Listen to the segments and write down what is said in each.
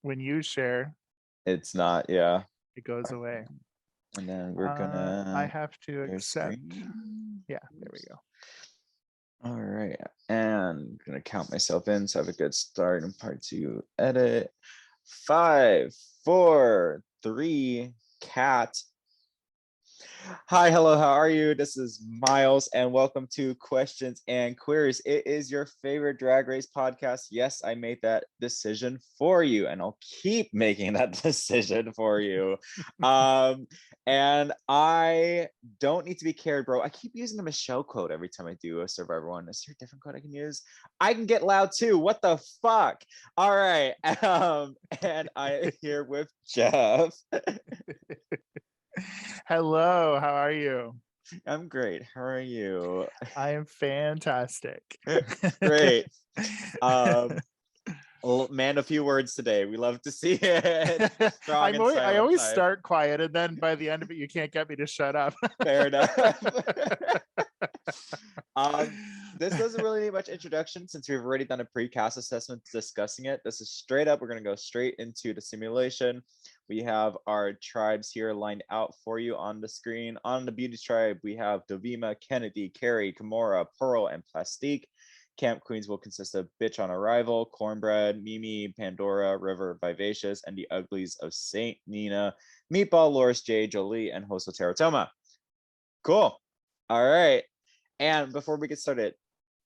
when you share, It's not, yeah. it goes away. And then we're I gonna have to share accept. screen. Yeah, there we go. All right, and I'm gonna count myself in so I have a good start in part 2 edit. 5, 4, 3, cat. Hi, hello, how are you? This is Miles, and welcome to Questions and Queries. It is your favorite drag race podcast. Yes, I made that decision for you, and I'll keep making that decision for you. And I don't need to be cared, bro. I keep using the Michelle quote every time I do a Survivor one. Is there a different quote I can use? I can get loud too. What the fuck? All right. And I am here with Jeff. Hello, how are you? I'm great. How are you? I am fantastic. Great. Man, a few words today. We love to see it. Strong and I silent always type. start quiet, and then by the end of it, you can't get me to shut up. Fair enough. This doesn't really need much introduction since we've already done a pre-cast assessment discussing it. This is straight up. We're going to go straight into the simulation. We have our tribes here lined out for you on the screen. On the Beuties tribe, we have Dovima, Kennedy, Carrie, Kimura, Pearl, and Plastique. Camp Queens will consist of Bitch on Arrival, Cornbread, Mimi, Pandora, River, Vivacious, and the Uglies of Saint Nina, Meatball, Loris J, Jolie, and Hoso Teratoma. Cool. All right. And before we get started,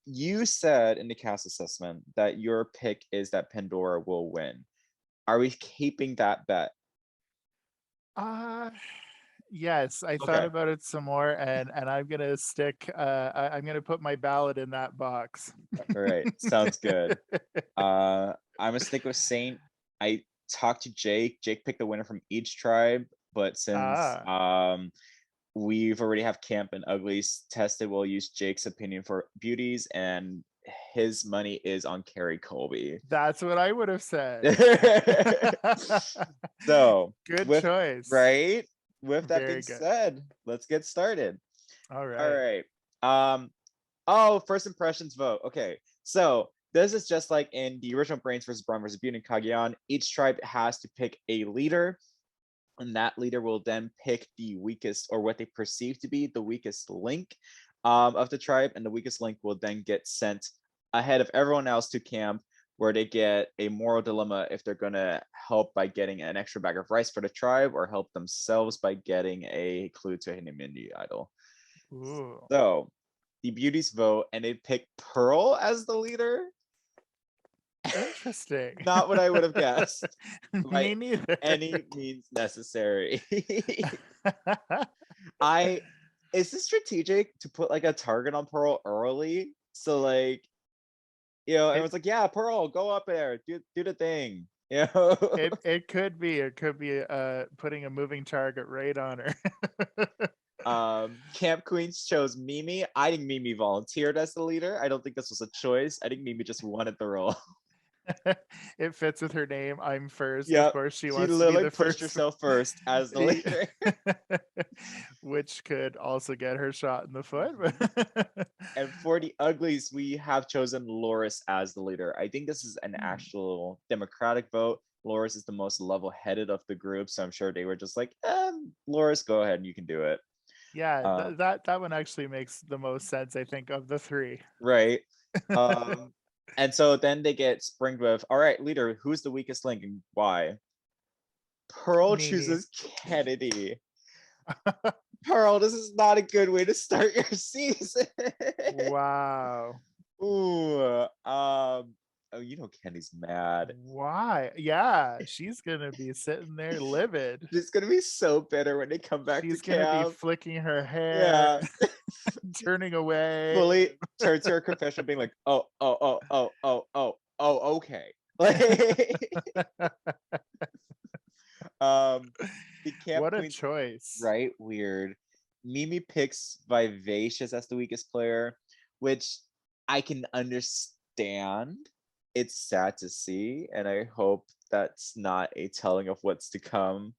you said in the cast assessment that your pick is that Pandora will win. Are we keeping that bet? Yes, I thought about it some more, and I'm gonna stick. I'm gonna put my ballot in that box. All right, sounds good. I'm gonna stick with Saint. I talked to Jake. Jake picked the winner from each tribe, but since we've already have Camp and Uglies tested, we'll use Jake's opinion for Beuties, and his money is on Carrie Colby. That's what I would have said. So good choice, right? With that Very being good. said, let's get started. All right. Oh, first impressions vote. Okay, so this is just like in the original Brains versus Brawn versus Beauty and Cagayan. Each tribe has to pick a leader, and that leader will then pick the weakest, or what they perceive to be the weakest link of the tribe, and the weakest link will then get sent ahead of everyone else to camp, where they get a moral dilemma if they're going to help by getting an extra bag of rice for the tribe or help themselves by getting a clue to an immunity idol. Ooh. So the Beuties vote, and they pick Pearl as the leader. Interesting. Not what I would have guessed. Me neither. Any means necessary. Is this strategic to put like a target on Pearl early? So like, everyone's like, yeah, Pearl, go up there, do the thing. It could be putting a moving target right on her. Camp Queens chose Mimi. I think Mimi volunteered as the leader. I don't think this was a choice. I think Mimi just wanted the role. It fits with her name. I'm first. Yeah, Of course, she wants to be literally the pushed first. herself first as the leader. Which could also get her shot in the foot. And for the Uglies, we have chosen Loris as the leader. I think this is an actual democratic vote. Loris is the most level-headed of the group, so I'm sure they were just like, Loris, go ahead, you can do it. Yeah, that one actually makes the most sense, I think, of the three. Right. And so then they get springed with, all right, leader, who's the weakest link and why? Pearl chooses Kennedy. Pearl, this is not a good way to start your season. Wow. Ooh. Oh, Kenny's mad. Why? Yeah, she's gonna be sitting there livid. She's gonna be so bitter when they come back to camp. She's gonna be flicking her hair, turning away. Fully turns to her confession, being like, oh, okay. The camp what a Queens, choice, right? Weird. Mimi picks Vivacious as the weakest player, which I can understand. It's sad to see, and I hope that's not a telling of what's to come.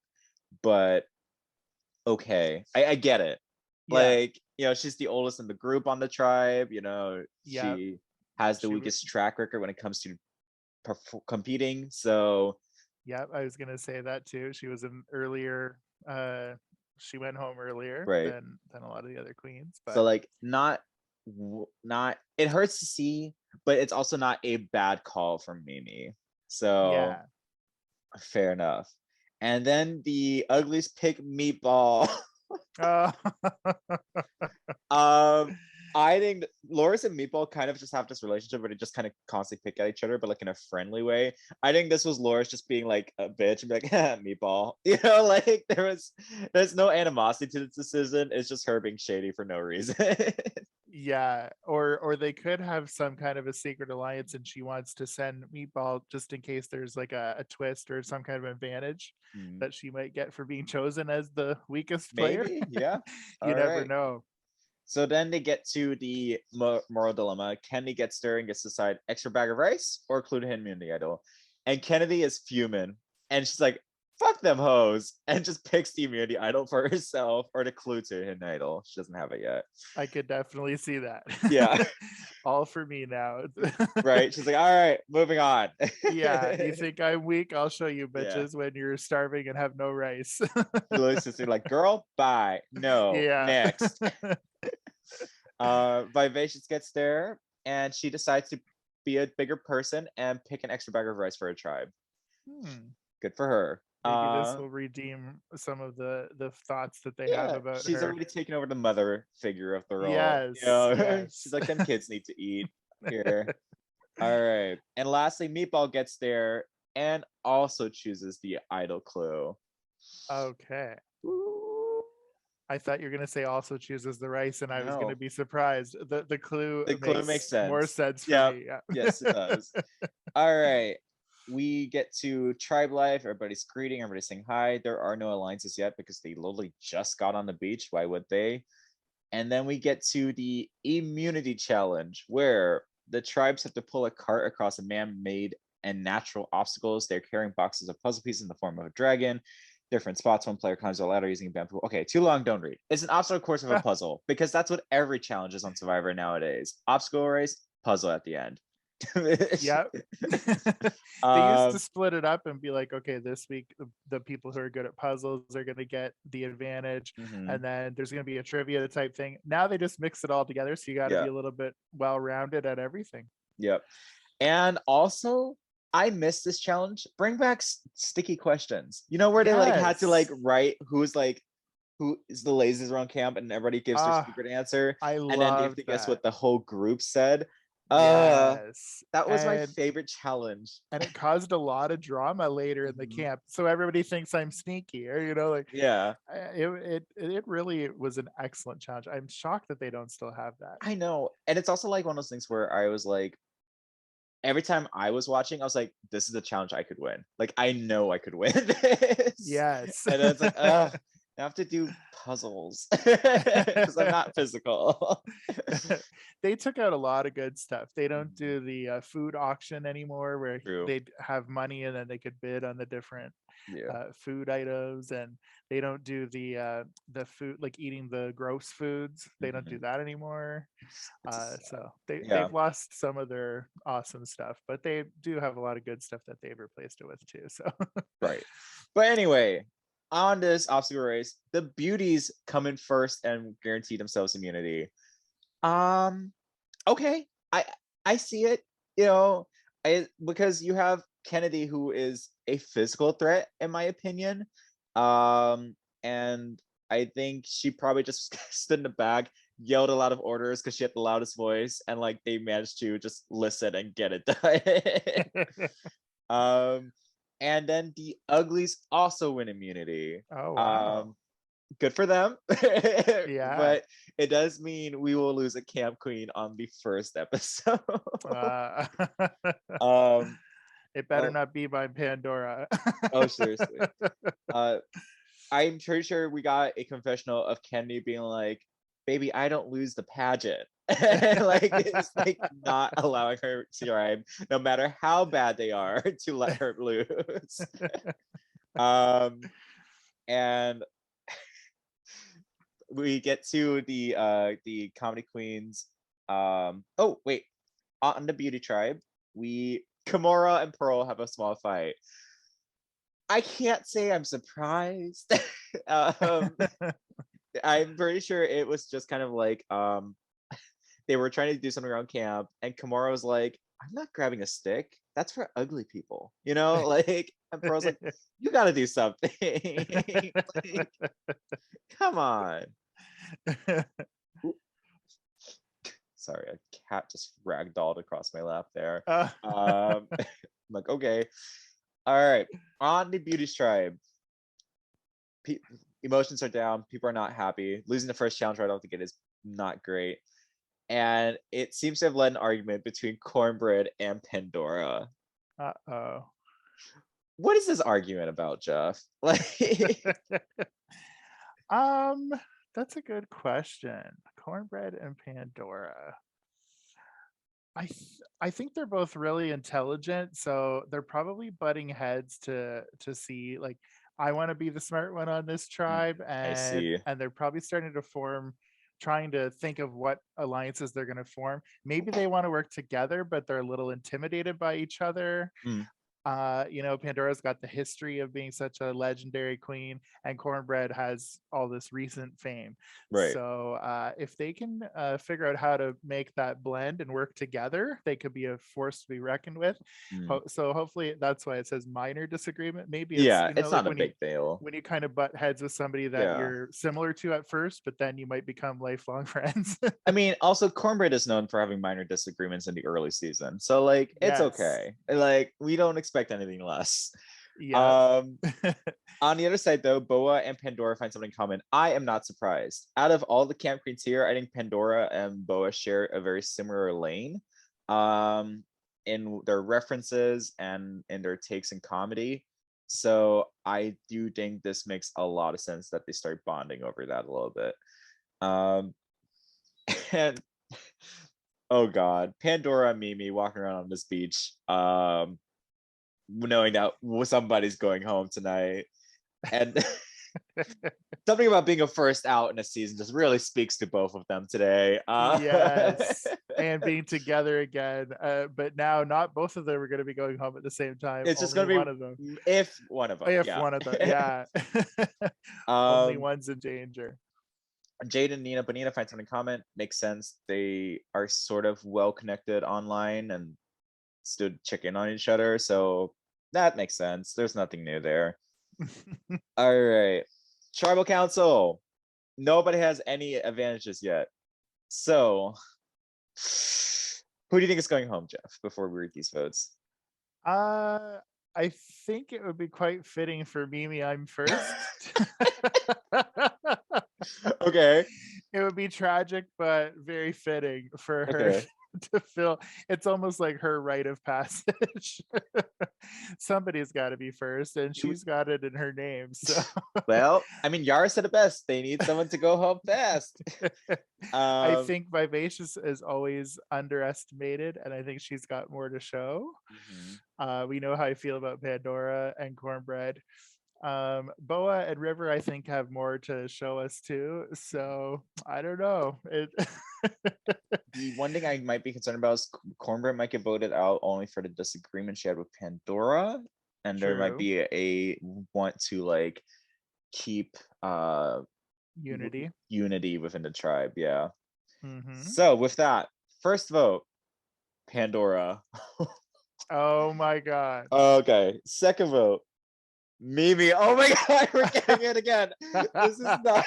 But okay, I get it. Like, she's the oldest in the group on the tribe. She has the weakest track record when it comes to competing. So Yep, I was gonna say that too. She was an earlier. She went home earlier Right. than a lot of the other queens, So but like not it hurts to see, but it's also not a bad call from Mimi. So yeah. fair enough. And then the Uglies pick Meatball. Oh, um, I think Loris and Meatball kind of just have this relationship where they just kind of constantly pick at each other, but like in a friendly way. I think this was Loris just being like a bitch and be like, Meatball. Like there's no animosity to this decision. It's just her being shady for no reason. yeah. Or they could have some kind of a secret alliance, and she wants to send Meatball just in case there's like a twist or some kind of advantage that she might get for being chosen as the weakest player. Maybe, yeah. You All never right. know. So then they get to the moral dilemma. Kennedy gets there and gets to decide extra bag of rice or include him in the idol. And Kennedy is fuming. And she's like, fuck them hoes. And just picks the immunity idol for herself or the clue to hidden idol. She doesn't have it yet. I could definitely see that. Yeah. All for me now. Right. She's like, all right, moving on. Yeah, you think I'm weak? I'll show you Yeah. bitches when you're starving and have no rice. Lily's just like, girl, bye. No, Yeah. next. Vivacious gets there and she decides to be a bigger person and pick an extra bag of rice for her tribe. Good for her. Maybe this will redeem some of the thoughts that they have Yeah, about she's her. already taken over the mother figure of the role. Yes, She's yes. like, them kids need to eat here. All right. And lastly, Meatball gets there and also chooses the idol clue. Okay. Ooh, I thought you were gonna say also chooses the rice, and I was gonna no, be surprised. The clue the clue makes makes more sense. sense for Yep. me. Yeah. Yes, it does. All right. We get to tribe life. Everybody's greeting, everybody's saying hi. There are no alliances yet because they literally just got on the beach. Why would they? And then we get to the immunity challenge, where the tribes have to pull a cart across a man-made and natural obstacles. They're carrying boxes of puzzle pieces in the form of a dragon. Different spots. One player climbs a ladder using a bamboo. Okay, too long, don't read. It's an obstacle course of a puzzle because that's what every challenge is on Survivor nowadays. Obstacle race, puzzle at the end. Yep. They used to split it up and be like, okay, this week the people who are good at puzzles are going to get the advantage, and then there's going to be a trivia type thing. Now they just mix it all together, so you got to be a little bit well-rounded at everything. Yep. And also, I missed this challenge. Bring back sticky questions. You know where they like had to like write who is the laziest around camp, and everybody gives their secret answer, I and then they have to loved guess that. what the whole group said. Yes. That was my favorite challenge. And it caused a lot of drama later in the camp. So everybody thinks I'm sneaky, or like Yeah. It really was an excellent challenge. I'm shocked that they don't still have that. I know. And it's also like one of those things where I was like, every time I was watching, I was like, this is a challenge I could win. Like, I know I could win this. Yes. And then it's like, I have to do puzzles because I'm not physical. They took out a lot of good stuff. They don't do the food auction anymore, where they'd have money and then they could bid on the different food items, and they don't do the food, like eating the gross foods. They don't do that anymore. So they've lost some of their awesome stuff, but they do have a lot of good stuff that they've replaced it with too. So right. But anyway, on this obstacle race, the Beuties come in first and guarantee themselves immunity. Okay, I see it. Because you have Kennedy, who is a physical threat, in my opinion. And I think she probably just stood in the back, yelled a lot of orders because she had the loudest voice, and like they managed to just listen and get it done. And then the Uglies also win immunity. oh wow. Good for them. Yeah. But it does mean we will lose a camp queen on the first episode. It better not be by Pandora. Oh, seriously. I'm pretty sure we got a confessional of Kennedy being like, baby, I don't lose the pageant. Like, it's like not allowing her to ride, no matter how bad they are, to let her lose. And we get to the comedy queens. Oh wait, on the beauty tribe, Kimura and Pearl have a small fight. I can't say I'm surprised. I'm pretty sure it was just kind of like they were trying to do something around camp, and Kimura was like, "I'm not grabbing a stick. That's for ugly people," you know. Like, and Pearl's like, "You got to do something." Like, come on. Sorry, a cat just ragdolled across my lap there. I'm like, okay. All right. On the Beuties tribe. Emotions are down. People are not happy. Losing the first challenge right off the gate is not great. And it seems to have led an argument between Cornbread and Pandora. Uh-oh. What is this argument about, Jeff? Like, that's a good question. Cornbread and Pandora. I think they're both really intelligent, so they're probably butting heads to see, like, I want to be the smart one on this tribe, I see. and they're probably starting to trying to think of what alliances they're going to form. Maybe they want to work together, but they're a little intimidated by each other. Pandora's got the history of being such a legendary queen, and Cornbread has all this recent fame. Right. So if they can figure out how to make that blend and work together, they could be a force to be reckoned with. So hopefully that's why it says minor disagreement. Maybe it's, it's not a big deal when you kind of butt heads with somebody that you're similar to at first, but then you might become lifelong friends. I mean, also Cornbread is known for having minor disagreements in the early season, so like it's okay. Like, we don't expect anything less. On the other side, though, Boa and Pandora find something in common. I am not surprised. Out of all the camp queens here, I think Pandora and Boa share a very similar lane in their references and in their takes in comedy. So I do think this makes a lot of sense that they start bonding over that a little bit. And oh god, Pandora and Mimi walking around on this beach, knowing that somebody's going home tonight, and something about being a first out in a season just really speaks to both of them today. Yes, and being together again, but now not both of them are going to be going home at the same time. It's just going to be one of them. If one of them, one of them, yeah. Only one's in danger. Jade and Nina, but Nina finds something in common. Makes sense. They are sort of well connected online and stood chicken on each other, so that makes sense. There's nothing new there. All right, tribal council. Nobody has any advantages yet. So, who do you think is going home, Jeff? Before we read these votes, I think it would be quite fitting for Mimi. I'm first. Okay. It would be tragic, but very fitting for her to fill. It's almost like her rite of passage. Somebody's got to be first, and she's got it in her name. So, well, I mean, Yara said it best. They need someone to go home fast. I think Vivacious is always underestimated, and I think she's got more to show. We know how I feel about Pandora and Cornbread. Boa and River, I think, have more to show us too. So I don't know. The one thing I might be concerned about is Cornbread might get voted out only for the disagreement she had with Pandora, and there might be a want to like keep unity within the tribe. Yeah. So with that, first vote, Pandora. Oh my god. Okay. Second vote, Mimi. Oh my god, we're getting it again. This is not.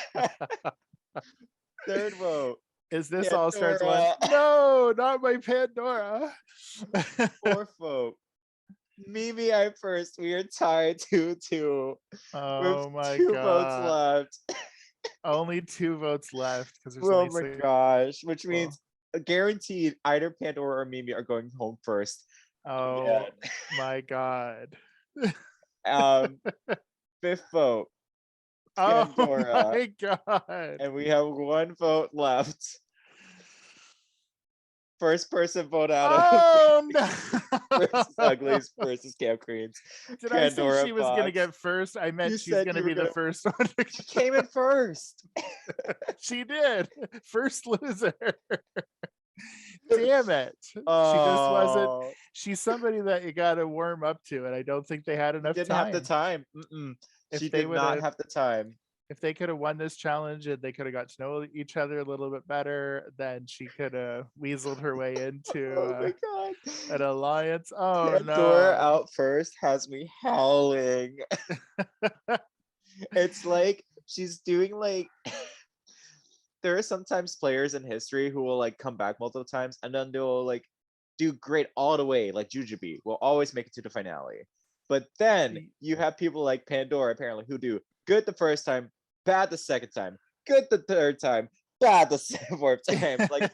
Third vote. Is this Pandora. All stars one? No, not my Pandora. Fourth vote, Mimi. I'm first. We are tied 2-2. Oh my god. 2 votes left. Only 2 votes left because there's oh my gosh, which means guaranteed either Pandora or Mimi are going home first. Oh my god. Fifth vote, Pandora. Oh my god. And we have 1 vote left. First person vote out of no. versus Uglies versus Camp Queens. Did Pandora I say she was going to get first? I meant she's going to be the first one. She came in first. She did. First loser. Damn it. She just wasn't. She's somebody that you got to warm up to, and I don't think they had enough time. Didn't have the time. She did not have the time. If they could have won this challenge and they could have got to know each other a little bit better, then she could have weaseled her way into an alliance. Oh, Pandora out first has me howling. It's like she's doing like there are sometimes players in history who will like come back multiple times and then they'll like do great all the way, like Jujubee will always make it to the finale. But then you have people like Pandora apparently who do good the first time, bad the second time, good the third time, bad the fourth time. Like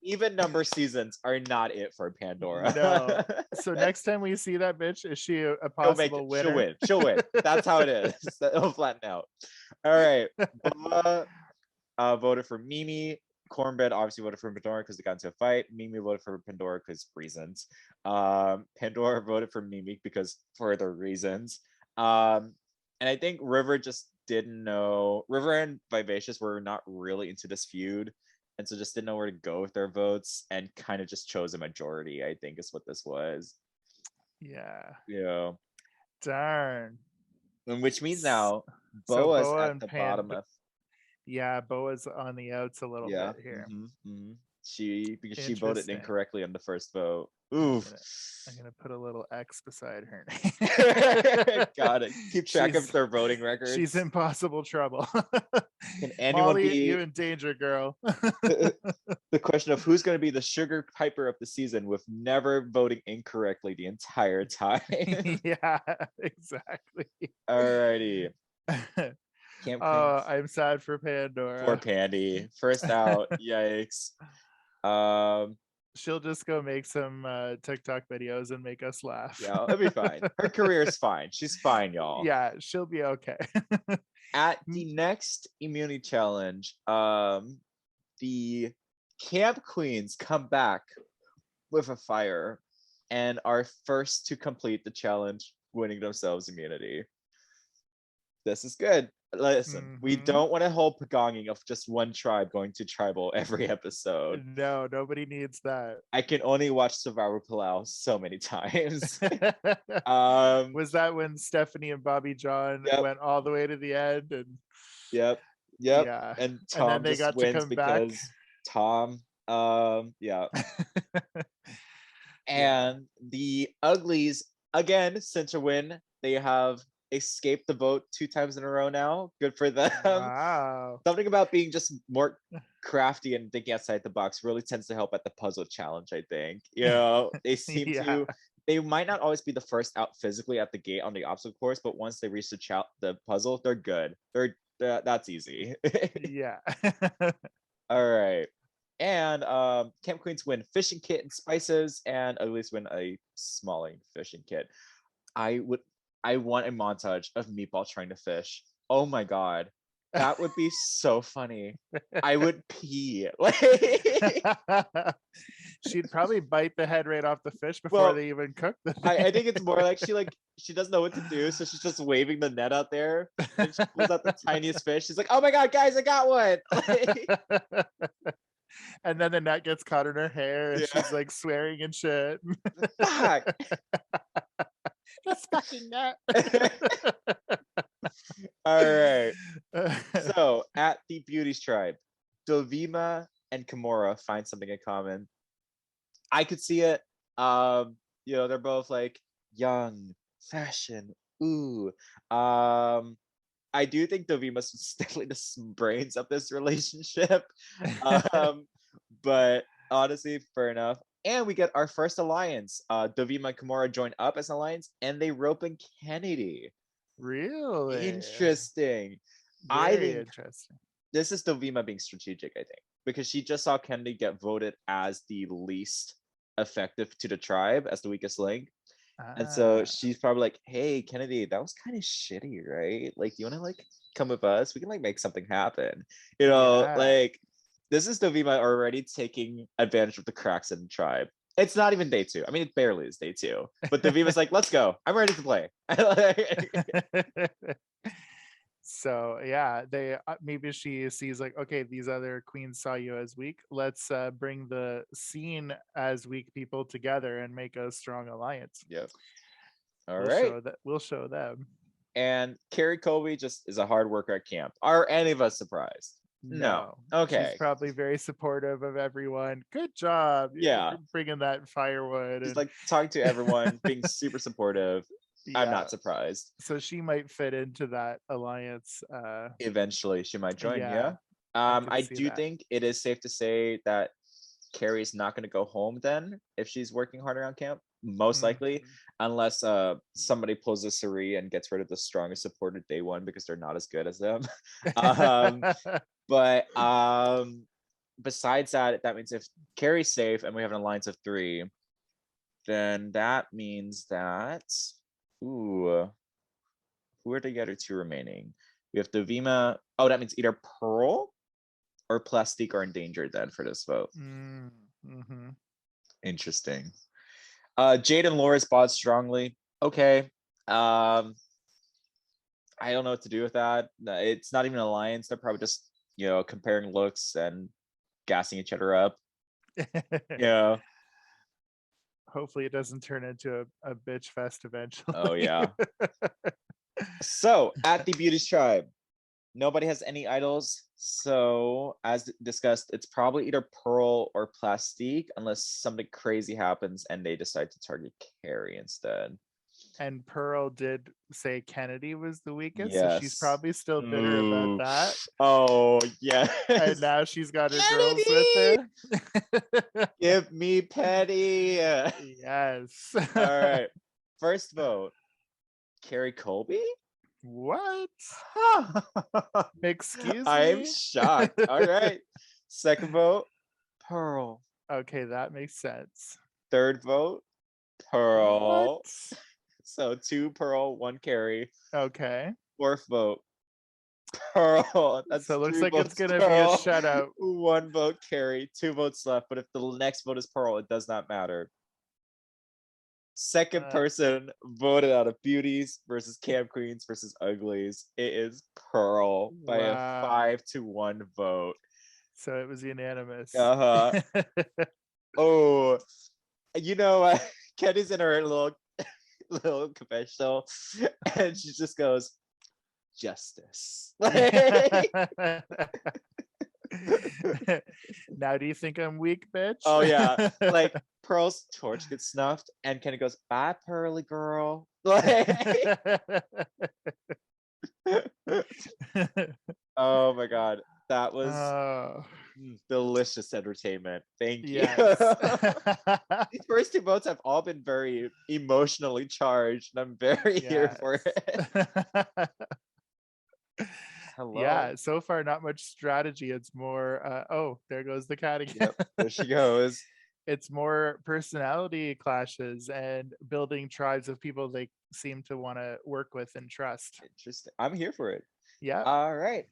even number seasons are not it for Pandora. No. So next time we see that bitch, is she a possible winner? She'll win. That's how it is. It'll flatten out. All right. Boa voted for Mimi. Cornbread obviously voted for Pandora because they got into a fight. Mimi voted for Pandora because reasons. Pandora voted for Mimi because further reasons. And I think River just didn't know. River and Vivacious were not really into this feud, and so just didn't know where to go with their votes, and kind of just chose a majority. I think is what this was. Yeah. Darn. And which means now Boa's at the bottom of. Yeah, Boa's on the outs a little bit here. She voted incorrectly on the first vote. Oof. I'm gonna put a little X beside her name. Got it. Keep track of their voting records. She's in possible trouble. Can anyone Molly, you in danger, girl? The question of who's going to be the sugar piper of the season with never voting incorrectly the entire time. Yeah, exactly. Alrighty. I'm sad for Pandora. Poor Pandy. First out. Yikes. She'll just go make some TikTok videos and make us laugh. Yeah, it'll be fine. Her career is fine. She's fine, y'all. Yeah, she'll be okay. At the next immunity challenge, the Camp Queens come back with a fire and are first to complete the challenge, winning themselves immunity. This is good. Listen, we don't want a whole pagonging of just one tribe going to tribal every episode. No, nobody needs that. I can only watch Survivor Palau so many times. Was that when Stephanie and Bobby John went all the way to the end? And yeah. And Tom and then they got wins to come because back. Tom, and the Uglies again cinch a win. They have escaped the vote 2 times in a row now. Good for them. Wow. Something about being just more crafty and thinking outside the box really tends to help at the puzzle challenge, I think. You know, they seem to, they might not always be the first out physically at the gate on the obstacle course, but once they reach the puzzle, they're good. That's easy. Yeah. All right. And Camp Queens win fishing kit and spices, and Uglies win a smalling fishing kit. I want a montage of Meatball trying to fish. Oh my god. That would be so funny. I would pee. She'd probably bite the head right off the fish before they even cook the thing. I think it's more like she doesn't know what to do, so she's just waving the net out there. And she pulls out the tiniest fish. She's like, oh my god, guys, I got one. And then the net gets caught in her hair and she's like swearing and shit. Fuck. This fucking net. All right. So at the Beuties tribe, Dovima and Kimura find something in common. I could see it. They're both like young, fashion. Ooh. I do think Dovima's definitely the brains of this relationship. But honestly, fair enough. And we get our first alliance. Dovima and Kimura join up as an alliance, and they rope in Kennedy. Really? Interesting. I think interesting. This is Dovima being strategic, I think, because she just saw Kennedy get voted as the least effective to the tribe, as the weakest link. And so she's probably like, hey, Kennedy, that was kind of shitty, right? Like, you want to like come with us? We can like make something happen. You know, like this is Dovima already taking advantage of the cracks in the tribe. It's not even day 2. I mean, it barely is day 2. But Dovima's like, let's go. I'm ready to play. So yeah, they maybe she sees like, okay, these other queens saw you as weak. Let's bring the scene as weak people together and make a strong alliance. Yep. All right. We'll show them. And Carrie Colby just is a hard worker at camp. Are any of us surprised? No. Okay. She's probably very supportive of everyone. Good job. Yeah. Bringing that firewood. She's like talking to everyone, being super supportive. Yeah. I'm not surprised. So she might fit into that alliance. Eventually, she might join. Yeah. I do think it is safe to say that Carrie's not going to go home then if she's working harder on camp. Most likely, unless somebody pulls a Suri and gets rid of the strongest supporter day one because they're not as good as them. But besides that, that means if Carrie's safe and we have an alliance of 3, then that means that who are the other 2 remaining? We have Dovima. Oh, that means either Pearl or Plastique are endangered then for this vote. Interesting. Jade and Laura's bought strongly. Okay. I don't know what to do with that. It's not even an alliance. They're probably just, comparing looks and gassing each other up. Yeah. Hopefully it doesn't turn into a bitch fest eventually. Oh yeah. So at the Beuties tribe, nobody has any idols. So as discussed, it's probably either Pearl or Plastique unless something crazy happens and they decide to target Carrie instead. And Pearl did say Kennedy was the weakest, so she's probably still bitter about that. Oh, yeah. And now she's got her girls with her. Give me Petty. Yes. All right. First vote, Carrie Colby? What? Excuse me? I'm shocked. All right. Second vote, Pearl. Okay, that makes sense. Third vote, Pearl. What? So 2 Pearl, 1 Carrie. Okay. Fourth vote, Pearl. That's so it looks like it's gonna be a shutout. 1 vote Carrie, 2 votes left. But if the next vote is Pearl, it does not matter. Second person voted out of Beuties versus Camp Queens versus Uglies. It is Pearl by a 5-1 vote. So it was unanimous. Oh, Kenny's in her little confessional, and she just goes, "Justice." Now, do you think I'm weak, bitch? Oh yeah, like Pearl's torch gets snuffed, and Kenny goes, "Bye, Pearly girl." Oh my god, that was delicious entertainment. Thank you. These first 2 votes have all been very emotionally charged, and I'm very here for it. Hello. Yeah, so far not much strategy. It's more oh, there goes the cat again. Yep, there she goes. It's more personality clashes and building tribes of people they seem to want to work with and trust. Interesting. I'm here for it. Yeah. All right.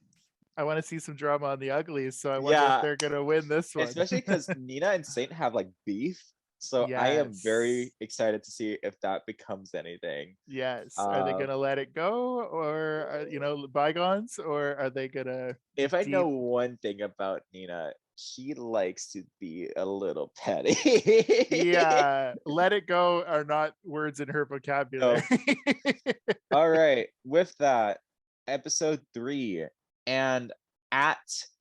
I want to see some drama on the Uglies, so I wonder if they're gonna win this one. Especially because Nina and Saint have like beef. So I am very excited to see if that becomes anything. Yes. Are they gonna let it go, or bygones, or are they gonna? If I know one thing about Nina, she likes to be a little petty. Yeah, let it go are not words in her vocabulary. No. All right. With that, episode 3, and at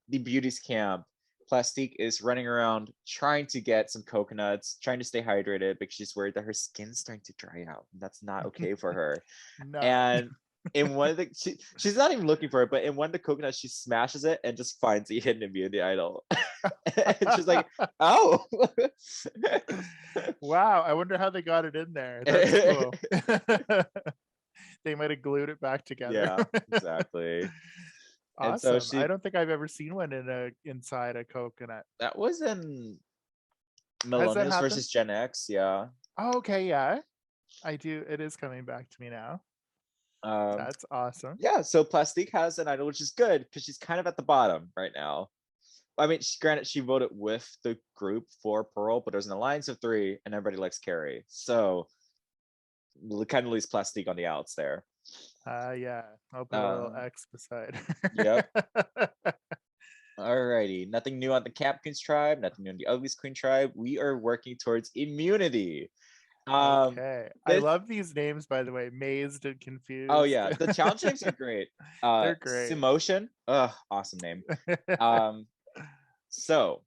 the Beuties camp, Plastique is running around trying to get some coconuts, trying to stay hydrated because she's worried that her skin's starting to dry out. That's not okay for her. No. And in one of the she's not even looking for it, but in one of the coconuts she smashes it and just finds the hidden immunity idol. And she's like, "Oh." Wow, I wonder how they got it in there. That's cool. They might have glued it back together. Yeah, exactly. Awesome. So I don't think I've ever seen one inside a coconut. That was in Millennials versus Gen X. Yeah. Oh, okay. Yeah, I do. It is coming back to me now. That's awesome. Yeah. So Plastique has an idol, which is good because she's kind of at the bottom right now. I mean, granted, she voted with the group for Pearl, but there's an alliance of 3, and everybody likes Carrie. So kind of leaves Plastique on the outs there. Yeah, I'll put a little X beside. Yep. Alrighty, nothing new on the Camp Queens tribe, nothing new on the Uglies Queen tribe. We are working towards immunity. Okay, I love these names, by the way. Mazed and confused. Oh yeah, the challenge names are great. They're great. Simotion, awesome name. So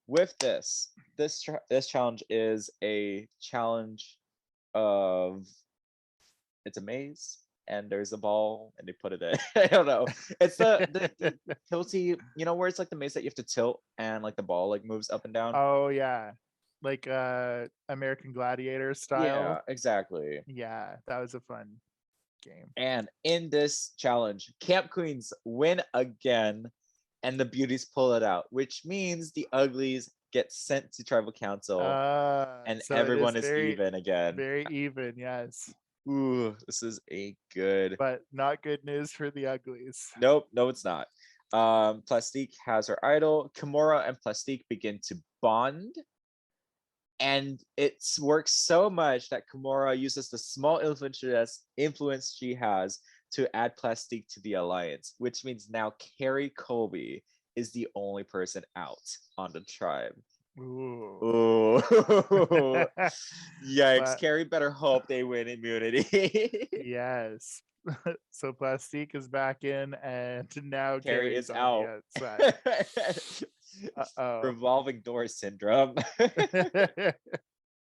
with this challenge is a challenge of, it's a maze and there's a ball and they put it in. I don't know. It's the tilty, you know, where it's like the maze that you have to tilt and like the ball like moves up and down. Oh yeah, like American Gladiator style. Yeah, exactly. Yeah, that was a fun game. And in this challenge, Camp Queens win again and the Beuties pull it out, which means the Uglies get sent to tribal council and so everyone is even again. Very even, yes. Ooh, this is a good, but not good news for the Uglies. Nope, no, it's not. Plastique has her idol. Kimura and Plastique begin to bond. And it works so much that Kimura uses the small influence she has to add Plastique to the alliance, which means now Carrie Colby is the only person out on the tribe. Ooh. Yikes, Carrie better hope they win immunity. Yes. So Plastique is back in and now Carrie is out. Revolving door syndrome.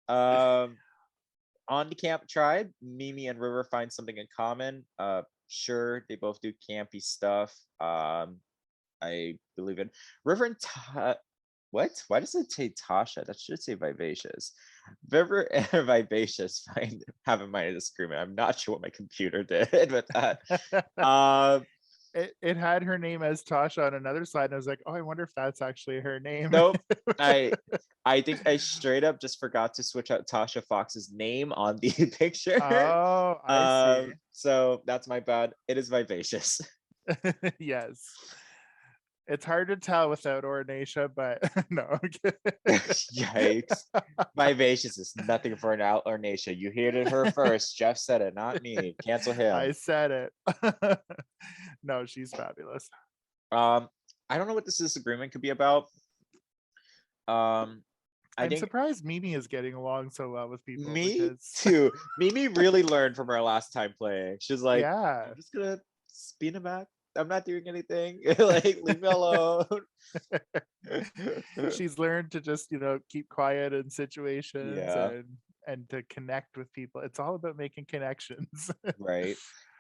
On the Camp tribe, Mimi and River find something in common. Sure, they both do campy stuff. I believe in River and what? Why does it say Tasha? That should say Vivacious. River and Vivacious have a minor disagreement. I'm not sure what my computer did with that. It had her name as Tasha on another slide, and I was like, oh, I wonder if that's actually her name. Nope. I think I straight up just forgot to switch out Tasha Fox's name on the picture. Oh, I see. So that's my bad. It is Vivacious. Yes. It's hard to tell without Ornacia, but no. Yikes. Vivacious is nothing for an Ornacia. You heard it her first. Jeff said it, not me. Cancel him. I said it. No, she's fabulous. I don't know what this disagreement could be about. I'm surprised Mimi is getting along so well with people. Me too. Mimi really learned from her last time playing. She's like, yeah, I'm just gonna spin him back. I'm not doing anything. Like, leave me alone. She's learned to just, keep quiet in situations and to connect with people. It's all about making connections. Right.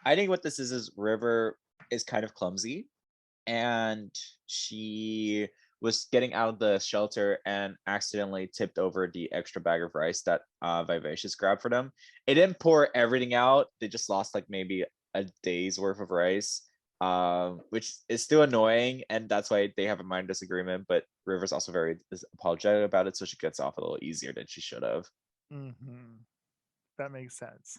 I think what this is River is kind of clumsy, and she was getting out of the shelter and accidentally tipped over the extra bag of rice that Vivacious grabbed for them. It didn't pour everything out. They just lost like maybe a day's worth of rice, which is still annoying, and that's why they have a minor disagreement. But River's also very apologetic about it, so she gets off a little easier than she should have. That makes sense.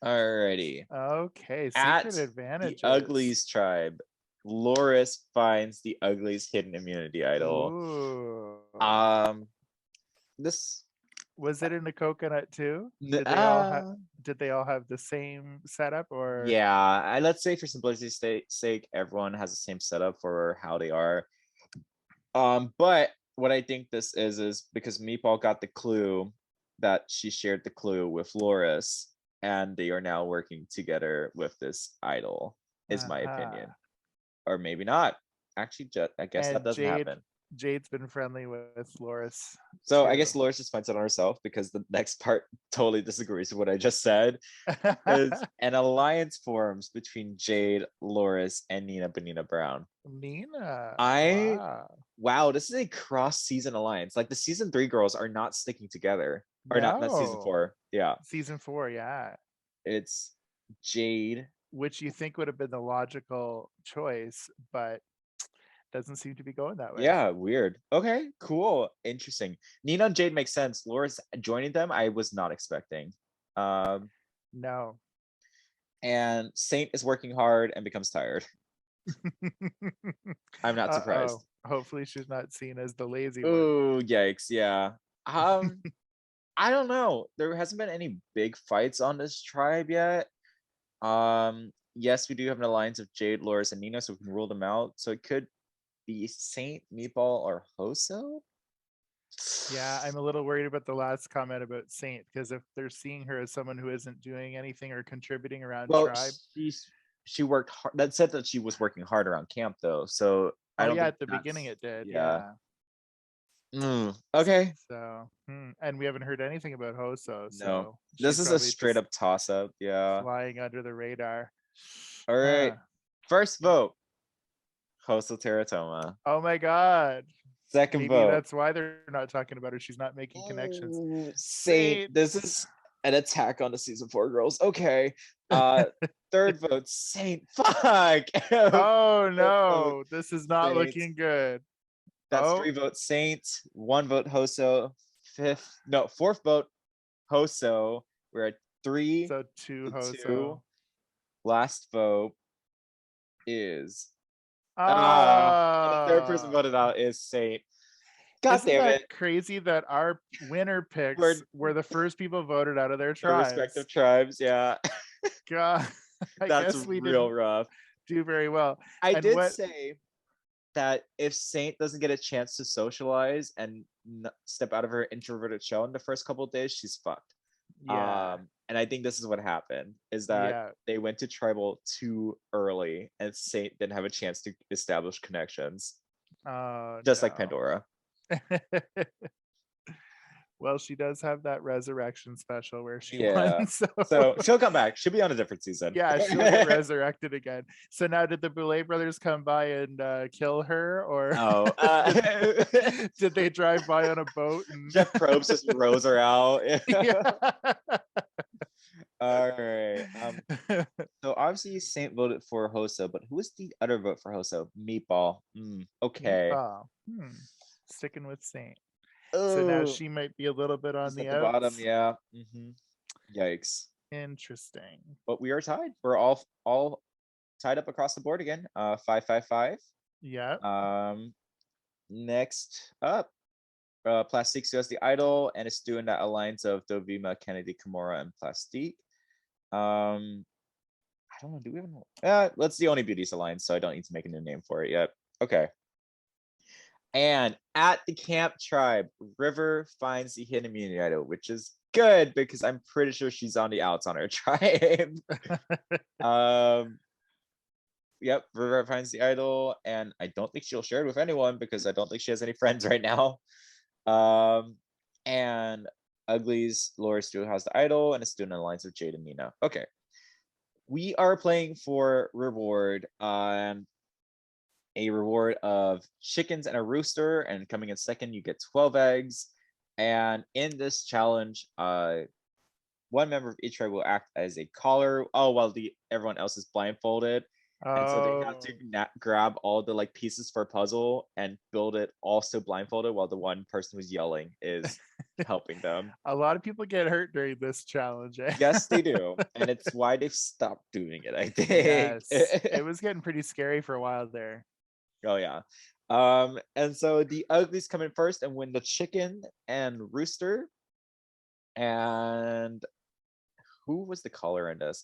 Alrighty. Okay, secret advantages. The Uglies tribe, Loris finds the Uglies hidden immunity idol. Ooh. This was it in the coconut too? Did they all have the same setup, or? Yeah, let's say for simplicity's sake, everyone has the same setup for how they are. But what I think this is because Meatball got the clue that she shared the clue with Loris, and they are now working together with this idol, is my opinion. Or maybe not. Actually, I guess that doesn't happen. Jade's been friendly with Loris. So too. I guess Loris just finds it on herself, because the next part totally disagrees with what I just said. An alliance forms between Jade, Loris, and Nina Benina Brown. Nina. Wow, this is a cross-season alliance. Like the season 3 girls are not sticking together. Or not season 4. Yeah. Season 4, yeah. It's Jade. Which you think would have been the logical choice, but doesn't seem to be going that way. Yeah, weird. Okay, cool. Interesting. Nina and Jade makes sense. Loris joining them, I was not expecting. No. And Saint is working hard and becomes tired. I'm not surprised. Hopefully she's not seen as the lazy one. Ooh, yikes. Yeah. I don't know. There hasn't been any big fights on this tribe yet. Yes, we do have an alliance of Jade, Loris, and Nina, so we can rule them out. So it could be Saint, Meatball, or Hoso. Yeah, I'm a little worried about the last comment about Saint, because if they're seeing her as someone who isn't doing anything or contributing around tribe. She worked hard. That said that she was working hard around camp though. So I don't think at the beginning it did. yeah. Okay. So, and we haven't heard anything about Hoso. No, So this she's is a probably straight up toss up. Yeah. flying under the radar. All right. First vote, Hoso Teratoma. Oh my God. Second Maybe vote. that's why they're not talking about her. She's not making connections. Saint. This is an attack on the season 4 girls. Okay. Third vote, Saint. Fuck. Oh no, this is not Saint. looking good. That's 3 votes Saint, 1 vote Hoso, fourth vote Hoso. We're at 3. So 2 Hoso. 2. Last vote is the third person voted out is Saint. God Isn't damn that it. crazy that our winner picks were the first people voted out of their tribes? Their respective tribes, yeah. God, I guess we real didn't rough. do very well. I did say that if Saint doesn't get a chance to socialize and step out of her introverted shell in the first couple of days, she's fucked. Yeah. And I think this is what happened, is that they went to tribal too early and Saint didn't have a chance to establish connections. Just like Pandora. Well, she does have that resurrection special where she won. So she'll come back. She'll be on a different season. Yeah, she'll get resurrected again. So now, did the Boulet brothers come by and kill her, or did they drive by on a boat? And Jeff Probst just rose her out. All right. So obviously Saint voted for Hoso, but who was the other vote for Hoso? Meatball. Okay. Meatball. Sticking with Saint. So now she might be a little bit on the bottom. Yeah. Yikes. Interesting. But we are tied. We're all tied up across the board again. 5-5-5. Yeah. Next up, Plastique who has the idol and is doing that alliance of Dovima, Kennedy, Kimura, and Plastique. I don't know. Do we have? Let's the only Beuties alliance, so I don't need to make a new name for it yet. Okay. And at the camp tribe, River finds the hidden immunity idol, which is good because I'm pretty sure she's on the outs on her tribe. Yep, River finds the idol, and I don't think she'll share it with anyone because I don't think she has any friends right now. And Uglies, Loris still has the idol, and it's doing an alliance with Jade and Nina. Okay. We are playing for reward. A reward of chickens and a rooster, and coming in second you get 12 eggs. And in this challenge, one member of each tribe will act as a caller while everyone else is blindfolded. And so they have to grab all the like pieces for a puzzle and build it also blindfolded while the one person who's yelling is helping them. A lot of people get hurt during this challenge. Yes, they do. And it's why they've stopped doing it, I think. Yes. It was getting pretty scary for a while there. Oh yeah. And so the Uglies come in first and win the chicken and rooster. And who was the caller in this?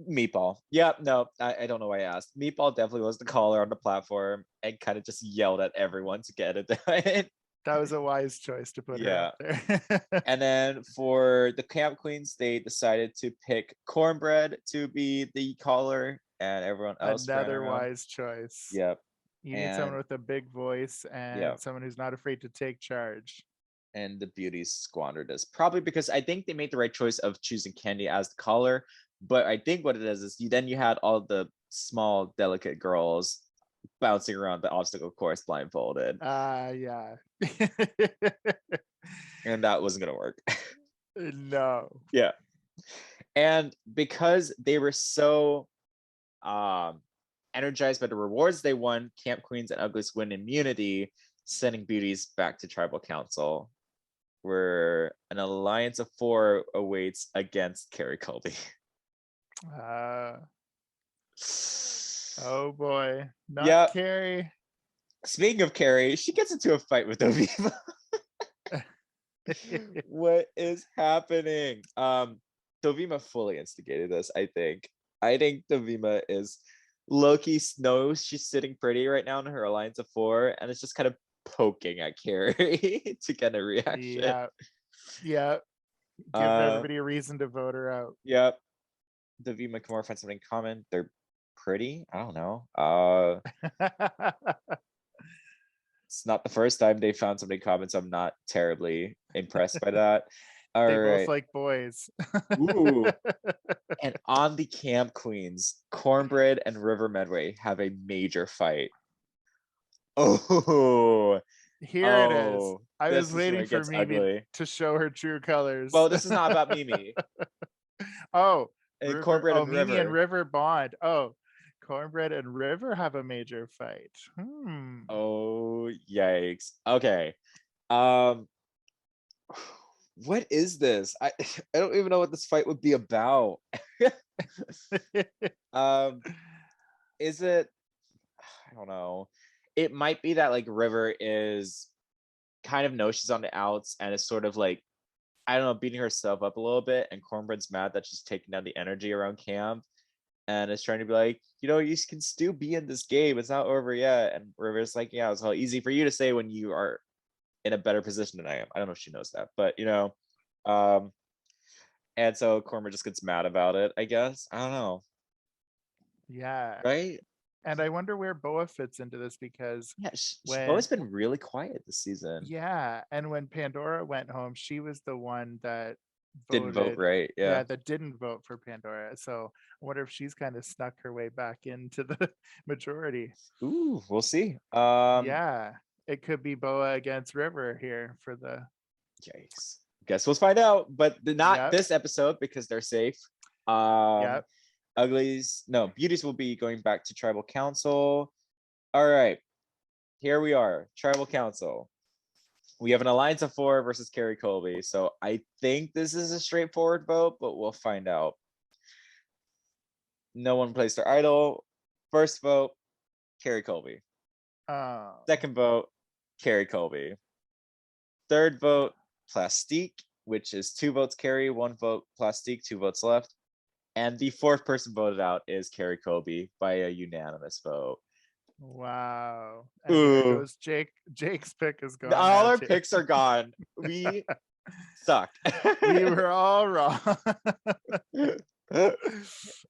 Meatball. Yeah, no, I don't know why I asked. Meatball definitely was the caller on the platform and kind of just yelled at everyone to get it done. That was a wise choice to put her out there. And then for the camp queens, they decided to pick Cornbread to be the caller, and everyone else. Another wise choice. Yep. You need someone with a big voice and someone who's not afraid to take charge. And the Beuties squandered this, probably because I think they made the right choice of choosing Candy as the caller. But I think what it is you had all the small, delicate girls bouncing around the obstacle course blindfolded. Yeah. And that wasn't gonna work. No. Yeah. And because they were so energized by the rewards they won, Camp Queens and Uglies win immunity, sending Beuties back to Tribal Council, where an alliance of 4 awaits against Carrie Colby. Oh boy. Not Carrie. Speaking of Carrie, she gets into a fight with Oviva. What is happening? Dovima fully instigated this, I think. I think Dovima is Loki knows she's sitting pretty right now in her alliance of 4, and it's just kind of poking at Carrie to get a reaction. Yeah. Giving everybody a reason to vote her out. Yep. Dovima and Kimura find something in common. They're pretty. I don't know. It's not the first time they found something in common, so I'm not terribly impressed by that. They both like boys. Ooh. And on the Camp Queens, Cornbread and River Medway have a major fight. Oh, here it is. I was waiting for Mimi to show her true colors. Well, this is not about Mimi. Oh, and Cornbread and Mimi River. and River bond. Oh, Cornbread and River have a major fight. Oh, yikes. Okay. What is this? I don't even know what this fight would be about. Is it? I don't know. It might be that like River is kind of knows she's on the outs and is sort of like, I don't know, beating herself up a little bit, and Cornbread's mad that she's taking down the energy around camp and is trying to be like, you know, you can still be in this game, it's not over yet. And River's like, yeah, it's all easy for you to say when you are in a better position than I am. I don't know if she knows that, but you know, and so Cornbread just gets mad about it, I guess. I don't know. Yeah. Right? And I wonder where Boa fits into this, because Boa's been really quiet this season. Yeah, and when Pandora went home, she was the one that didn't vote, right? Yeah, that didn't vote for Pandora. So I wonder if she's kind of snuck her way back into the majority. Ooh, we'll see. Yeah, it could be Boa against River here for the. Yikes. Guess we'll find out, but not this episode because they're safe. Uglies, no, Beuties will be going back to Tribal Council. All right, here we are, Tribal Council. We have an alliance of 4 versus Carrie Colby. So I think this is a straightforward vote, but we'll find out. No one placed their idol. First vote, Carrie Colby. Second vote, Carrie Colby. Third vote, Plastique, which is 2 votes Carrie, 1 vote Plastique, 2 votes left. And the 4th person voted out is Carrie Colby by a unanimous vote. Wow. And there goes Jake. Jake's pick is gone. All our picks are gone. We sucked. We were all wrong.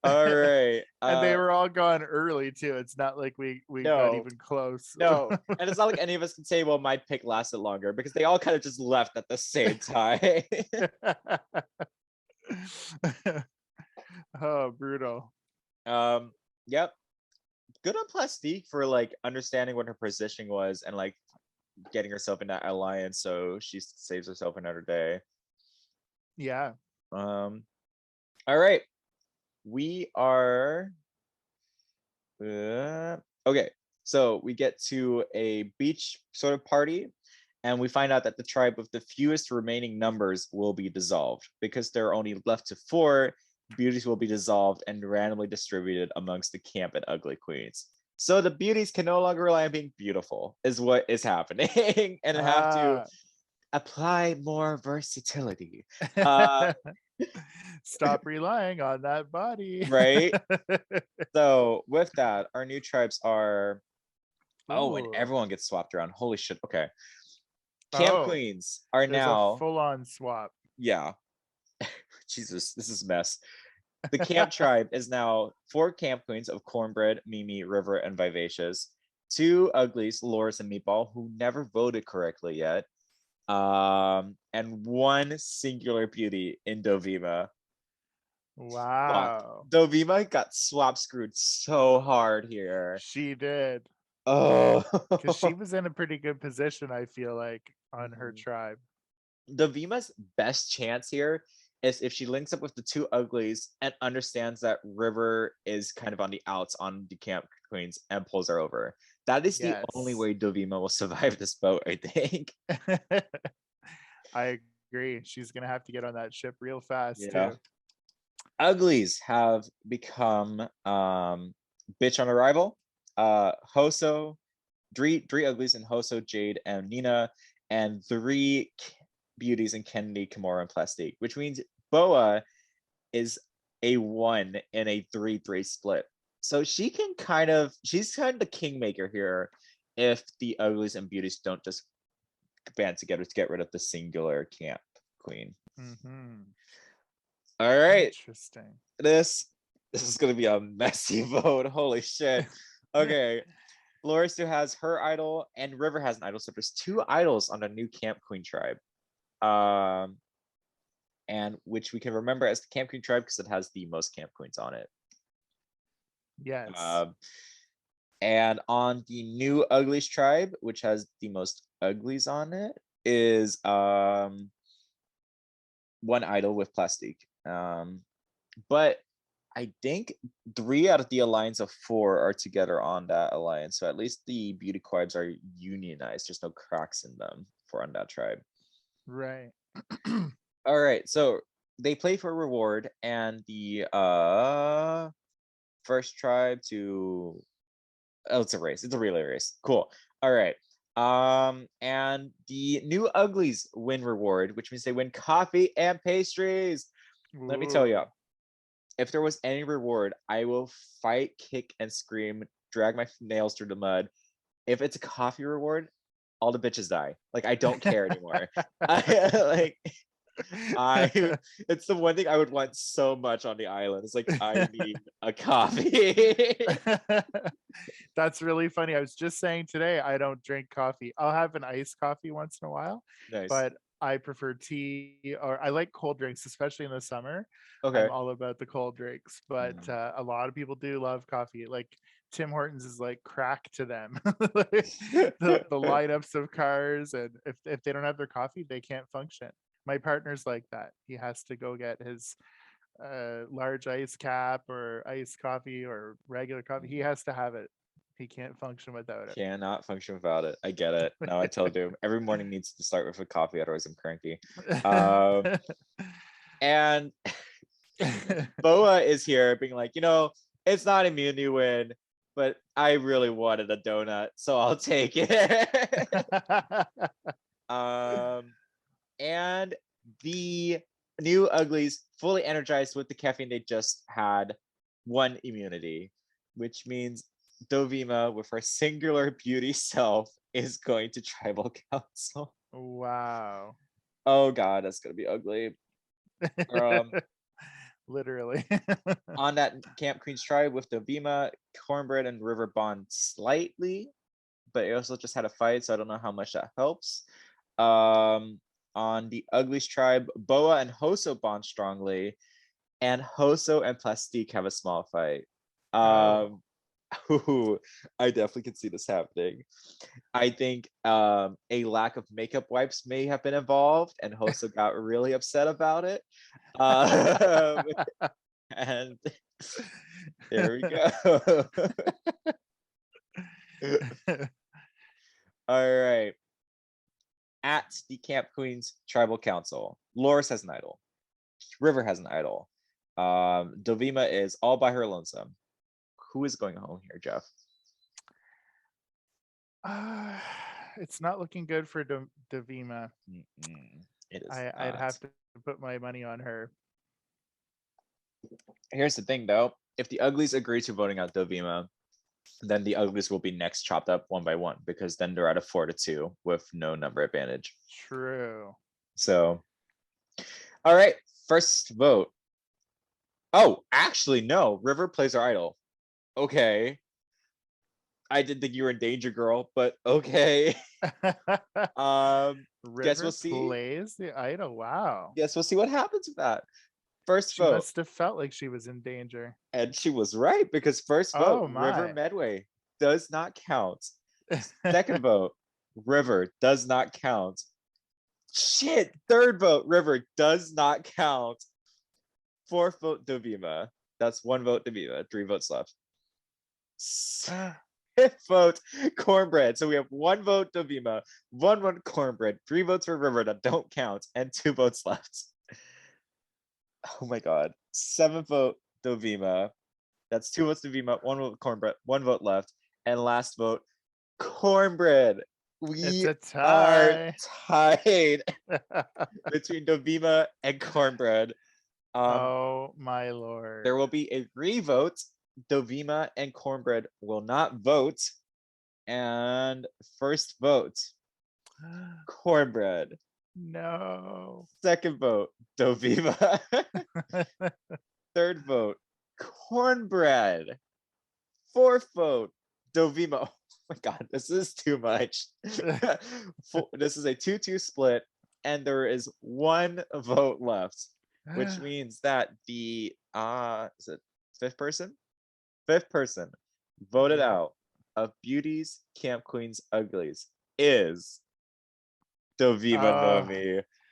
All right. And they were all gone early too. It's not like we got even close. No. And it's not like any of us can say, well, my pick lasted longer, because they all kind of just left at the same time. Oh, brutal. Yep. Good on Plastique for like understanding what her positioning was and like getting herself in that alliance so she saves herself another day. Yeah. All right. We are okay. So we get to a beach sort of party, and we find out that the tribe with the fewest remaining numbers will be dissolved. Because there are only left to 4, Beuties will be dissolved and randomly distributed amongst the camp and ugly queens. So the Beuties can no longer rely on being beautiful, is what is happening, and have to apply more versatility. Stop relying on that body. Right? So with that, our new tribes are... Oh, and everyone gets swapped around. Holy shit. Okay. Camp Queens are now... a full-on swap. Yeah. Jesus, this is a mess. The camp tribe is now 4 camp queens of Cornbread, Mimi, River, and Vivacious. 2 uglies, Loris and Meatball, who never voted correctly yet. And 1 singular beauty in Dovima. Wow. Fuck. Dovima got swap screwed so hard here. She did. Oh. Because she was in a pretty good position, I feel like, on her tribe. Dovima's best chance here is if she links up with the 2 uglies and understands that River is kind of on the outs on the camp queens and pulls her over. That is the only way Dovima will survive this boat, I think. I agree. She's going to have to get on that ship real fast, too. Uglies have become bitch on arrival. Hoso, 3 uglies in Hoso, Jade, and Nina, and 3 beauties in Kennedy, Kimura, and Plastique, which means Boa is a 1 in a 3-3 split. So she's kind of the kingmaker here if the Uglies and Beuties don't just band together to get rid of the singular camp queen. All right. Interesting. This is going to be a messy vote. Holy shit. Okay. Laura still has her idol and River has an idol. So there's 2 idols on the new camp queen tribe. And which we can remember as the camp queen tribe because it has the most camp queens on it. Yes. And on the new Uglies tribe, which has the most Uglies on it, is 1 idol with Plastique. But I think 3 out of the alliance of 4 are together on that alliance. So at least the beauty quibes are unionized. There's no cracks in them on that tribe. Right. All right. So they play for reward, and the first tribe to it's a race. It's a relay race. Cool. All right. And the new Uglies win reward, which means they win coffee and pastries. Ooh. Let me tell you, if there was any reward, I will fight, kick, and scream, drag my nails through the mud. If it's a coffee reward, all the bitches die. Like, I don't care anymore. It's the one thing I would want so much on the island. It's like, I need a coffee. That's really funny. I was just saying today, I don't drink coffee. I'll have an iced coffee once in a while. Nice. But I prefer tea, or I like cold drinks, especially in the summer. Okay. I'm all about the cold drinks, but a lot of people do love coffee. Like Tim Hortons is like crack to them. the lineups of cars, and if they don't have their coffee, they can't function. My partner's like that. He has to go get his large ice cap or iced coffee or regular coffee. He has to have it. He can't function without it. Cannot function without it. I get it. No, I told you. Every morning needs to start with a coffee, otherwise I'm cranky. And Boa is here being like, it's not immunity win, but I really wanted a donut, so I'll take it. And the new Uglies, fully energized with the caffeine they just had, 1 immunity, which means Dovima, with her singular beauty self, is going to tribal council. Wow. Oh god, that's gonna be ugly. Literally. On that Camp Queen's tribe with Dovima, Cornbread and River bond slightly, but it also just had a fight, so I don't know how much that helps. On the Uglies tribe, Boa and Hoso bond strongly, and Hoso and Plastique have a small fight. Ooh, I definitely can see this happening. I think a lack of makeup wipes may have been involved, and Hoso got really upset about it. And there we go. All right. At the Camp Queen's Tribal Council, Loris has an idol. River has an idol. Dovima is all by her lonesome. Who is going home here, Jeff? It's not looking good for Dovima. It is. I'd have to put my money on her. Here's the thing, though. If the Uglies agree to voting out Dovima, then the Uglies will be next chopped up 1 by 1, because then they're at a 4-2 with no number advantage. True. So, all right, first vote. Oh, actually, no. River plays her idol. Okay. I didn't think you were in danger, girl, but okay. Guess we'll see. Plays the idol. Wow. Guess we'll see what happens with that. First vote. She must have felt like she was in danger. And she was right, because first vote, River Medway does not count. Second vote, River does not count. Shit. Third vote, River does not count. Fourth vote, Dovima. That's 1 vote, Dovima. 3 votes left. Fifth vote, Cornbread. So we have 1 vote, Dovima, 1 vote, Cornbread, 3 votes for River that don't count, and 2 votes left. Oh my god. 7th vote, Dovima. That's 2 votes Dovima, 1 vote Cornbread, 1 vote left, and last vote, Cornbread. We are tied between Dovima and Cornbread. Oh my lord. There will be a revote. Dovima and Cornbread will not vote. And first vote, Cornbread. No. Second vote, Dovima. Third vote, Cornbread. Fourth vote, Dovima. Oh my god, this is too much. This is a 2-2 split, and there is one vote left, which means that the is it fifth person? Fifth person voted out of Beuties, Camp Queens, Uglies is Dovima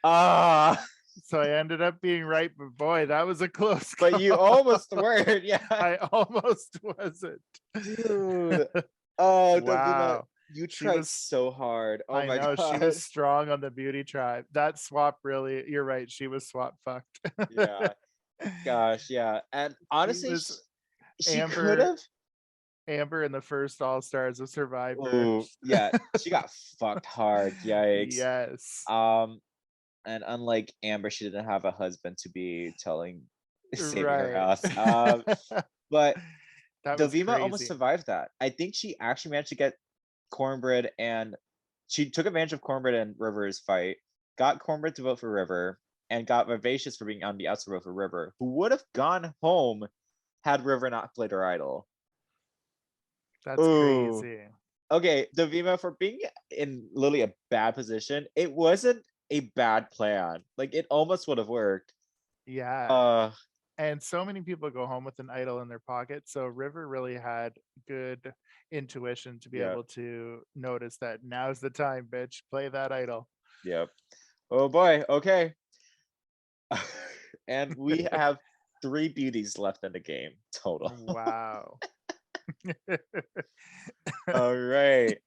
Nomi. So I ended up being right, but boy, that was a close call. But you almost were, yeah. I almost wasn't. Dude. Oh, wow. You tried so hard. Oh my god. She was strong on the Beauty tribe. That swap really, you're right. She was swap fucked. Yeah. Gosh, yeah. And honestly, she could have. Amber in the first All Stars of Survivor. Ooh, yeah, she got fucked hard. Yikes. Yes. And unlike Amber, she didn't have a husband to be saving her ass. But Dovima almost survived that. I think she actually managed to get Cornbread, and she took advantage of Cornbread and River's fight, got Cornbread to vote for River, and got Vivacious for being on the outside vote for River, who would have gone home had River not played her idol. That's crazy. Okay, Dovima, for being in literally a bad position, it wasn't a bad plan. Like, it almost would have worked. Yeah. And so many people go home with an idol in their pocket. So River really had good intuition to be able to notice that now's the time, bitch. Play that idol. Yep. Oh boy. Okay. And we have 3 beauties left in the game total. Wow. All right.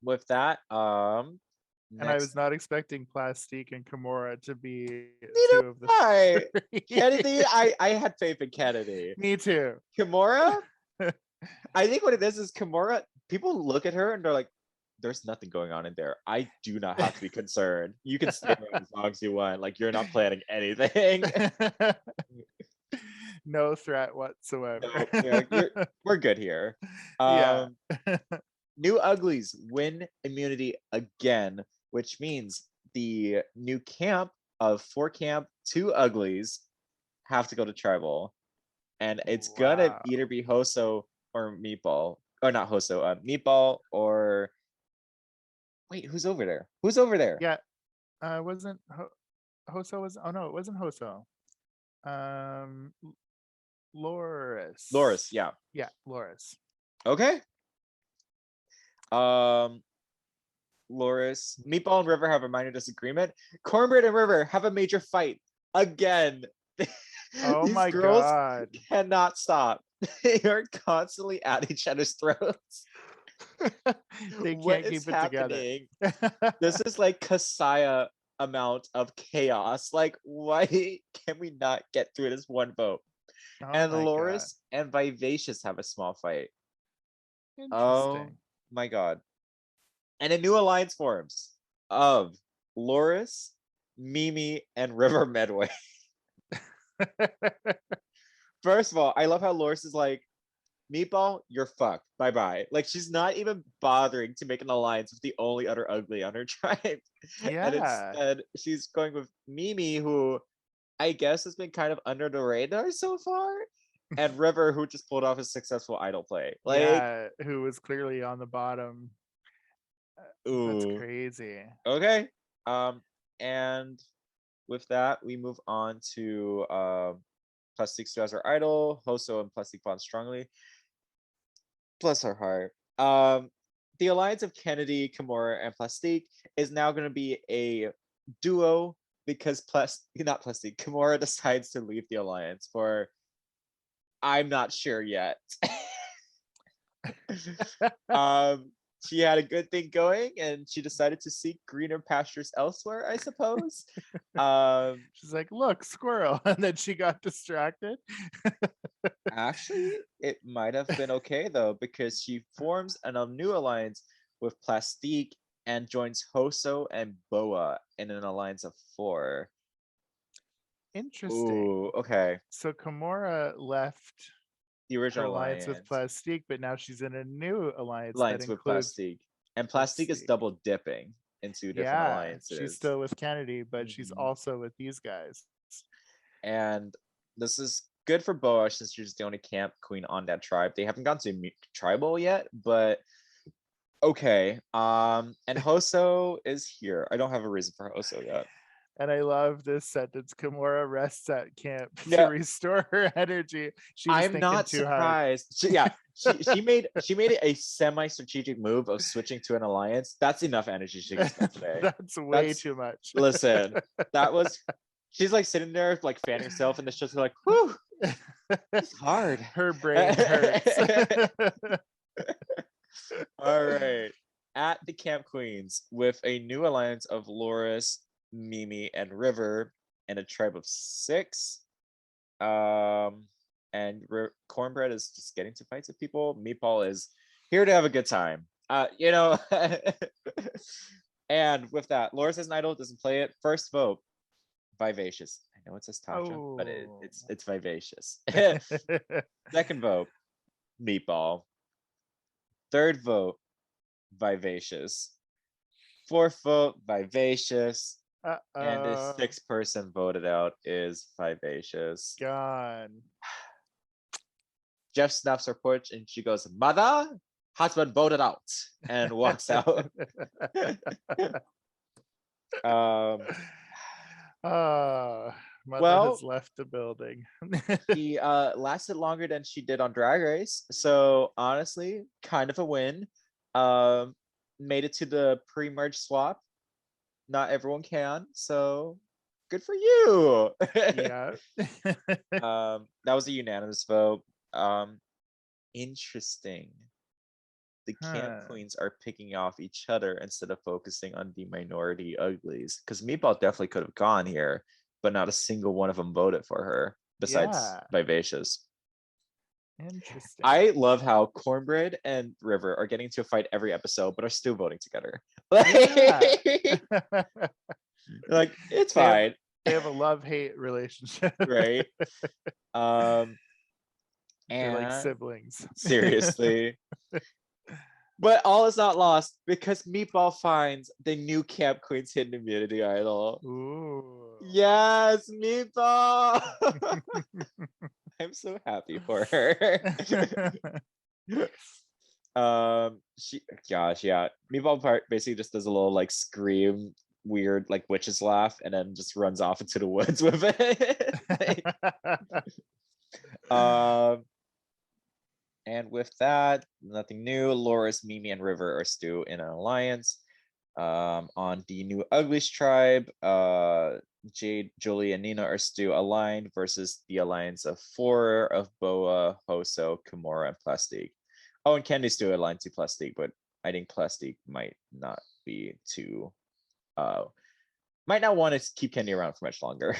With that, and I was not expecting Plastique and Kimura to be two of the Kennedy. I had faith in Kennedy. Me too. Kimura, I think what it is Kimura, people look at her and they're like, there's nothing going on in there. I do not have to be concerned. You can stay around as long as you want. Like, you're not planning anything. No threat whatsoever. No, we're good here. New Uglies win immunity again, which means the new camp of 4 camp, 2 Uglies have to go to tribal. And it's gonna either be Hoso or Meatball. Or not Hoso, Meatball or... Wait, who's over there? Who's over there? Yeah, wasn't Hoso was... Oh no, it wasn't Hoso. Loris. Loris, yeah. Yeah, Loris. Okay. Loris, Meatball and River have a minor disagreement. Cornbread and River have a major fight again. Oh my god. Cannot stop. They are constantly at each other's throats. They can't keep it together. This is like Kasaya amount of chaos. Like, why can we not get through this one vote? And Loris and Vivacious have a small fight. Oh my god. And a new alliance forms of Loris, Mimi, and River Medway. First of all, I love how Loris is like, Meatball, you're fucked. Bye-bye. Like, she's not even bothering to make an alliance with the only other ugly on her tribe. Yeah. And instead, she's going with Mimi, who I guess has been kind of under the radar so far. And River, who just pulled off a successful idol play. Like, yeah, who was clearly on the bottom. That's crazy. Okay. And with that, we move on to Plastic Stu as our idol, Hoso and Plastic bond strongly. Bless her heart. The alliance of Kennedy, Kimura, and Plastique is now going to be a duo because Kimura decides to leave the alliance for I'm not sure yet. She had a good thing going and she decided to seek greener pastures elsewhere, I suppose. She's like, look, squirrel. And then she got distracted. Actually, it might have been okay though, because she forms a new alliance with Plastique and joins Hoso and Boa in an alliance of 4. Interesting. Ooh, okay. So Kimura left The her original alliance with alliance. Plastique, but now she's in a new alliance that With includes Plastique. And Plastique is double dipping into different alliances. She's still with Kennedy, but she's also with these guys. And this is good for Boa since she's the only camp queen on that tribe. They haven't gone to tribal yet, but okay. And Hoso is here. I don't have a reason for Hoso yet. And I love this sentence. Kimura rests at camp to restore her energy. She was I'm not surprised. She made it a semi-strategic move of switching to an alliance. That's enough energy she can spend today. That's way too much. Listen, that was. She's like sitting there, like fanning herself, and the show's like, "Whew, it's hard." Her brain hurts. All right, at the Camp Queens with a new alliance of Loris, Mimi, and River, and a tribe of 6. And Cornbread is just getting to fights with people. Meatball is here to have a good time. And with that, Loris as an idol doesn't play it. First vote, Vivacious. I know it says Tasha, but it's Vivacious. Second vote, Meatball. Third vote, Vivacious. Fourth vote, Vivacious. And the 6th person voted out is Vivacious. Gone. Jeff snaps her porch and she goes, "Mother, husband voted out," and walks out. Mother has left the building. She lasted longer than she did on Drag Race, so honestly, kind of a win. Made it to the pre-merge swap. Not everyone can, so good for you. Yeah. That was a unanimous vote. Interesting. The camp queens are picking off each other instead of focusing on the minority uglies. Because Meatball definitely could have gone here, but not a single one of them voted for her besides Vivacious. Interesting. I love how Cornbread and River are getting to a fight every episode, but are still voting together. Like, it's fine. They have a love-hate relationship. Right. They're like siblings. Seriously. But all is not lost because Meatball finds the new Camp Queen's hidden immunity idol. Ooh. Yes, Meatball. I'm so happy for her. Meatball part basically just does a little like scream, weird like witches laugh, and then just runs off into the woods with it. And with that, nothing new. Loris, Mimi, and River are still in an alliance. On the new Uglies tribe, Jade, Julie, and Nina are still aligned versus the alliance of 4 of Boa, Hoso, Kimura, and Plastique. Oh, and Candy's still aligned to Plastique, but I think Plastique might not be too might not want to keep Candy around for much longer.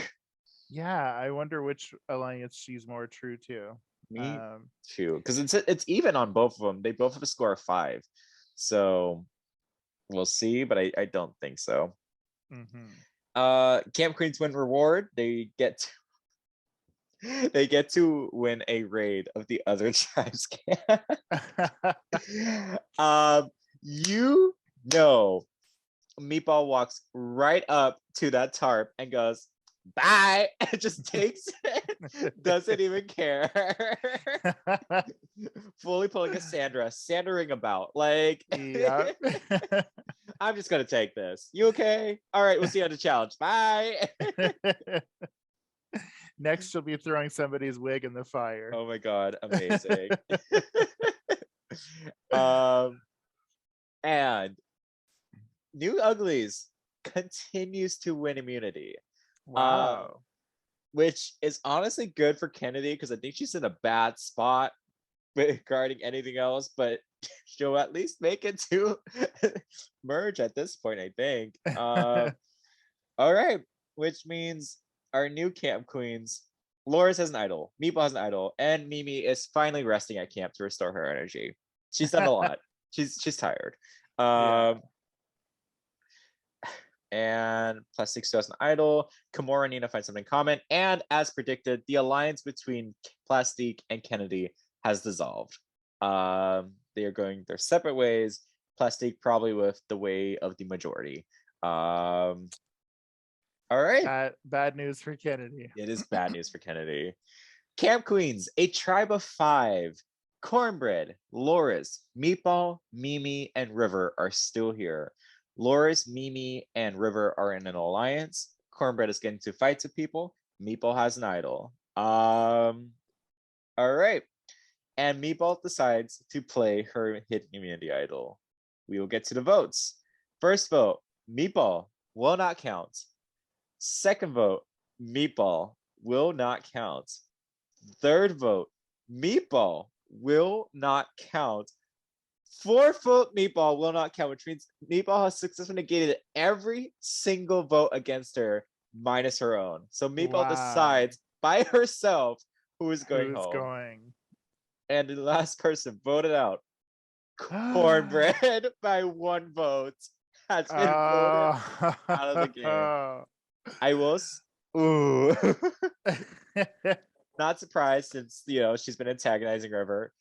Yeah, I wonder which alliance she's more true to. Me too, because it's even on both of them. They both have a score of 5, so we'll see, but I don't think so. Camp Queens win reward. They get to win a raid of the other tribes camp. Meatball walks right up to that tarp and goes, "Bye," and just takes it. Doesn't even care. Fully pulling a Sandering about. Like, yeah. I'm just gonna take this. You okay? All right, we'll see you on the challenge. Bye. Next, she'll be throwing somebody's wig in the fire. Oh my god, amazing. And New Uglies continues to win immunity. Wow. Which is honestly good for Kennedy because I think she's in a bad spot regarding anything else, but she'll at least make it to merge at this point, I think. All right, which means our new camp queens, Loris has an idol, Meatball has an idol, and Mimi is finally resting at camp to restore her energy. She's done a lot. She's tired. And Plastic still has an idol. Kimura and Nina find something in common. And as predicted, the alliance between Plastic and Kennedy has dissolved. They are going their separate ways. Plastic probably with the way of the majority. All right. Bad news for Kennedy. It is bad news for Kennedy. Camp Queens, a tribe of 5. Cornbread, Loris, Meatball, Mimi, and River are still here. Loris, Mimi, and River are in an alliance. Cornbread is getting to fights with people. Meatball has an idol. All right. And Meatball decides to play her hidden immunity idol. We will get to the votes. First vote, Meatball will not count. Second vote, Meatball will not count. Third vote, Meatball will not count. Fourth vote, Meatball will not count, which means Meatball has successfully negated every single vote against her, minus her own. So Meatball decides by herself who is going home. And the last person voted out, Cornbread, by 1 vote, has been voted out of the game. I was not surprised since she's been antagonizing River,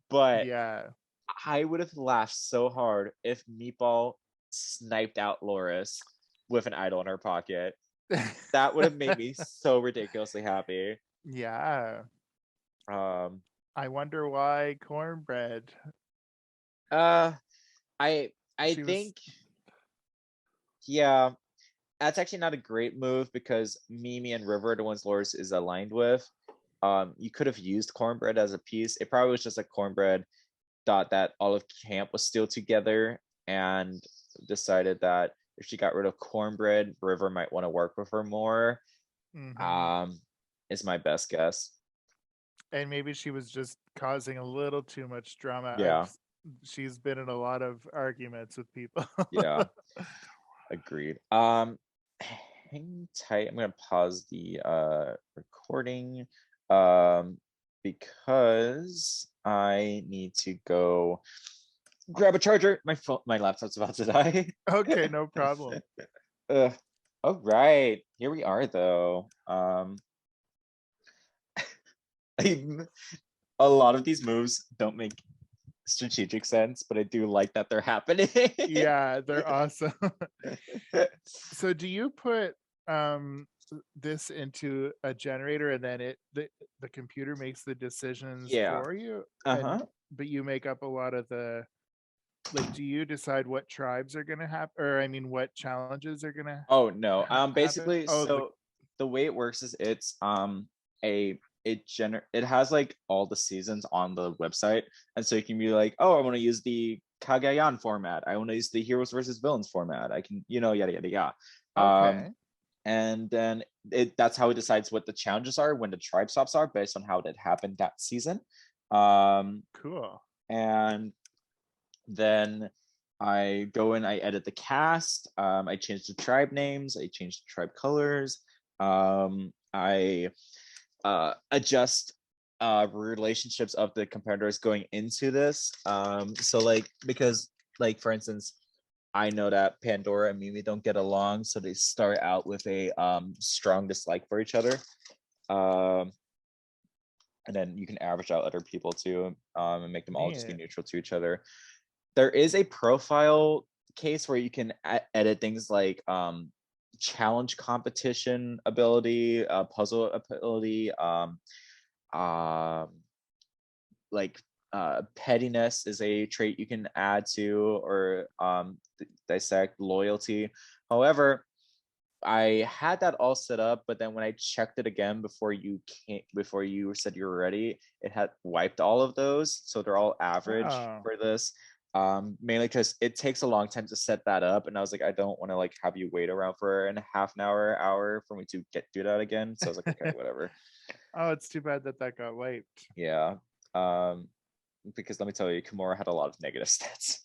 but yeah, I would have laughed so hard if Meatball sniped out Loris with an idol in her pocket. That would have made me so ridiculously happy. Yeah. I wonder why Cornbread. I think yeah, that's actually not a great move because Mimi and River are the ones Loris is aligned with. You could have used Cornbread as a piece. It probably was just like Cornbread thought that all of camp was still together and decided that if she got rid of Cornbread, River might want to work with her more. Is my best guess. And maybe she was just causing a little too much drama. Yeah. She's been in a lot of arguments with people. Yeah. Agreed. Hang tight. I'm gonna pause the recording because I need to go grab a charger. My laptop's about to die. Okay, no problem. All right, here we are though. A lot of these moves don't make strategic sense, but I do like that they're happening. Yeah, they're awesome. So do you put this into a generator and then the computer makes the decisions for you? But you make up a lot of the, like, do you decide what tribes are gonna happen, or I mean what challenges are gonna basically so the way it works is it's it has like all the seasons on the website, and so you can be like, oh, I want to use the Kagayan format, I want to use the heroes versus villains format, I can yada yada yada. Okay. And then that's how it decides what the challenges are when the tribe swaps are based on how that happened that season. Cool. And then I go in, I edit the cast, I change the tribe names, I change the tribe colors, I adjust relationships of the competitors going into this. So like, because like for instance, I know that Pandora and Mimi don't get along, so they start out with a strong dislike for each other. And then you can average out other people too, and make them all just be neutral to each other. There is a profile case where you can edit things like challenge competition ability, puzzle ability, like pettiness is a trait you can add to, or dissect loyalty. However, I had that all set up, but then when I checked it again before you said you were ready, it had wiped all of those, so they're all average for this. Mainly because it takes a long time to set that up, and I was like, I don't want to like have you wait around for a half an hour for me to do that again. So I was like, okay, whatever. Oh, it's too bad that got wiped. Yeah. Because let me tell you, Kimura had a lot of negative stats.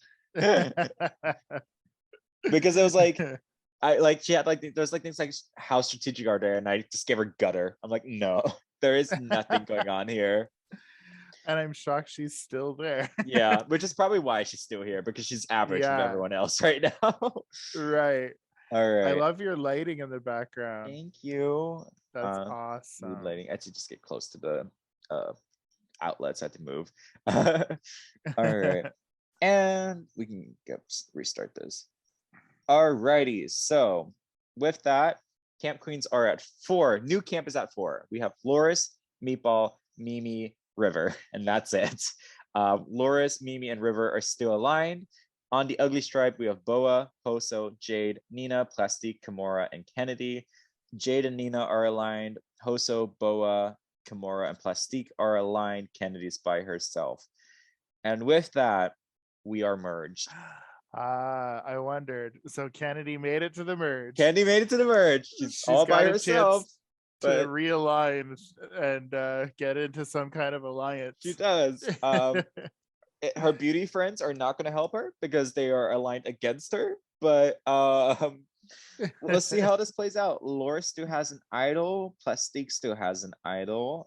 Because it was like, she had like, there's like things like, how strategic are they? And I just gave her gutter. I'm like, no, there is nothing going on here. And I'm shocked she's still there. Yeah, which is probably why she's still here, because she's average with everyone else right now. Right. All right. I love your lighting in the background. Thank you. That's awesome. Mood lighting. I had to just get close to the outlets. I had to move. All right. And we can restart this. Alrighty. So with that, Camp Queens are at 4. New camp is at 4. We have Loris, Meatball, Mimi, River, and that's it. Loris, Mimi, and River are still aligned. On the Ugly Stripe, we have Boa, Hoso, Jade, Nina, Plastique, Kimura, and Kennedy. Jade and Nina are aligned. Hoso, Boa, Kimura, and Plastique are aligned. Kennedy's by herself. And with that, we are merged. I wondered. So Kennedy made it to the merge. Kennedy made it to the merge. She's all by herself. To realign and get into some kind of alliance. She does. Her beauty friends are not going to help her because they are aligned against her. But let's see how this plays out. Laura still has an idol. Plastique still has an idol.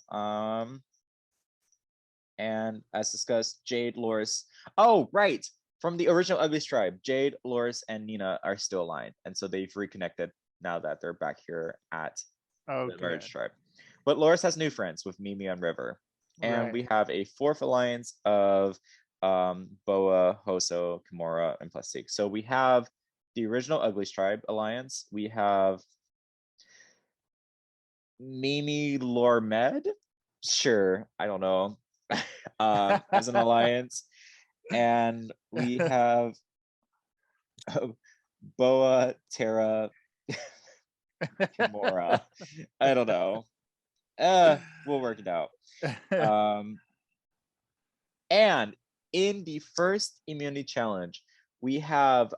And as discussed, Jade, Loris. Oh, right. From the original Uglies tribe, Jade, Loris, and Nina are still aligned. And so they've reconnected now that they're back here at the merge tribe. But Loris has new friends with Mimi and River. And we have a 4th alliance of Boa, Hoso, Kimura, and Plastique. So we have the original Uglies tribe alliance. We have Mimi Lormed. Sure, I don't know. As an alliance. And we have Boa, Terra, Kimura. I don't know. We'll work it out. And in the first immunity challenge, we have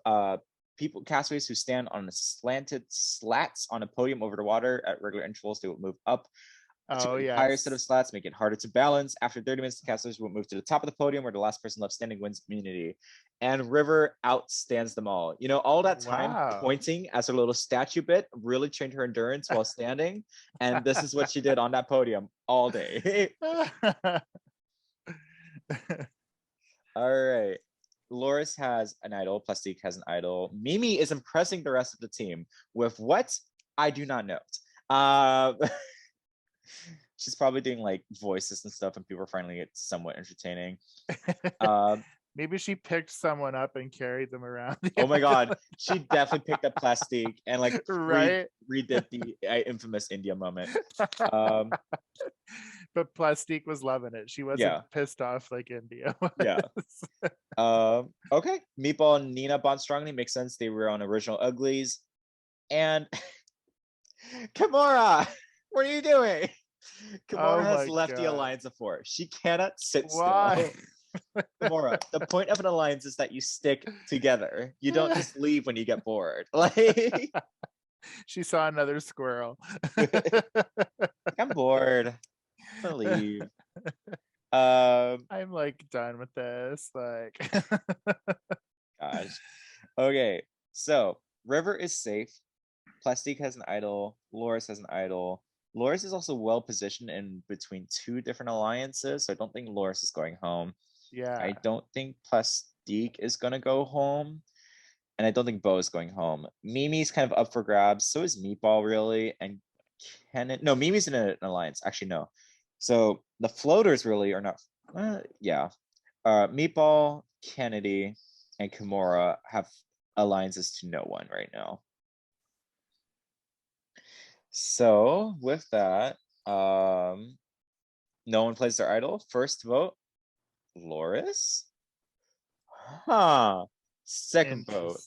castaways who stand on slanted slats on a podium over the water at regular intervals. They will move up to a higher set of slats, make it harder to balance. After 30 minutes, the castaways will move to the top of the podium where the last person left standing wins immunity. And River outstands them all. You know, all that time pointing as her little statue bit really trained her endurance while standing. And this is what she did on that podium all day. All right. Loris has an idol. Plastique has an idol. Mimi is impressing the rest of the team with what? I do not know. She's probably doing like voices and stuff, and people are finding it somewhat entertaining. Maybe she picked someone up and carried them around. Oh my god, she definitely picked up Plastique and like redid the infamous India moment. But Plastique was loving it. She wasn't pissed off like India was. Yeah. Okay, Meatball and Nina bond strongly. Makes sense. They were on original Uglies. And Kimura, what are you doing? Kimura has left the alliance of 4. She cannot sit still. Kimura, the point of an alliance is that you stick together. You don't just leave when you get bored. Like she saw another squirrel. I'm bored. I'm gonna leave. I'm like done with this. Like gosh. Okay, so River is safe. Plastique has an idol. Loris has an idol. Loris is also well positioned in between 2 different alliances, so I don't think Loris is going home. Yeah. I don't think Plastique is going to go home, and I don't think Bo is going home. Mimi's kind of up for grabs. So is Meatball, really, and no, Mimi's in an alliance. Actually, no. So the floaters really are not. Meatball, Kennedy, and Kimura have alliances to no one right now. So with that, no one plays their idol. First vote, Loris. Second vote,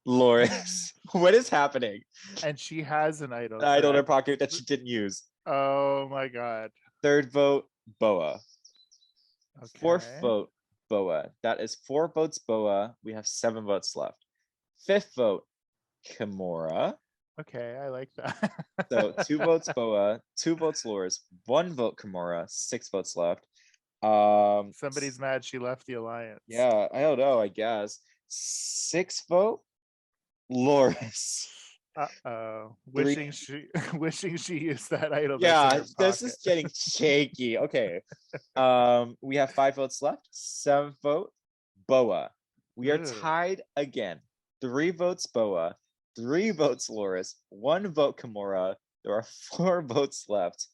Loris. What is happening? And she has an idol. An idol in her pocket that she didn't use. Oh my god. Third vote, Boa. Okay. 4th vote, Boa. That is 4 votes Boa. We have 7 votes left. 5th vote, Kimura. Okay, I like that. So 2 votes Boa, 2 votes Loris, 1 vote Kimura, 6 votes left. Somebody's mad she left the alliance. Yeah, I don't know, I guess. 6th vote, Loris. Wishing she used that idol. Yeah, this is getting shaky. Okay. We have 5 votes left. 7th vote, Boa. We are tied again. 3 votes Boa, 3 votes Loris, 1 vote Kimura. There are 4 votes left.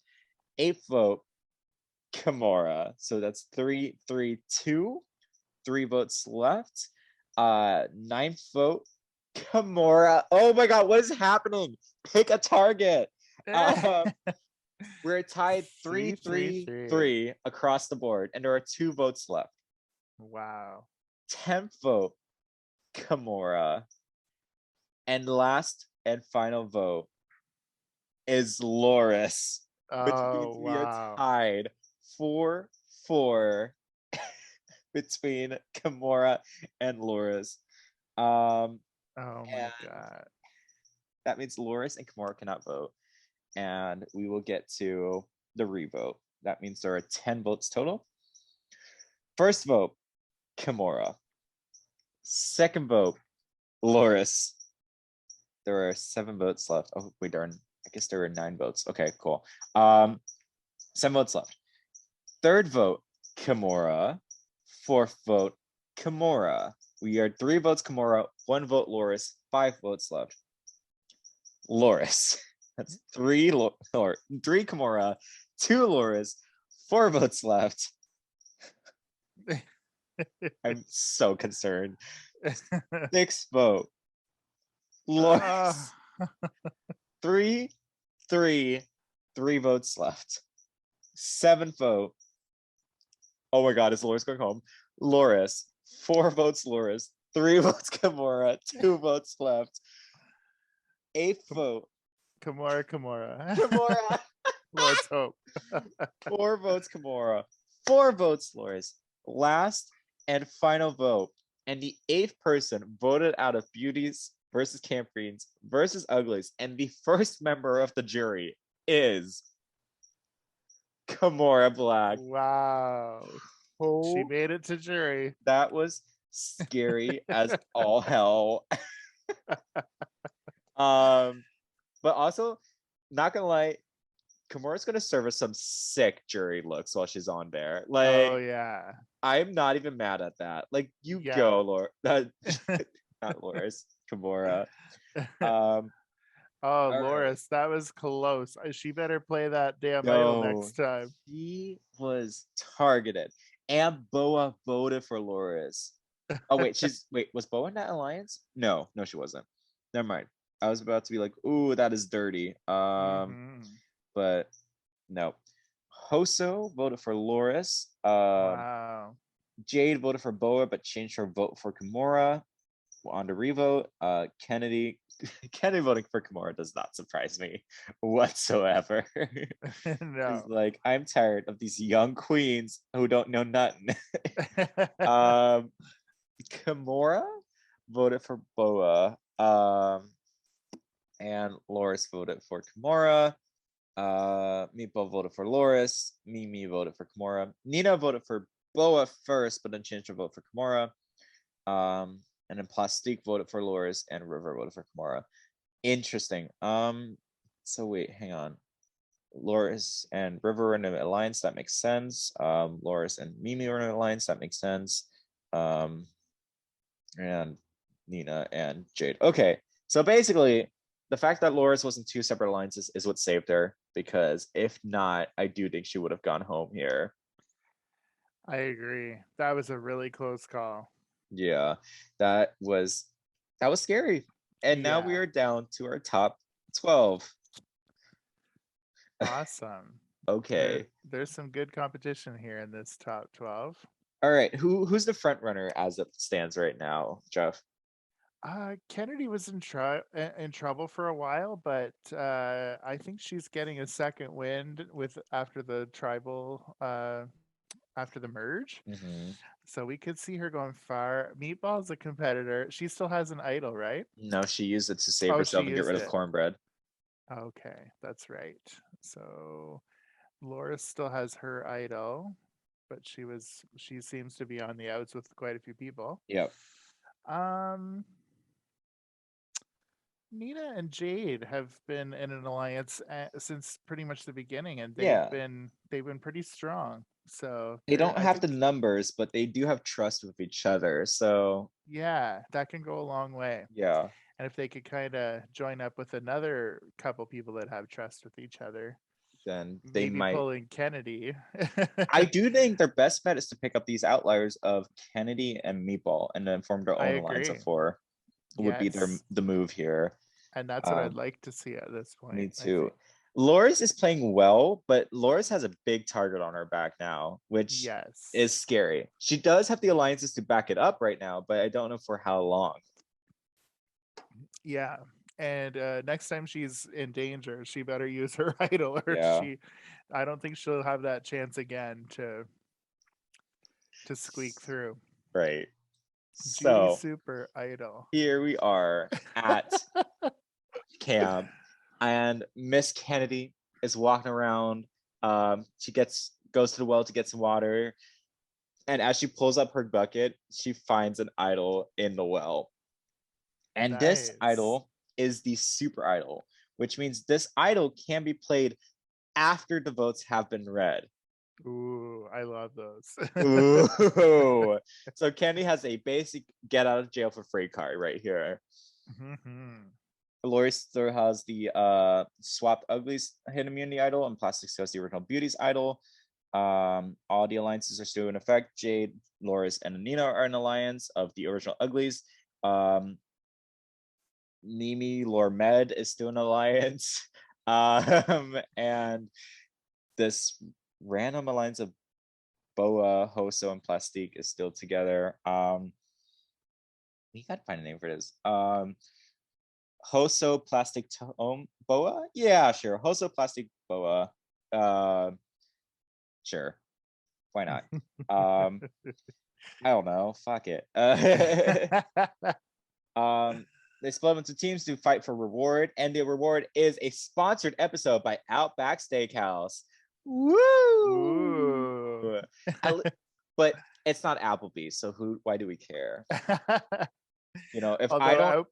8th vote Kimura. So that's 3, 3, 2. 3 votes left. 9th vote Kimura. Oh my god, what is happening? Pick a target. We're tied 3, 3, 3 across the board, and there are 2 votes left. Wow. 10th vote Kimura. And last and final vote is Loris, which means we are tied 4-4 between Kimura and Loris. Oh my god. That means Loris and Kimura cannot vote. And we will get to the revote. That means there are 10 votes total. First vote, Kimura. Second vote, Loris. There are 7 votes left. Oh, wait, darn. I guess there are 9 votes. Okay, cool. 7 votes left. Third vote, Kimura. Fourth vote, Kimura. We are 3 votes Kimura, 1 vote Loris, 5 votes left. Loris. That's 3 Kimura, 2 Loris, 4 votes left. I'm so concerned. 6th vote, Loris. 3 votes left. 7th vote. Oh my god, is Loris going home? Loris. 4 votes Loris. 3 votes Kimura. 2 votes left. 8th vote. Kimura. Let's hope. 4 votes Kimura. 4 votes Loris. Last and final vote. And the 8th person voted out of Beuties versus Queer-ies versus Uglies. And the first member of the jury is Kimura Black. Wow. She made it to jury. That was scary as all hell. But also, not gonna lie, Kimura's gonna serve us some sick jury looks while she's on there. Like, oh yeah, I'm not even mad at that. Like, go, Laura. Not Loris, Kimura. Loris, that was close. She better play that damn idol next time. She was targeted, and Boa voted for Loris. Oh wait, was Boa in that alliance? No, she wasn't. Never mind. I was about to be like, ooh, that is dirty. But no. Hoso voted for Loris. Wow. Jade voted for Boa, but changed her vote for Kimura. On the revote, Kennedy voting for Kimura does not surprise me whatsoever. No. He's like, I'm tired of these young queens who don't know nothing. Kimura voted for Boa. And Loris voted for Kimura. Meatball voted for Loris. Mimi voted for Kimura. Nina voted for Boa first, but then changed her vote for Kimura. And then Plastique voted for Loris, and River voted for Kimura. Interesting. So wait, hang on. Loris and River are in an alliance. That makes sense. Loris and Mimi are in an alliance. That makes sense. And Nina and Jade. Okay, so basically, the fact that Loris was in 2 separate alliances is what saved her, because if not, I do think she would have gone home here. I agree. That was a really close call. Yeah, that was scary. And now we are down to our top 12. Awesome. Okay. There's some good competition here in this top 12. All right, who's the front runner as it stands right now, Jeff? Kennedy was in trouble for a while, but I think she's getting a second wind after the tribal after the merge. So we could see her going far. Meatball's a competitor. She still has an idol, right? No, she used it to save herself and get rid of cornbread. Okay, that's right. So Loris still has her idol, but she seems to be on the outs with quite a few people. Yep. Nina and Jade have been in an alliance since pretty much the beginning, and they've been pretty strong. So they don't have the numbers, but they do have trust with each other. So yeah, that can go a long way. Yeah. And if they could kind of join up with another couple people that have trust with each other, then they maybe might. pulling Kennedy. I do think their best bet is to pick up these outliers of Kennedy and Meatball and then form their I own alliance of agree. 4. Would be Yes. the move here. And that's what I'd like to see at this point. Me too. Loris is playing well, but Loris has a big target on her back now, which is scary. She does have the alliances to back it up right now, but I don't know for how long. Yeah. And next time she's in danger, she better use her idol, or I don't think she'll have that chance again to squeak through. Right. Judy Super Idol. Here we are at camp, and Miss Kennedy is walking around. She goes to the well to get some water, and as she pulls up her bucket, she finds an idol in the well. And this idol is the super idol, which means this idol can be played after the votes have been read. Ooh, I love those. Ooh. So Candy has a basic get out of jail for free card right here. Lori still has the swapped Uglies hidden immunity idol, and Plastic still has the original Beuties idol. All the alliances are still in effect. Jade, Loris, and Nina are an alliance of the original Uglies. Mimi, Lore Med is still an alliance. And this random alliance of Boa, Hoso, and Plastique is still together. We gotta find a name for this. Hoso, Plastic, Boa? Yeah, sure. Hoso, Plastic, Boa. Sure. Why not? I don't know. Fuck it. They split into teams to fight for reward, and the reward is a sponsored episode by Outback Steakhouse. Woo! But it's not Applebee's, so why do we care? If I don't.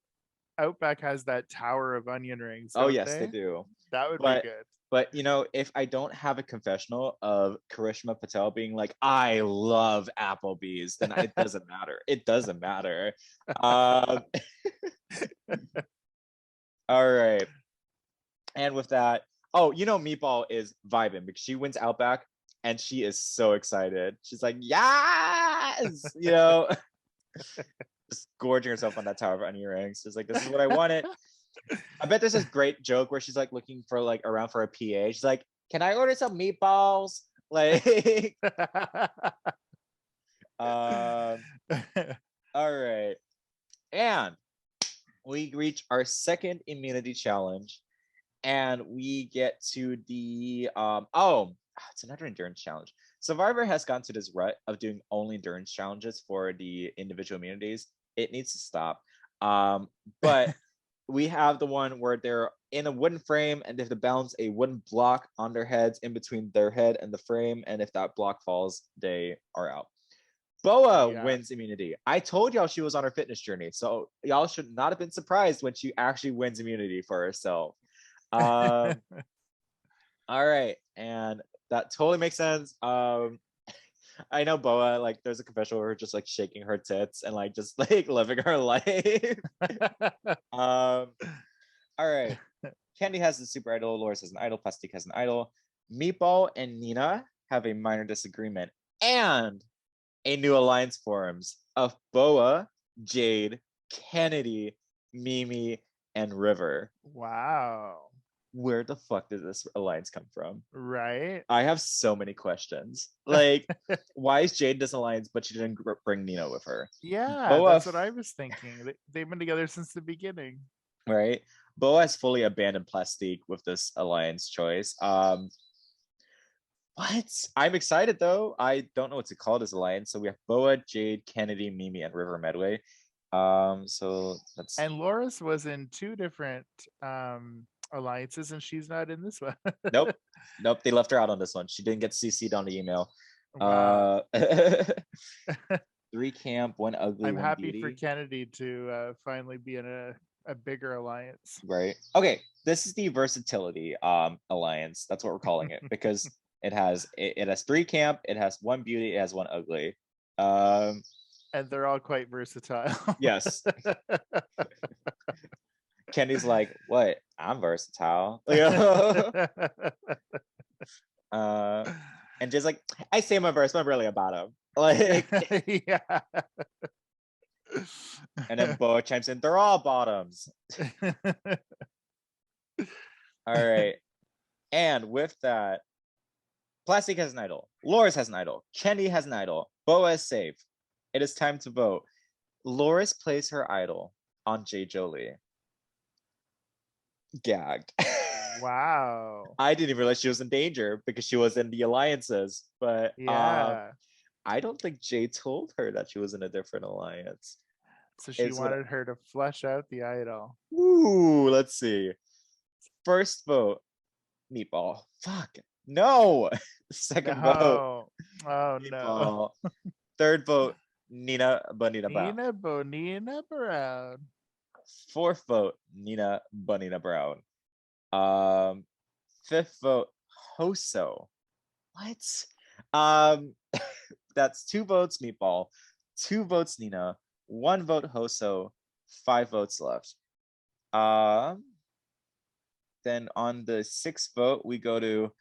Outback has that tower of onion rings. Oh yes, they do. That would be good. But if I don't have a confessional of Karishma Patel being like, I love Applebee's, then it doesn't matter. It doesn't matter. All right. And with that, Meatball is vibing because she wins Outback and she is so excited. She's like, yes, just gorging herself on that tower of onion rings. She's like, this is what I wanted. I bet there's this great joke where she's like looking for around for a PA. She's like, can I order some meatballs? Like, all right. And we reach our second immunity challenge, and we get to the it's another endurance challenge. Survivor has gone to this rut of doing only endurance challenges for the individual immunities. It needs to stop. But we have the one where they're in a wooden frame and they have to balance a wooden block on their heads in between their head and the frame. And if that block falls, they are out. Boa wins immunity. I told y'all she was on her fitness journey. So y'all should not have been surprised when she actually wins immunity for herself. All right. And that totally makes sense. I know Boa, there's a confession where her just shaking her tits and just living her life. All right. Candy has the super idol, Loris has an idol, Plastic has an idol. Meatball and Nina have a minor disagreement, and a new alliance forms of Boa, Jade, Kennedy, Mimi, and River. Wow. Where the fuck did this alliance come from? Right. I have so many questions. Why is Jade this alliance, but she didn't bring Nina with her? Yeah, that's what I was thinking. They've been together since the beginning. Right. Boa has fully abandoned Plastique with this alliance choice. What? I'm excited though. I don't know what to call this alliance. So we have Boa, Jade, Kennedy, Mimi, and River Medway. So that's. And Loris was in 2 different alliances, and she's not in this one. Nope. They left her out on this one. She didn't get CC'd on the email. Wow. 3 camp, 1 ugly. I'm 1 happy beauty. for Kennedy to finally be in a bigger alliance. Right. Okay. This is the versatility alliance. That's what we're calling it because it has 3 camp, it has 1 beauty, it has 1 ugly. And they're all quite versatile. Yes. Kenny's like, what? I'm versatile. And just like, I say I'm a verse, but I'm really a bottom. Like, yeah. And then Boa chimes in, they're all bottoms. All right. And with that, Plastic has an idol. Loris has an idol. Kenny has an idol. Boa is safe. It is time to vote. Loris plays her idol on Jay Jolie. Gagged. Wow. I didn't even realize she was in danger because she was in the alliances. But yeah. I don't think Jay told her that she was in a different alliance. So she wanted her to flesh out the idol. Ooh, let's see. First vote, Meatball. Fuck. No. Second vote. Oh Meatball. no. Third vote, Nina Bonita Brown. Nina Bonita Brown. Fourth vote, Nina Bonita Brown. Fifth vote, Hoso. What? That's 2 votes Meatball, 2 votes Nina, 1 vote Hoso, 5 votes left. Then on the 6th vote, we go to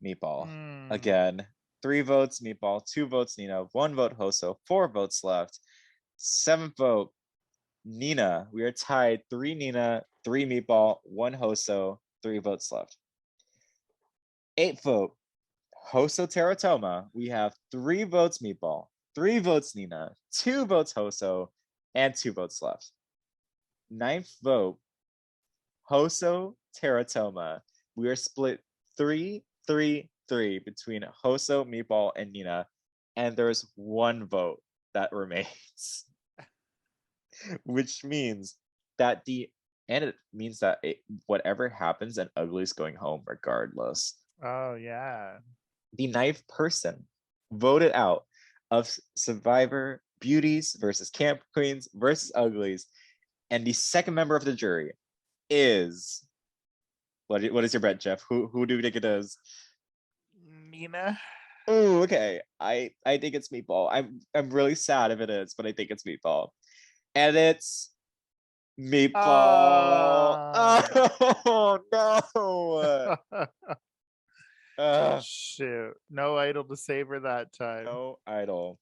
Meatball again. 3 votes Meatball, 2 votes Nina, 1 vote Hoso, 4 votes left. 7th vote, Nina. We are tied 3 Nina, 3 Meatball, 1 Hoso, 3 votes left. 8th vote, Hoso Teratoma. We have 3 votes Meatball, 3 votes Nina, 2 votes Hoso, and 2 votes left. 9th vote, Hoso Teratoma. We are split 3-3-3 between Hoso, Meatball, and Nina, and there's 1 vote that remains. Which means that whatever happens, and Uglies going home regardless. Oh yeah. The 9th person voted out of Survivor Beuties versus Camp Queens versus Uglies, and the second member of the jury is what is your bet, Jeff? Who do you think it is? Nina. Oh, okay. I think it's Meatball. I'm really sad if it is, but I think it's Meatball. And it's Meatball. Oh no. Shoot. No idol to save her that time. No idol.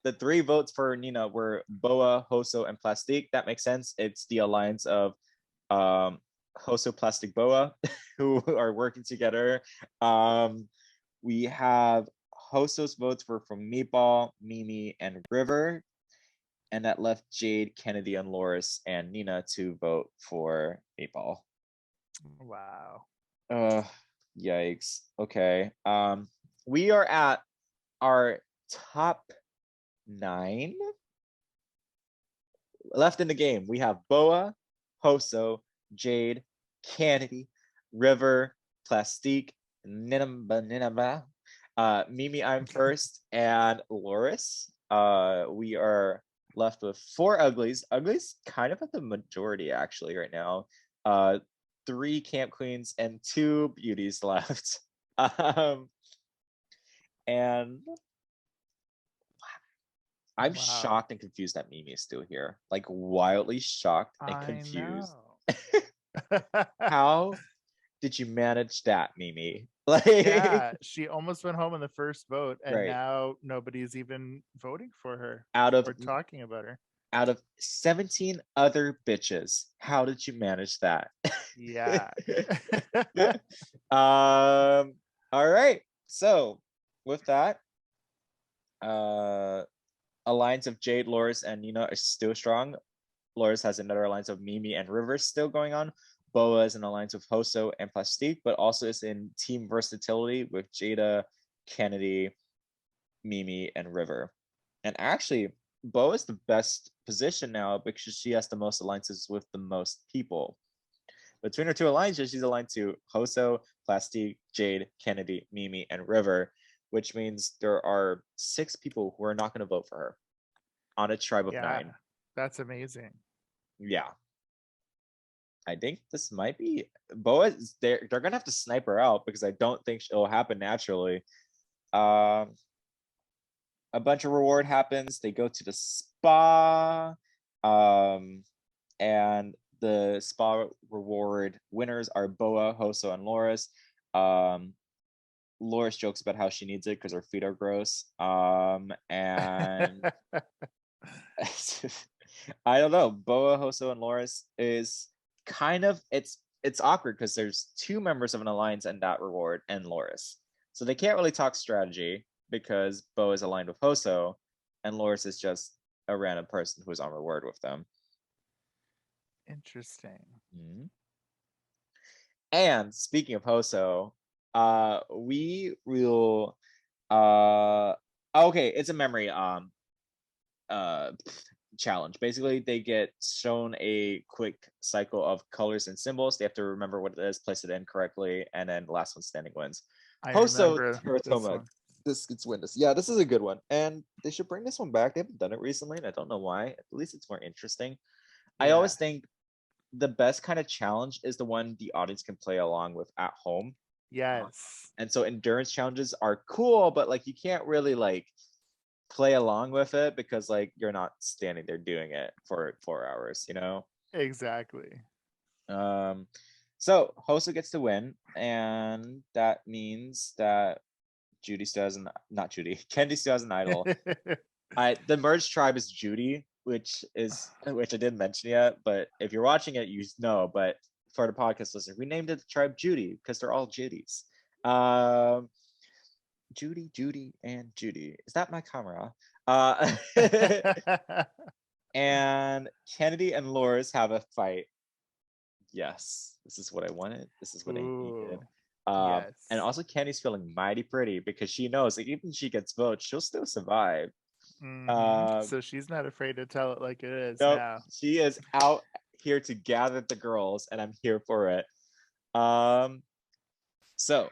The 3 votes for Nina were Boa, Hoso, and Plastique. That makes sense. It's the alliance of Hoso, Plastic, Boa, who are working together. We have Hoso's votes were from Meatball, Mimi, and River. And that left Jade, Kennedy, and Loris and Nina to vote for Meatball. Wow. Yikes. Okay. We are at our top 9 left in the game. We have Boa, Hoso, Jade, Kennedy, River, Plastique, Ninaba, Mimi, I'm first, and Loris. We are left with 4 Uglies. Uglies kind of at the majority actually right now. 3 Camp Queens and 2 Beuties left. And I'm shocked and confused that Mimi is still here. Like wildly shocked and confused. How did you manage that, Mimi? Like, yeah, she almost went home in the first vote, and now nobody's even voting for her or talking about her. Out of 17 other bitches, how did you manage that? Yeah. All right. So with that, alliance of Jade, Loris, and Nina is still strong. Loris has another alliance of Mimi and Rivers still going on. Boa is an alliance of Hoso and Plastique, but also is in team versatility with Jada, Kennedy, Mimi, and River. And actually, Boa is the best position now because she has the most alliances with the most people. Between her 2 alliances, she's aligned to Hoso, Plastique, Jade, Kennedy, Mimi, and River, which means there are 6 people who are not going to vote for her on a tribe of 9. That's amazing. Yeah. I think this might be Boa. They're gonna have to snipe her out because I don't think it'll happen naturally. a bunch of reward happens. They go to the spa, and the spa reward winners are Boa, Hoso, and Loris. Loris jokes about how she needs it because her feet are gross. And I don't know. Boa, Hoso, and Loris is kind of it's awkward because there's 2 members of an alliance and that reward and Loris. So they can't really talk strategy because Boa is aligned with Hoso and Loris is just a random person who's on reward with them. Interesting. Mm-hmm. And speaking of Hoso, we will okay, it's a memory challenge. Basically, they get shown a quick cycle of colors and symbols. They have to remember what it is, place it in correctly, and then the last one standing wins. Hoso Teratoma. This gets win this. Yeah, this is a good one. And they should bring this one back. They haven't done it recently, and I don't know why. At least it's more interesting. Yeah. I always think the best kind of challenge is the one the audience can play along with at home. Yes. And so endurance challenges are cool, but like you can't really like play along with it because like you're not standing there doing it for 4 hours, you know? Exactly. So Hoso gets to win, and that means that Judy still has not Judy, Kendi still has an idol. The merged tribe is Judy, which I didn't mention yet, but if you're watching it, you know. But for the podcast listener, we named it the tribe Judy because they're all Judies. Judy, and Judy. Is that my camera? And Kennedy and Loris have a fight. Yes, this is what I wanted. This is what I needed. Yes. And also Kenny's feeling mighty pretty because she knows like even if she gets votes, she'll still survive. So she's not afraid to tell it like it is now. She is out here to gather the girls, and I'm here for it. So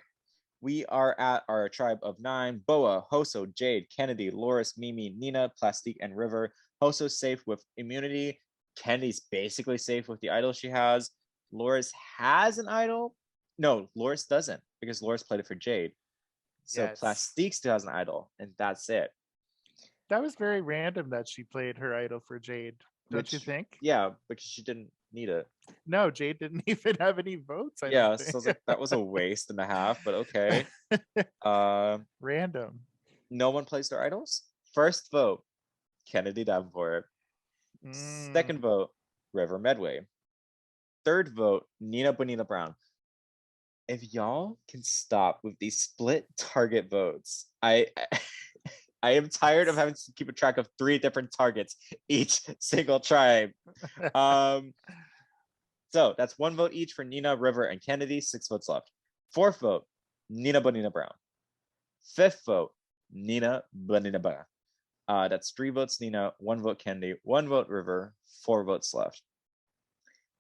we are at our tribe of 9: Boa, Hoso, Jade, Kennedy, Loris, Mimi, Nina, Plastique, and River. Hoso's safe with immunity. Kennedy's basically safe with the idol she has. Loris has an idol. No, Loris doesn't because Loris played it for Jade. So Plastique still has an idol, and that's it. That was very random that she played her idol for Jade, don't you think? Yeah, because she didn't need it. No, Jade didn't even have any votes. So I was like, that was a waste and a half, but okay. Random. No one plays their idols. First vote, Kennedy Davenport. Second vote, River Medway. Third vote, Nina Bonita Brown. If y'all can stop with these split target votes, I am tired of having to keep a track of 3 different targets each single tribe. So that's 1 vote each for Nina, River, and Kennedy. 6 votes left. 4th vote, Nina Bonita Brown. 5th vote, Nina Bonita Brown. That's 3 votes Nina, 1 vote Kennedy, 1 vote River, 4 votes left.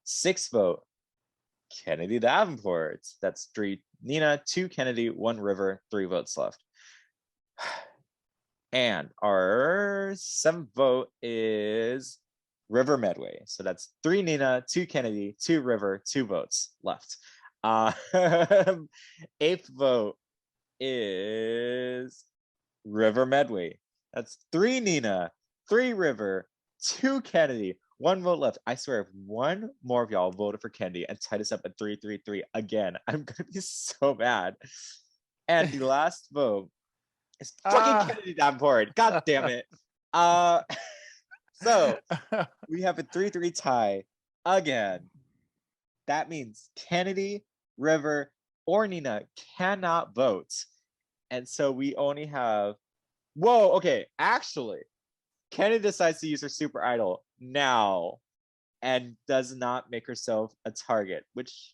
6th vote, Kennedy Davenport. That's 3 Nina, 2 Kennedy, 1 River, 3 votes left. And our 7th vote is River Medway. So that's 3 Nina, 2 Kennedy, 2 River, 2 votes left. 8th vote is River Medway. That's 3 Nina, 3 River, 2 Kennedy, 1 vote left. I swear, if one more of y'all voted for Kennedy and tied us up at 3-3-3 again, I'm gonna be so mad. And the last vote is fucking Kennedy Davenport. God damn it. So we have a 3-3 tie again. That means Kennedy, River, or Nina cannot vote. And so we only have okay. Actually, Kennedy decides to use her super idol now and does not make herself a target, which...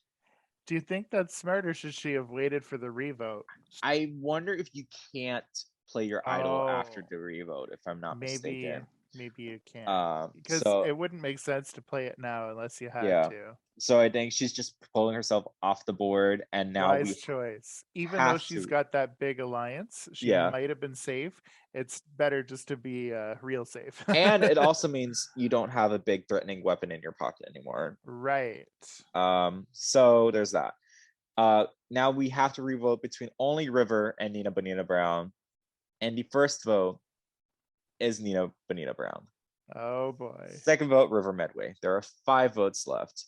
Do you think that's smart, or should she have waited for the revote? I wonder if you can't play your idol after the revote, if I'm not mistaken. Maybe you can't. Because it wouldn't make sense to play it now unless you had to. So I think she's just pulling herself off the board, and now wise choice. Even though she's got that big alliance, she might have been safe. It's better just to be real safe. And it also means you don't have a big threatening weapon in your pocket anymore. Right. So there's that. Now we have to revote between only River and Nina Bonita Brown. And the first vote is Nina Bonita Brown. Oh boy. Second vote, River Medway. There are 5 votes left.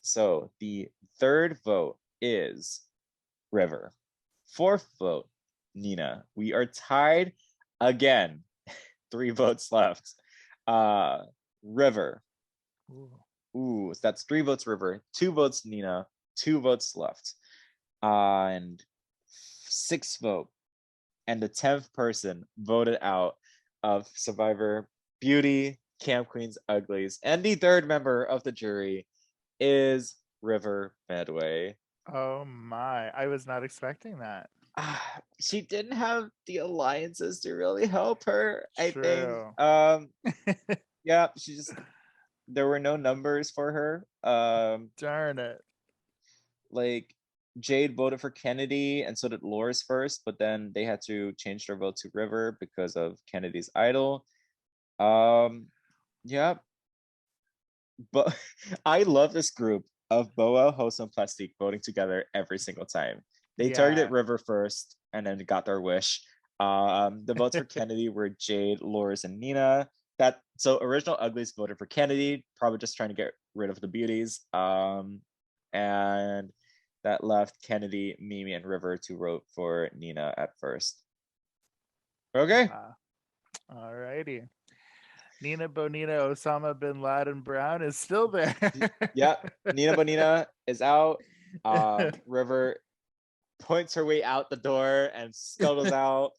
So the third vote is River. Fourth vote, Nina. We are tied again. 3 votes left. River. Ooh, so that's 3 votes River, 2 votes Nina, 2 votes left. And 6th vote. And the 10th person voted out of Survivor Beauty, Camp Queens, Uglies. And the third member of the jury is River Medway. Oh my, I was not expecting that. She didn't have the alliances to really help her, I True. think. Yeah, she just, there were no numbers for her. Darn it. Like, Jade voted for Kennedy, and so did Loris first, but then they had to change their vote to River because of Kennedy's idol. Yeah. But I love this group of Boa, Hoso, and Plastique voting together every single time. They targeted River first and then got their wish. The votes for Kennedy were Jade, Loris, and Nina. So original Uglies voted for Kennedy, probably just trying to get rid of the Beuties. And that left Kennedy, Mimi, and River to vote for Nina at first. Okay. All righty. Nina Bonita Osama bin Laden Brown is still there. Yeah, Nina Bonita is out. River points her way out the door and scuttles out.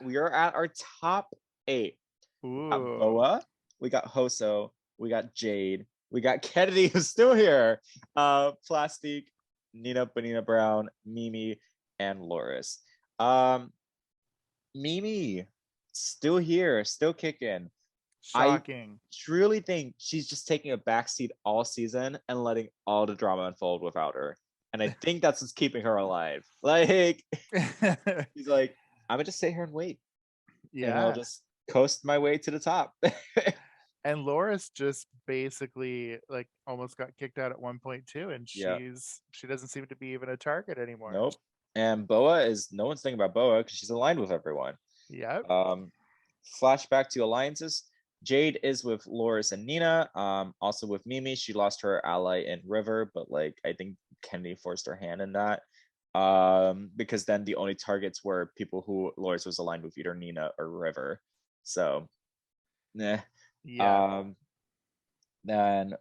We are at our top 8. We got Boa, we got Hoso, we got Jade, we got Kennedy, who's still here, Plastique, Nina Bonita Brown, Mimi, and Loris. Mimi, still here, still kicking. Shocking. I truly think she's just taking a backseat all season and letting all the drama unfold without her. And I think that's what's keeping her alive. Like, she's like, I'm gonna just sit here and wait. Yeah. And I'll just coast my way to the top. And Loris just basically like almost got kicked out at 1.2, and she doesn't seem to be even a target anymore. Nope. And Boa is, no one's thinking about Boa because she's aligned with everyone. Yep. Flashback to alliances. Jade is with Loris and Nina. Also with Mimi. She lost her ally in River, but like I think Kennedy forced her hand in that. Because then the only targets were people who Loris was aligned with, either Nina or River. So, yeah. Then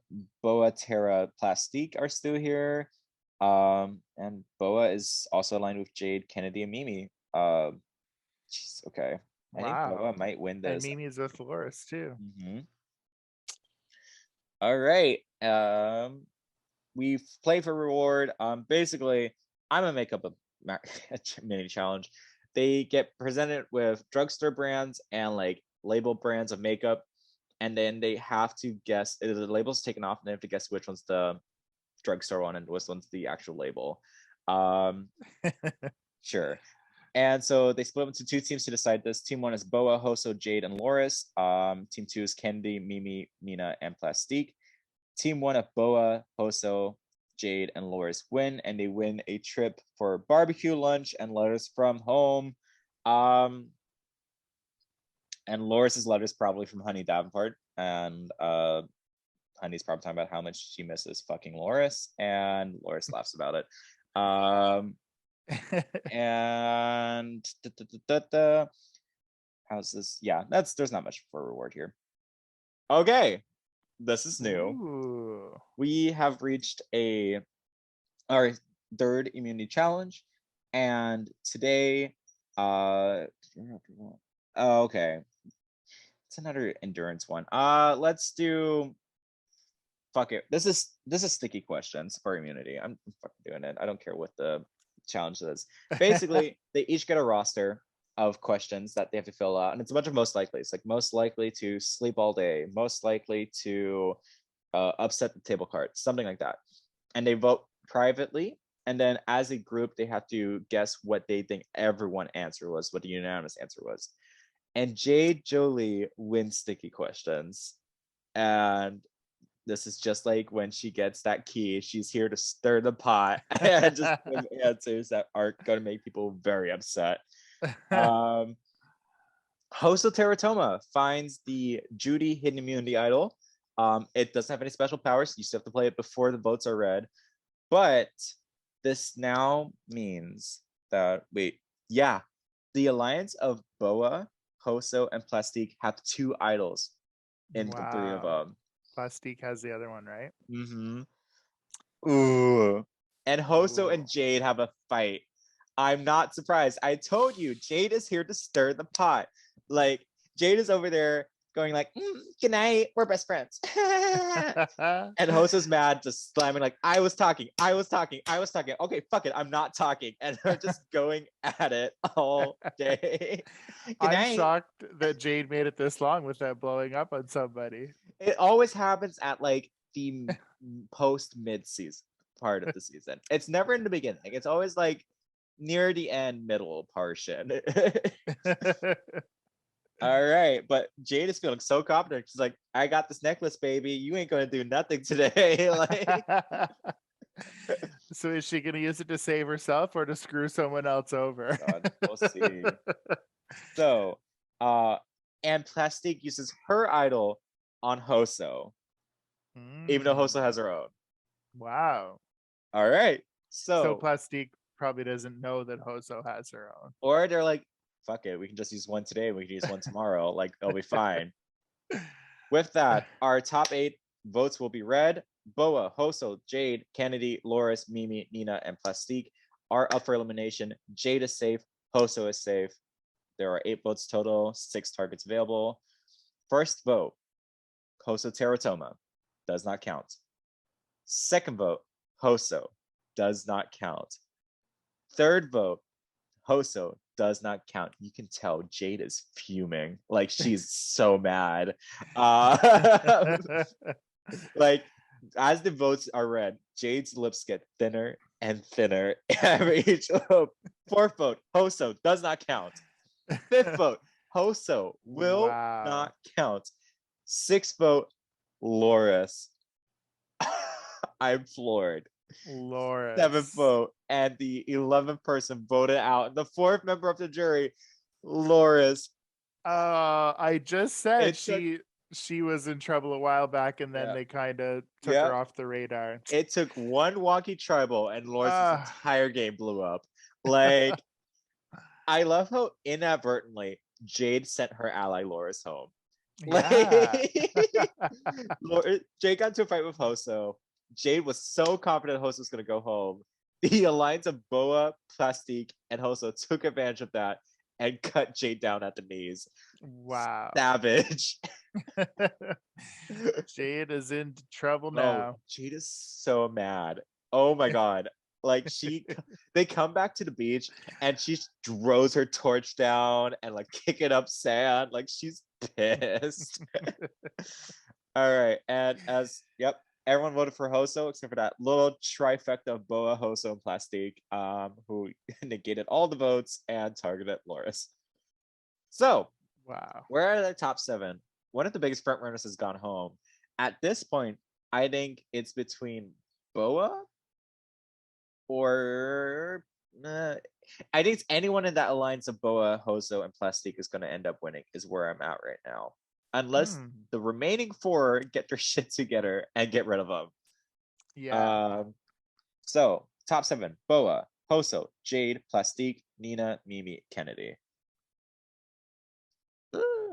Boa, Terra, Plastique are still here. And Boa is also aligned with Jade, Kennedy, and Mimi. Jeez, okay. I think Boa might win this. And Mimi's with Loris too. All right. We play for reward. Basically, I'm gonna make up a mini challenge. They get presented with drugstore brands and like label brands of makeup, and then they have to guess. The label's taken off, and they have to guess which one's the drugstore one and which one's the actual label. Sure. And so they split into 2 teams to decide this. Team 1 is Boa, Hoso, Jade, and Loris. Team 2 is Kennedy, Mimi, Nina, and Plastique. Team 1 of Boa, Hoso, Jade, and Loris win, and they win a trip for barbecue, lunch, and letters from home. And Loris's letters probably from Honey Davenport, and Honey's probably talking about how much she misses fucking Loris, and Loris laughs about it. And how's this? Yeah, there's not much for reward here. Okay, this is new. Ooh. We have reached our 3rd immunity challenge, and today, okay, it's another endurance one. Let's do. Fuck it. This is sticky questions for immunity. I'm fucking doing it. I don't care what the challenge is. Basically, they each get a roster of questions that they have to fill out, and it's a bunch of most likely. It's like most likely to sleep all day, most likely to upset the table cart, something like that. And they vote privately, and then as a group, they have to guess what they think everyone answer was, what the unanimous answer was. And Jade Jolie wins sticky questions, and this is just like when she gets that key, she's here to stir the pot and just give answers that are going to make people very upset. Hoso Teratoma finds the Judy Hidden Immunity Idol. It doesn't have any special powers. You still have to play it before the votes are read. But this now means that, the alliance of Boa, Hoso, and Plastique have 2 idols in the 3 of them. Plastique has the other one, right? Mm-hmm. Ooh. And Hoso and Jade have a fight. I'm not surprised. I told you, Jade is here to stir the pot. Like, Jade is over there going like, good night, we're best friends. And Hoso's mad, just slamming like, I was talking. Okay, fuck it, I'm not talking. And they're just going at it all day. I'm shocked that Jade made it this long without blowing up on somebody. It always happens at like the post mid-season part of the season. It's never in the beginning. It's always like near the end, middle portion. All right, but Jade is feeling so confident. She's like, I got this necklace, baby. You ain't gonna do nothing today. Like, so is she gonna use it to save herself or to screw someone else over? God, we'll see. So, and Plastique uses her idol on Hoso, even though Hoso has her own. Wow. All right. So Plastique probably doesn't know that Hoso has her own. Or they're like, fuck it, we can just use one today, we can use one tomorrow. Like, they'll be fine. With that, our top 8 votes will be read. Boa, Hoso, Jade, Kennedy, Loris, Mimi, Nina, and Plastique are up for elimination. Jade is safe. Hoso is safe. There are 8 votes total, 6 targets available. First vote, Hoso Teratoma. Does not count. Second vote, Hoso. Does not count. Third vote, Hoso. Does not count. You can tell Jade is fuming. Like, she's so mad. Like, as the votes are read, Jade's lips get thinner and thinner every each vote. Fourth vote, Hoso. Does not count. Fifth vote, Hoso. Will not count. Sixth vote, Loris. I'm floored. Loris. 7th vote, and the 11th person voted out. And the 4th member of the jury, Loris. I just said she was in trouble a while back, and then they kind of took her off the radar. It took one wonky tribal, and Loris' entire game blew up. Like, I love how inadvertently Jade sent her ally Loris home. Like, Jade got into a fight with Hoso. Jade was so confident Hoso was going to go home. The alliance of Boa, Plastique, and Hoso took advantage of that and cut Jade down at the knees. Wow. Savage. Jade is in trouble now. Jade is so mad. Oh my God. Like, they come back to the beach and she throws her torch down and like kicking up sand. Like, she's pissed. All right. And everyone voted for Hoso except for that little trifecta of Boa, Hoso, and Plastique, who negated all the votes and targeted Loris. So, we're at the top 7. One of the biggest front runners has gone home. At this point, I think it's between Boa or I think it's anyone in that alliance of Boa, Hoso, and Plastique is going to end up winning is where I'm at right now. Unless the remaining 4 get their shit together and get rid of them. Yeah. So, top 7. Boa, Hoso, Jade, Plastique, Nina, Mimi, Kennedy.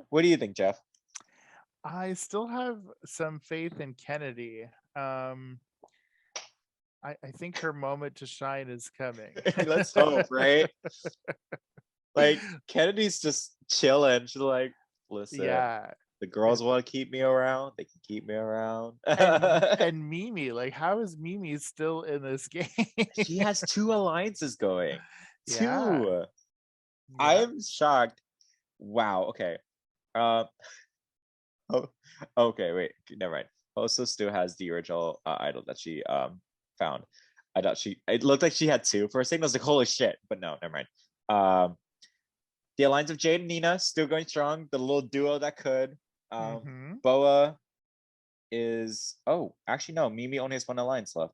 What do you think, Jeff? I still have some faith in Kennedy. I think her moment to shine is coming. Let's hope, right? Like, Kennedy's just chilling. She's like, listen, the girls want to keep me around. They can keep me around. and Mimi, like, how is Mimi still in this game? She has 2 alliances going. 2. I'm shocked. Wow. Okay. Okay. Wait. Never mind. Hoso still has the original idol that she found. I thought it looked like she had 2. For a second, I was like, holy shit. But no, never mind. The alliance of Jade and Nina still going strong. The little duo that could. Boa is actually no. Mimi only has 1 alliance left.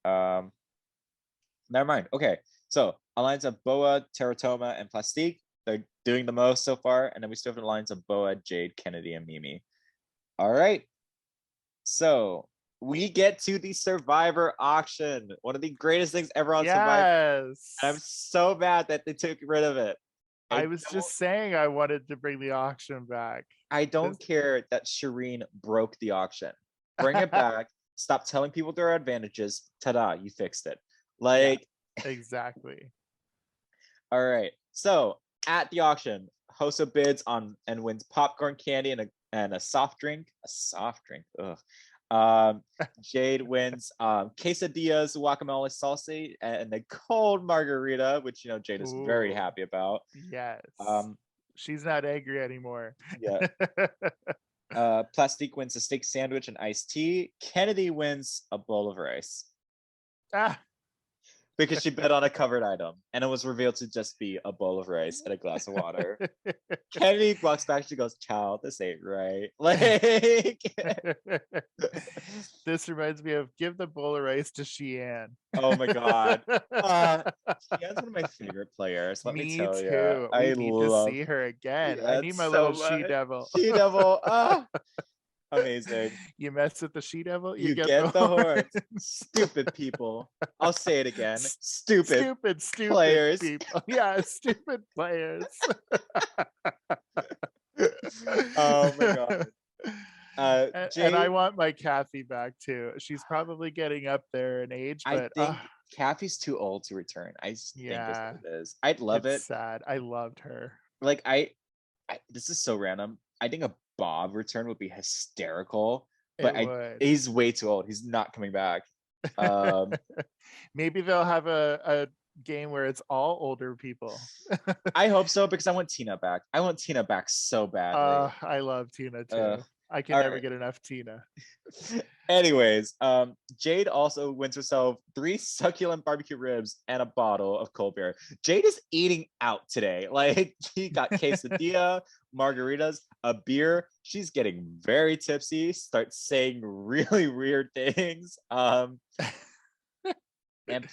Never mind. Okay, so alliance of Boa, Teratoma, and Plastique. They're doing the most so far. And then we still have the lines of Boa, Jade, Kennedy, and Mimi. All right. So we get to the Survivor auction. One of the greatest things ever on Survivor. And I'm so mad that they took rid of it. I was just saying I wanted to bring the auction back. I don't care that Shireen broke the auction. Bring it back. Stop telling people there are advantages. Ta-da, you fixed it. Like, yeah, exactly. All right. So at the auction, Hoso bids on and wins popcorn, candy, and a soft drink. A soft drink. Ugh. Jade wins quesadillas, guacamole salsa, and a cold margarita, which Jade is very happy about. Yes. She's not angry anymore. Yeah. Plastique wins a steak sandwich and iced tea. Kennedy wins a bowl of rice. Because she bet on a covered item, and it was revealed to just be a bowl of rice and a glass of water. Kennedy walks back, she goes, "Child, this ain't right." Like, this reminds me of give the bowl of rice to Sheehan. Oh my god, Sheehan's one of my favorite players. Let me tell you, I need to see her again. Yeah, I need my little she devil. She devil. Amazing. You mess with the she devil, you get the horns. Stupid people. I'll say it again. Stupid players. People. Yeah, stupid players. Oh my god. And I want my Kathy back too. She's probably getting up there in age, but I think Kathy's too old to return. I think that's what it is. I'd love it. Sad. I loved her. Like this is so random. I think a Bob return would be hysterical, but he's way too old. He's not coming back. Maybe they'll have a game where it's all older people. I hope so, because I want Tina back. I want Tina back so badly. I love Tina too. I can never get enough Tina. Anyways, Jade also wins herself 3 succulent barbecue ribs and a bottle of cold beer. Jade is eating out today. Like, she got quesadilla, margaritas, a beer. She's getting very tipsy, starts saying really weird things. And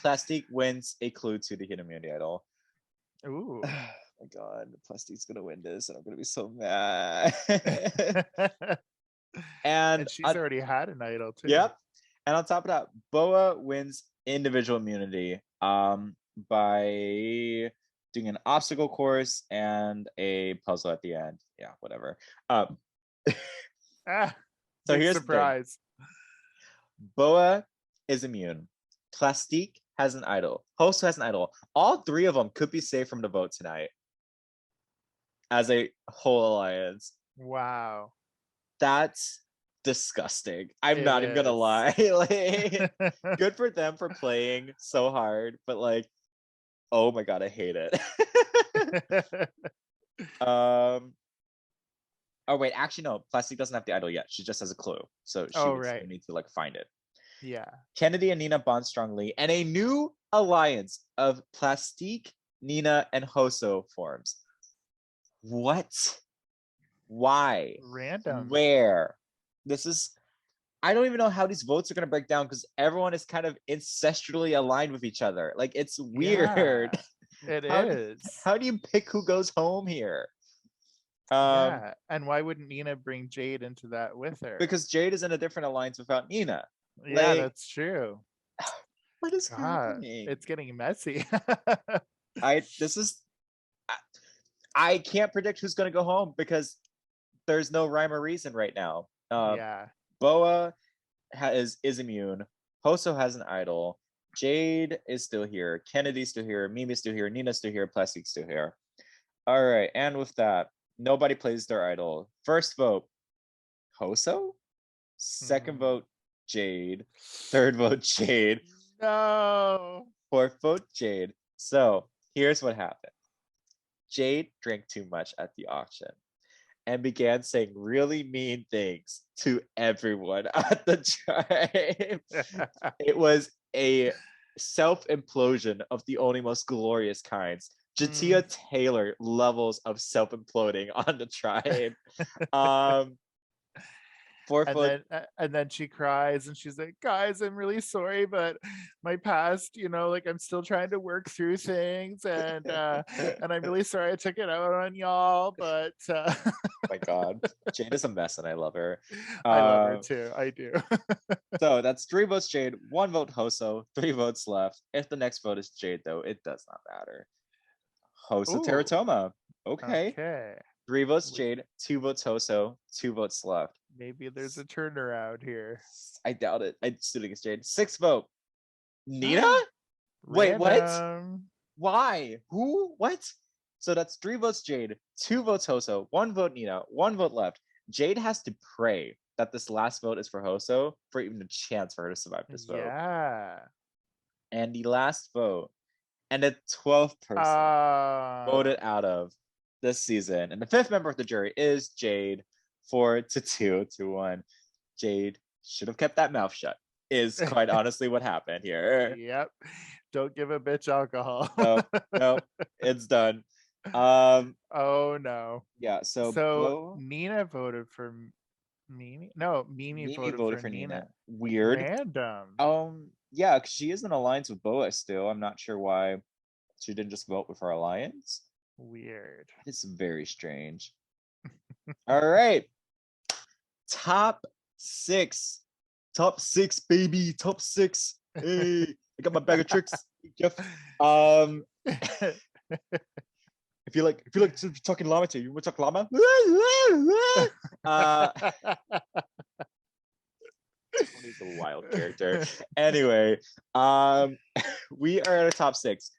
Plastique wins a clue to the hidden immunity idol. Ooh. Oh my god, Plastique's gonna win this, and I'm gonna be so mad. and she's already had an idol too. Yep. And on top of that, Boa wins individual immunity by doing an obstacle course and a puzzle at the end. Yeah, whatever. So here's surprise. Boa is immune. Plastique has an idol. Host has an idol. All 3 of them could be saved from the vote tonight as a whole alliance. Wow. That's disgusting. I'm not even gonna lie. Like, good for them for playing so hard, but like, oh my god, I hate it. Oh wait, actually no, Plastique doesn't have the idol yet. She just has a clue, so she needs to like find it. Yeah. Kennedy and Nina bond strongly, and a new alliance of Plastique, Nina, and Hoso forms. What? Why? Random. Where? I don't even know how these votes are going to break down, because everyone is kind of ancestrally aligned with each other. Like, it's weird. Yeah, it is. How do you pick who goes home here? Yeah. And why wouldn't Nina bring Jade into that with her? Because Jade is in a different alliance without Nina. Yeah, like, that's true. What is happening? It's getting messy. I can't predict who's going to go home, because there's no rhyme or reason right now. Boa is immune. Hoso has an idol. Jade is still here. Kennedy's still here. Mimi's still here. Nina's still here. Plastique's still here. All right. And with that, nobody plays their idol. First vote, Hoso. Second vote, Jade. Third vote, Jade. No. Fourth vote, Jade. So here's what happened. Jade drank too much at the auction and began saying really mean things to everyone at the tribe. It was a self-implosion of the only most glorious kinds. Jatia Taylor levels of self-imploding on the tribe. And then she cries and she's like, guys, I'm really sorry, but my past, like I'm still trying to work through things, and I'm really sorry I took it out on y'all, but my God, Jade is a mess and I love her. I love her too. I do. So that's 3 votes Jade, 1 vote Hoso, 3 votes left. If the next vote is Jade, though, it does not matter. Hoso Teratoma. Okay. 3 votes Jade, 2 votes Hoso, 2 votes left. Maybe there's a turnaround here. I doubt it. I'm still against Jade. 6th vote. Nina? Wait, what? Why? Who? What? So that's 3 votes Jade, 2 votes Hoso, 1 vote Nina, 1 vote left. Jade has to pray that this last vote is for Hoso for even a chance for her to survive this vote. Yeah. And the last vote, and the 12th person voted out of this season, and the 5th member of the jury is Jade. 4-2 to 1. Jade should have kept that mouth shut. Is quite honestly what happened here. Yep. Don't give a bitch alcohol. Nope. It's done. Oh no. Yeah. So Nina voted for Mimi. No, Mimi voted for Nina. Weird. Random. Yeah, because she is in alliance with Boa still. I'm not sure why she didn't just vote with her alliance. Weird. It's very strange. All right. Top 6. Top 6, baby. Top 6. Hey, I got my bag of tricks, Jeff. If you like talking llama to you want to talk llama? He's a wild character. Anyway, we are at a top 6.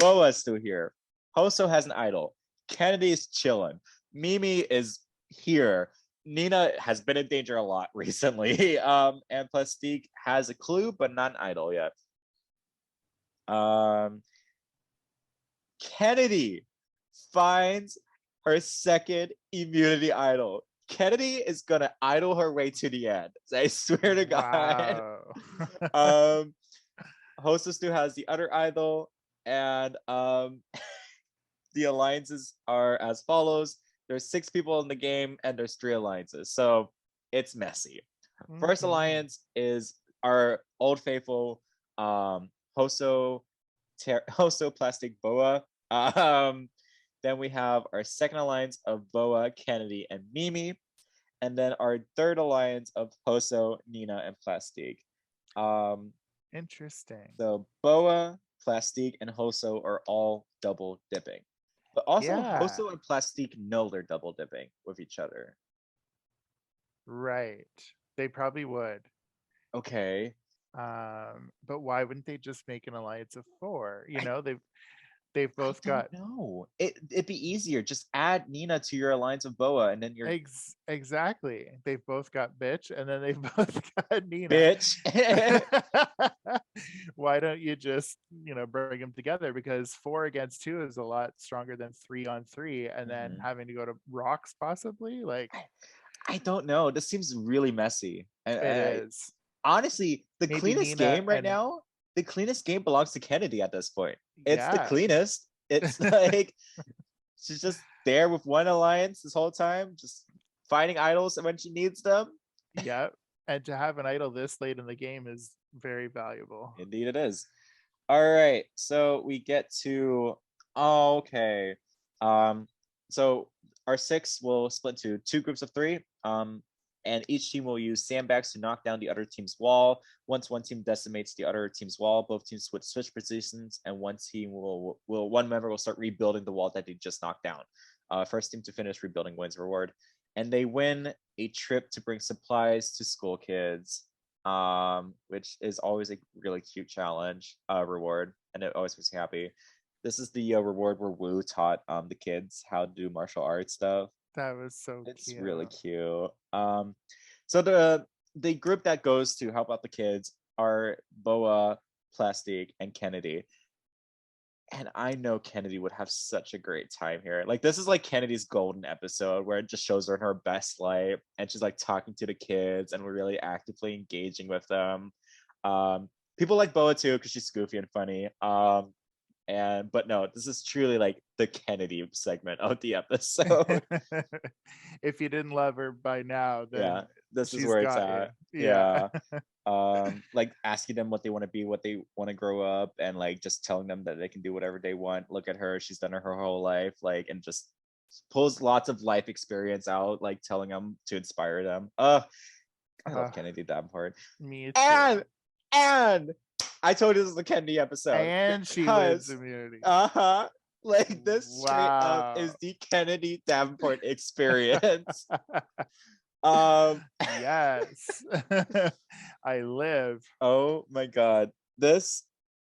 Boa's still here. Hoso has an idol. Kennedy is chilling. Mimi is here. Nina has been in danger a lot recently. And Plastique has a clue, but not an idol yet. Kennedy finds her second immunity idol. Kennedy is gonna idol her way to the end. I swear to God. Wow. Hostess still has the other idol, and the alliances are as follows. There's 6 people in the game, and there's 3 alliances, so it's messy. First alliance is our old faithful Hoso Plastic Boa. Then we have our second alliance of Boa, Kennedy, and Mimi, and then our third alliance of Hoso, Nina, and Plastique. Interesting. So Boa, Plastique, and Hoso are all double dipping. But also, Hoso and Plastique know they're double dipping with each other. Right. They probably would. Okay. But why wouldn't they just make an alliance of 4? They've both got. No, it'd be easier. Just add Nina to your alliance of Boa, and then you're exactly. They've both got bitch, and then they've both got Nina. Bitch. Why don't you just bring them together? Because 4 against 2 is a lot stronger than 3 on 3, and then having to go to rocks possibly. Like, I don't know. This seems really messy. It is. Honestly, the cleanest game right now. The cleanest game belongs to Kennedy at this point. It's the cleanest. It's like she's just there with one alliance this whole time, just fighting idols when she needs them. Yeah, and to have an idol this late in the game is very valuable. Indeed it is. All right, so we get to okay. So our 6 will split into 2 groups of 3. And each team will use sandbags to knock down the other team's wall. Once one team decimates the other team's wall, both teams switch positions, and one member will start rebuilding the wall that they just knocked down. First team to finish rebuilding wins reward, and they win a trip to bring supplies to school kids, which is always a really cute challenge reward, and it always makes me happy. This is the reward where Wu taught the kids how to do martial arts stuff. That was so it's cute. Really cute. So the group that goes to help out the kids are Boa, Plastique, and Kennedy. And I know Kennedy would have such a great time here. Like, this is like Kennedy's golden episode where it just shows her in her best light, and she's like talking to the kids and we're really actively engaging with them. People like Boa too because she's goofy and funny. But no, this is truly like the Kennedy segment of the episode. If you didn't love her by now, then this is where it's at. Yeah. Like asking them what they want to be, what they want to grow up, and like just telling them that they can do whatever they want. Look at her, she's done her whole life, like, and just pulls lots of life experience out, like telling them to inspire them. I love Kennedy Davenport. Me too. And I told you this is the Kennedy episode. And she lives immunity. Like this straight up is the Kennedy Davenport experience. Yes. I live. Oh my god. This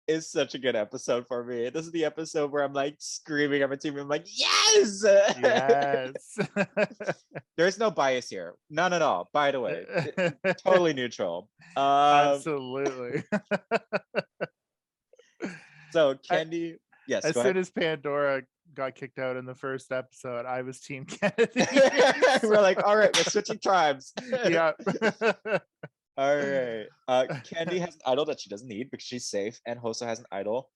is such a good episode for me. This is the episode where I'm like screaming every time. I'm like, yes! Yes. There's no bias here. None at all, by the way. Totally neutral. Absolutely. So Candy, yes. As soon as Pandora got kicked out in the first episode, I was Team Kennedy. We're like, all right, we're switching tribes. Yeah. All right. Candy has an idol that she doesn't need because she's safe, and Hoso has an idol.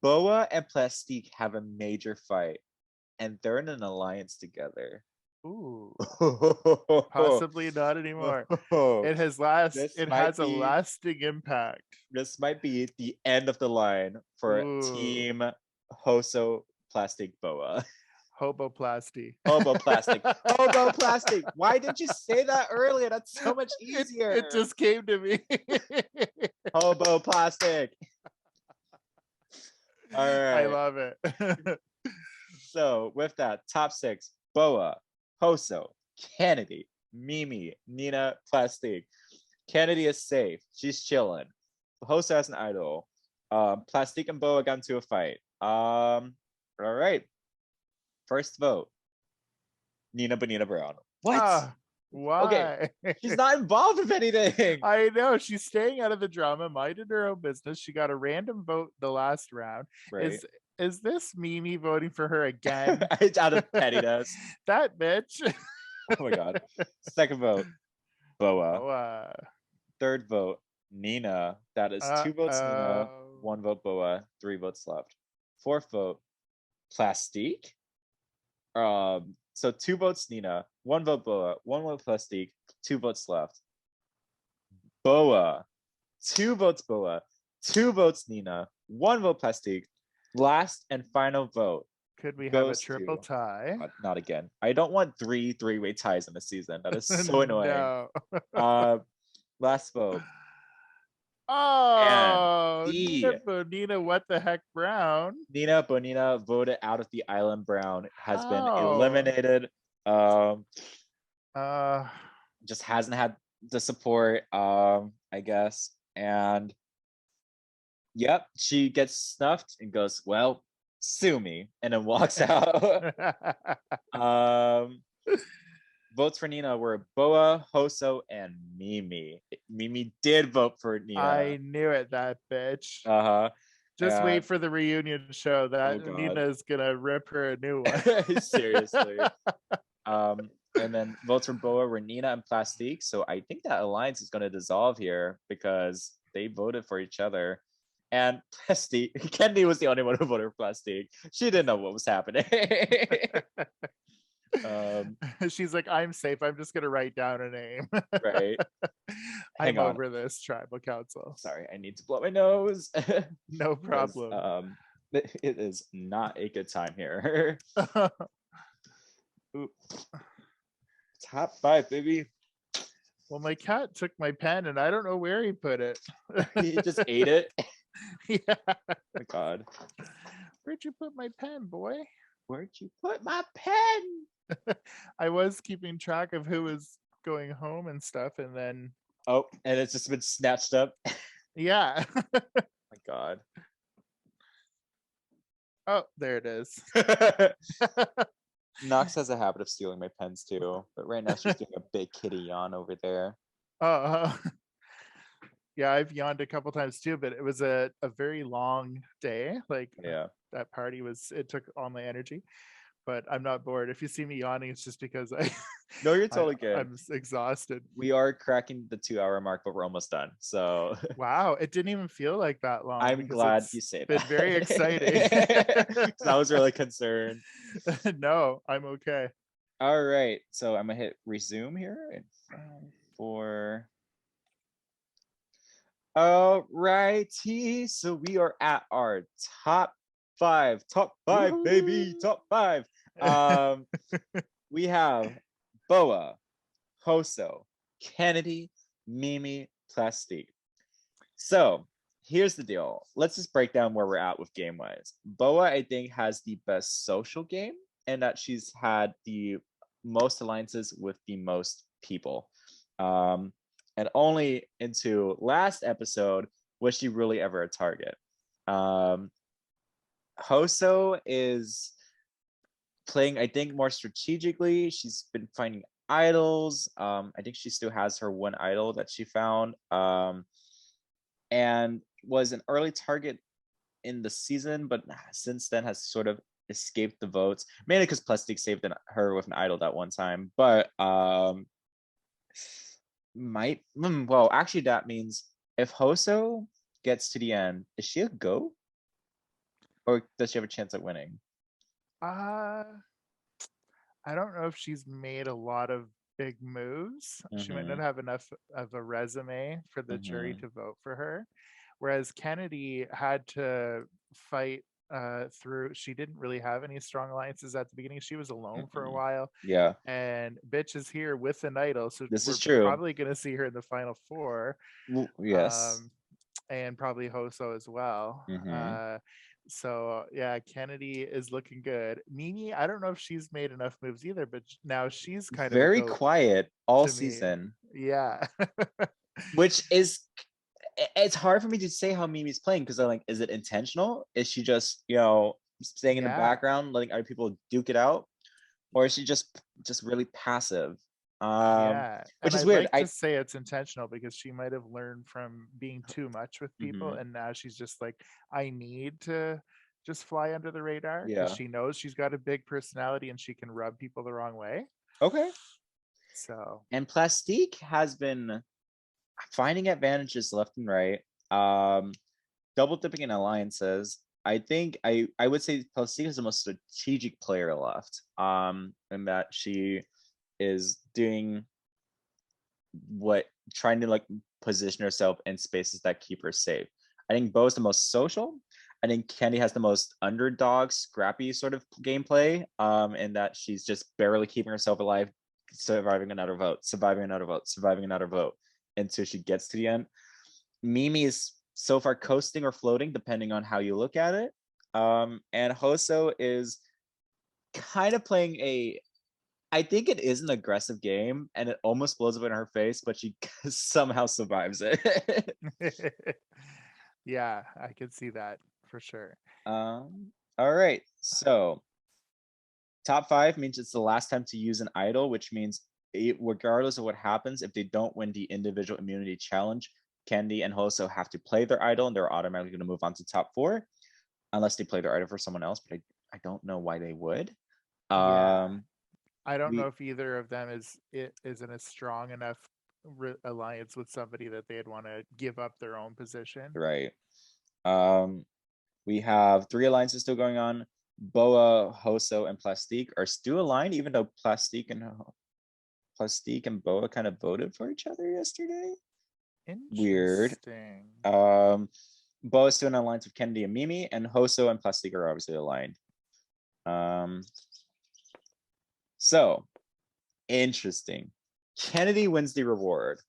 Boa and Plastique have a major fight, and they're in an alliance together. Ooh. Possibly not anymore. It has a lasting impact. This might be the end of the line for Team Hoso Plastic Boa. Hoboplasty. Hoboplastic. Why didn't you say that earlier? That's so much easier. It just came to me. Hoboplastic. All right. I love it. So with that, top 6: Boa, Hoso, Kennedy, Mimi, Nina, Plastic. Kennedy is safe. She's chilling. Hoso has an idol. Plastic and Boa got into a fight. All right. First vote, Nina Bonita Brown. What? Why? Okay, she's not involved with anything. I know, she's staying out of the drama, minding her own business. She got a random vote the last round. Right. Is this Mimi voting for her again? It's out of pettiness. That bitch. Oh my god. Second vote, Boa. Third vote, Nina. That is 2 votes Nina, 1 vote Boa, 3 votes left. Fourth vote, Plastique. So 2 votes Nina, 1 vote Boa, 1 vote Plastique, 2 votes left. Boa, 2 votes Boa, 2 votes Nina, 1 vote Plastique. Last and final vote. Could we have a triple tie? Not again. I don't want three-way ties in a season. That is so annoying. No. Last vote. Oh, Nina Bonita, what the heck, Brown? Nina Bonita voted out of the island. Brown has been eliminated. Just hasn't had the support, I guess. And yep, she gets snuffed and goes, well, sue me, and then walks out. Votes for Nina were Boa, Hoso, and Mimi. Mimi did vote for Nina. I knew it, that bitch. Just wait for the reunion show. That Nina is gonna rip her a new one. Seriously. And then votes for Boa were Nina and Plastique. So I think that alliance is gonna dissolve here because they voted for each other. And Plastique, Kendi was the only one who voted for Plastique. She didn't know what was happening. She's like, I'm safe. I'm just gonna write down a name. Right. I'm over this tribal council. Sorry, I need to blow my nose. No problem. It is not a good time here. Top 5, baby. Well, my cat took my pen and I don't know where he put it. He just ate it. Yeah. Oh my god. Where'd you put my pen, boy? Where'd you put my pen? I was keeping track of who was going home and stuff, and then and it's just been snatched up. Yeah. Oh my god. Oh, there it is. Knox has a habit of stealing my pens too, but right now she's doing a big kitty yawn over there. Yeah, I've yawned a couple times too, but it was a very long day. Like, yeah, that party it took all my energy. but I'm not bored. If you see me yawning, it's just because No, you're totally good. I'm exhausted. We are cracking the 2-hour mark, but we're almost done. So wow, it didn't even feel like that long. I'm glad you say that. It's been very exciting. I was really concerned. No, I'm okay. All right, so I'm gonna hit resume here in 5, 4. All righty, so we are at our top 5, baby, top 5. We have Boa, Hoso, Kennedy, Mimi, Plastique. So here's the deal. Let's just break down where we're at with game wise. Boa, I think, has the best social game, and that she's had the most alliances with the most people. And only into last episode was she really ever a target. Hoso is playing, I think, more strategically. She's been finding idols. I think she still has her one idol that she found, and was an early target in the season, but since then has sort of escaped the votes, mainly because Plastic saved her with an idol that one time. But well, actually, that means if Hoso gets to the end, is she a go, or does she have a chance at winning? I don't know if she's made a lot of big moves. She might not have enough of a resume for the jury to vote for her. Whereas Kennedy had to fight through. She didn't really have any strong alliances at the beginning. She was alone for a while. Yeah. And bitch is here with an idol. So this we're is true. Probably going to see her in the final 4. Yes. And probably Hoso as well. So yeah, Kennedy is looking good. Mimi, I don't know if she's made enough moves either, but now she's kind of very quiet all season. Yeah. Which is, it's hard for me to say how Mimi's playing, because I'm like, is it intentional? Is she just, staying in the background, letting other people duke it out? Or is she just really passive? Which is weird. I say it's intentional because she might have learned from being too much with people, and now she's just like, I need to just fly under the radar, because she knows she's got a big personality and she can rub people the wrong way. Okay. So, and Plastique has been finding advantages left and right, double dipping in alliances. I think I would say Plastique is the most strategic player left, and that she is doing trying to like position herself in spaces that keep her safe. I think Bo is the most social. I think Candy has the most underdog, scrappy sort of gameplay, in that she's just barely keeping herself alive, surviving another vote, until she gets to the end. Mimi is so far coasting or floating, depending on how you look at it. And Hoso is kind of playing I think it is an aggressive game, and it almost blows up in her face, but she somehow survives it. Yeah, I could see that for sure. All right, so top 5 means it's the last time to use an idol, which means regardless of what happens, if they don't win the individual immunity challenge, Candy and Hoso have to play their idol, and they're automatically going to move on to top 4, unless they play their idol for someone else, but I don't know why they would. I don't know if either of them is in a strong enough alliance with somebody that they'd want to give up their own position. Right. We have 3 alliances still going on. Boa, Hoso, and Plastique are still aligned, even though Plastique and Boa kind of voted for each other yesterday. Weird. Boa is still in alliance with Kennedy and Mimi, and Hoso and Plastique are obviously aligned. So interesting. Kennedy wins the reward,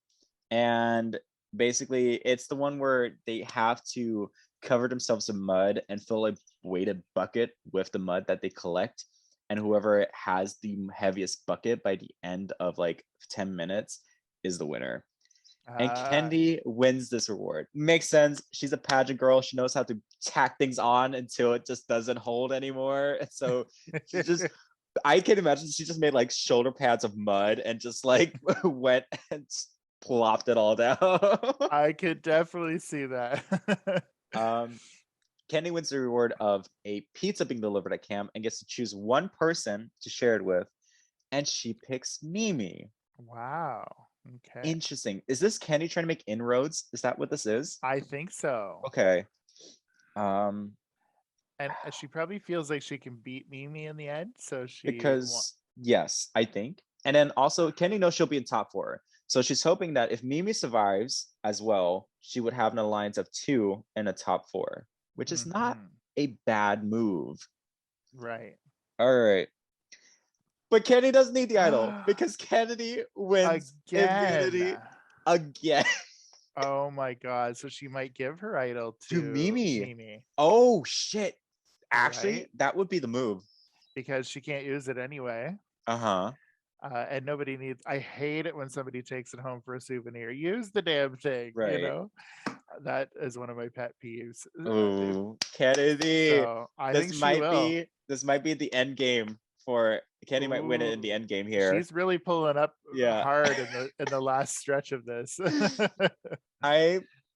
and basically it's the one where they have to cover themselves in mud and fill a weighted bucket with the mud that they collect, and whoever has the heaviest bucket by the end of like 10 minutes is the winner. And Kennedy wins this reward. Makes sense. She's a pageant girl. She knows how to tack things on until it just doesn't hold anymore. And so she just I can imagine she just made like shoulder pads of mud and just like went and plopped it all down. I could definitely see that. Kenny wins the reward of a pizza being delivered at camp and gets to choose one person to share it with, and she picks Mimi. Wow. Okay. Interesting. Is this Kenny trying to make inroads? Is that what this is? I think so. Okay. And she probably feels like she can beat Mimi in the end, so because yes, I think. And then also Kenny knows she'll be in top 4. So she's hoping that if Mimi survives as well, she would have an alliance of 2 in a top 4, which is not a bad move. Right. All right. But Kenny doesn't need the idol because Kennedy wins immunity again. Oh my god. So she might give her idol to Mimi. Oh shit. Actually, right? That would be the move. Because she can't use it anyway. Uh-huh. And nobody needs, I hate it when somebody takes it home for a souvenir. Use the damn thing, right. You know? That is one of my pet peeves. Oh, Kennedy. So I think she will. This might be the end game for Kenny. Might win it in the end game here. She's really pulling up hard in the last stretch of this.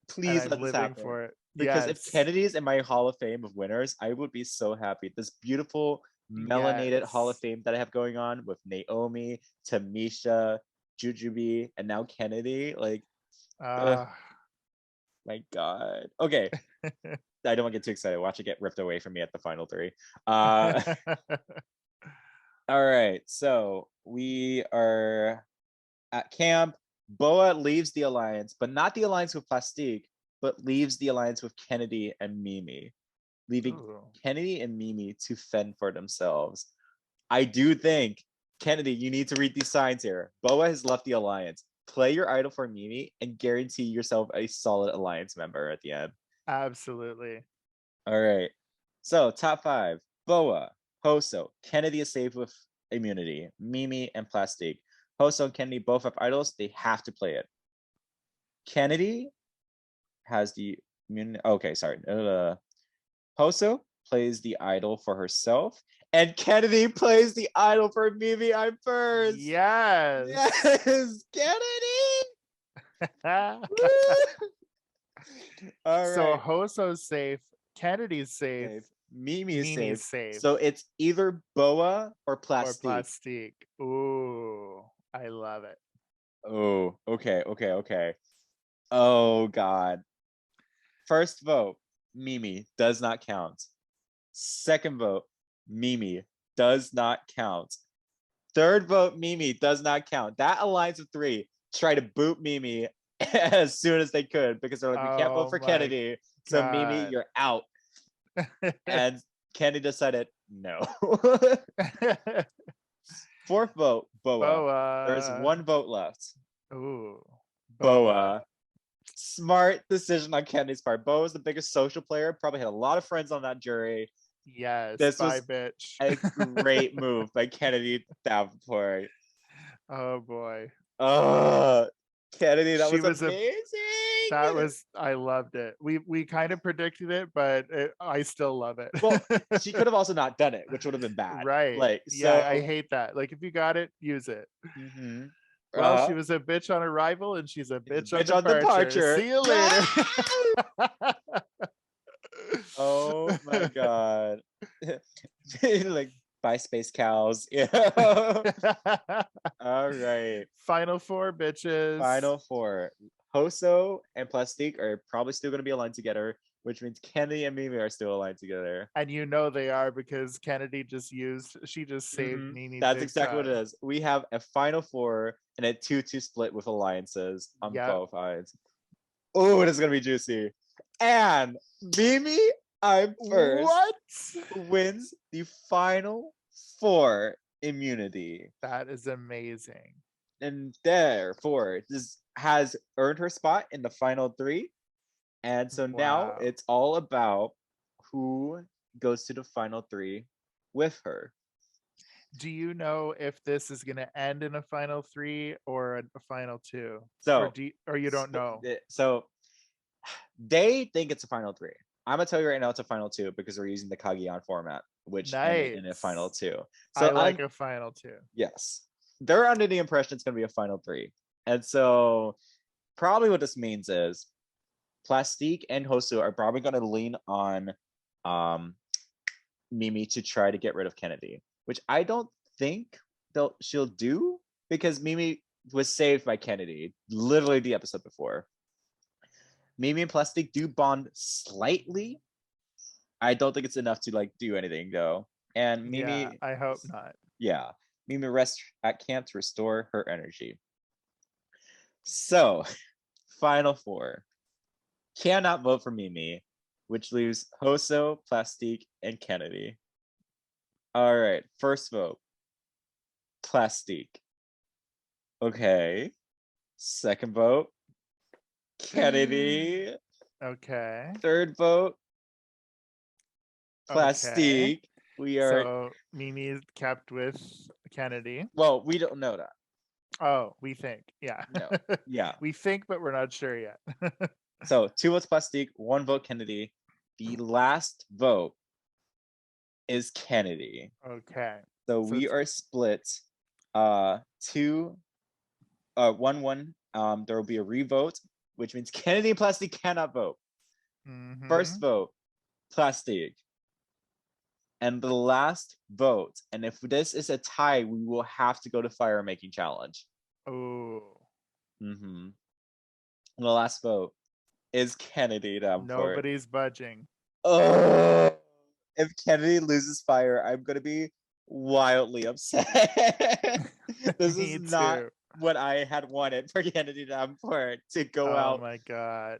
Please let this happen. For it. Because if Kennedy's in my Hall of Fame of winners, I would be so happy. This beautiful melanated Hall of Fame that I have going on with Naomi, Tamisha, Jujubee, and now Kennedy. Like, my God. Okay. I don't want to get too excited. Watch it get ripped away from me at the final 3. All right. So we are at camp. Boa leaves the alliance, but not the alliance with Plastique, but leaves the alliance with Kennedy and Mimi, leaving Kennedy and Mimi to fend for themselves. I do think, Kennedy, you need to read these signs here. Boa has left the alliance. Play your idol for Mimi and guarantee yourself a solid alliance member at the end. Absolutely. All right. So top 5, Boa, Hoso, Kennedy is safe with immunity, Mimi and Plastique. Hoso and Kennedy both have idols. They have to play it. Kennedy has the immunity. Okay, sorry. Hoso plays the idol for herself, and Kennedy plays the idol for Mimi. I'm first. Yes. Yes, Kennedy. All right. So Hoso's safe. Kennedy's safe. Mimi's safe. So it's either Boa or Plastique. Or Plastique. Ooh, I love it. Oh, okay. Oh, God. First vote, Mimi, does not count. Second vote, Mimi, does not count. Third vote, Mimi, does not count. That alliance of 3 try to boot Mimi as soon as they could because they're like, we can't vote for Kennedy. So Mimi, you're out. And Kennedy decided no. Fourth vote, Boa. There's 1 vote left. Ooh. Boa. Smart decision on Kennedy's part. Boa was the biggest social player, probably had a lot of friends on that jury. Yes, this was bitch. A great move by Kennedy Davenport. Oh boy. Kennedy, that was amazing. I loved it. We kind of predicted it, but I still love it. Well, she could have also not done it, which would have been bad. Right. Like, yeah, I hate that. Like, if you got it, use it. Mm-hmm. Well, she was a bitch on arrival, and she's a bitch on departure. See you later. Oh my God. Like, buy space cows. Yeah. All right. Final 4, bitches. Final 4. Hoso and Plastique are probably still going to be aligned together, which means Kennedy and Mimi are still aligned together. And you know they are because Kennedy just saved Mimi. That's exactly what it is. We have a final 4 and a 2-2 split with alliances on both sides. Oh, it is going to be juicy. And Mimi, I'm first, wins the final 4 immunity. That is amazing. And therefore, this has earned her spot in the final 3. And so now it's all about who goes to the final 3 with her. Do you know if this is going to end in a final 3 or a final 2? So, or you don't know? So they think it's a final 3. I'm gonna tell you right now it's a final 2 because we're using the Kagiyan format, which ended in a final 2. So I like a final 2. Yes. They're under the impression it's gonna be a final 3. And so probably what this means is Plastique and Hoso are probably gonna lean on Mimi to try to get rid of Kennedy, which I don't think she'll do, because Mimi was saved by Kennedy literally the episode before. Mimi and Plastic do bond slightly. I don't think it's enough to like do anything though. And Mimi, I hope not. Yeah, Mimi rests at camp to restore her energy. So, final four. Cannot vote for Mimi, which leaves Hoso, Plastique, and Kennedy. All right, first vote. Plastique. Okay. Second vote. Kennedy. Okay. Third vote. Plastique. Okay. We are. So Mimi is kept with Kennedy. Well, we don't know that. Oh, we think. Yeah. No. Yeah. We think, but we're not sure yet. So 2 votes Plastique, 1 vote Kennedy. The last vote is Kennedy. Okay. So we are split 1-1. There will be a revote, which means Kennedy and Plastique cannot vote. Mm-hmm. First vote, Plastique. And the last vote, and if this is a tie, we will have to go to fire making challenge. Oh. Mm-hmm. And the last vote is Kennedy. Nobody's budging. Oh, if Kennedy loses fire, I'm gonna be wildly upset. This is not what I had wanted for Kennedy Davenport to go out. Oh my god.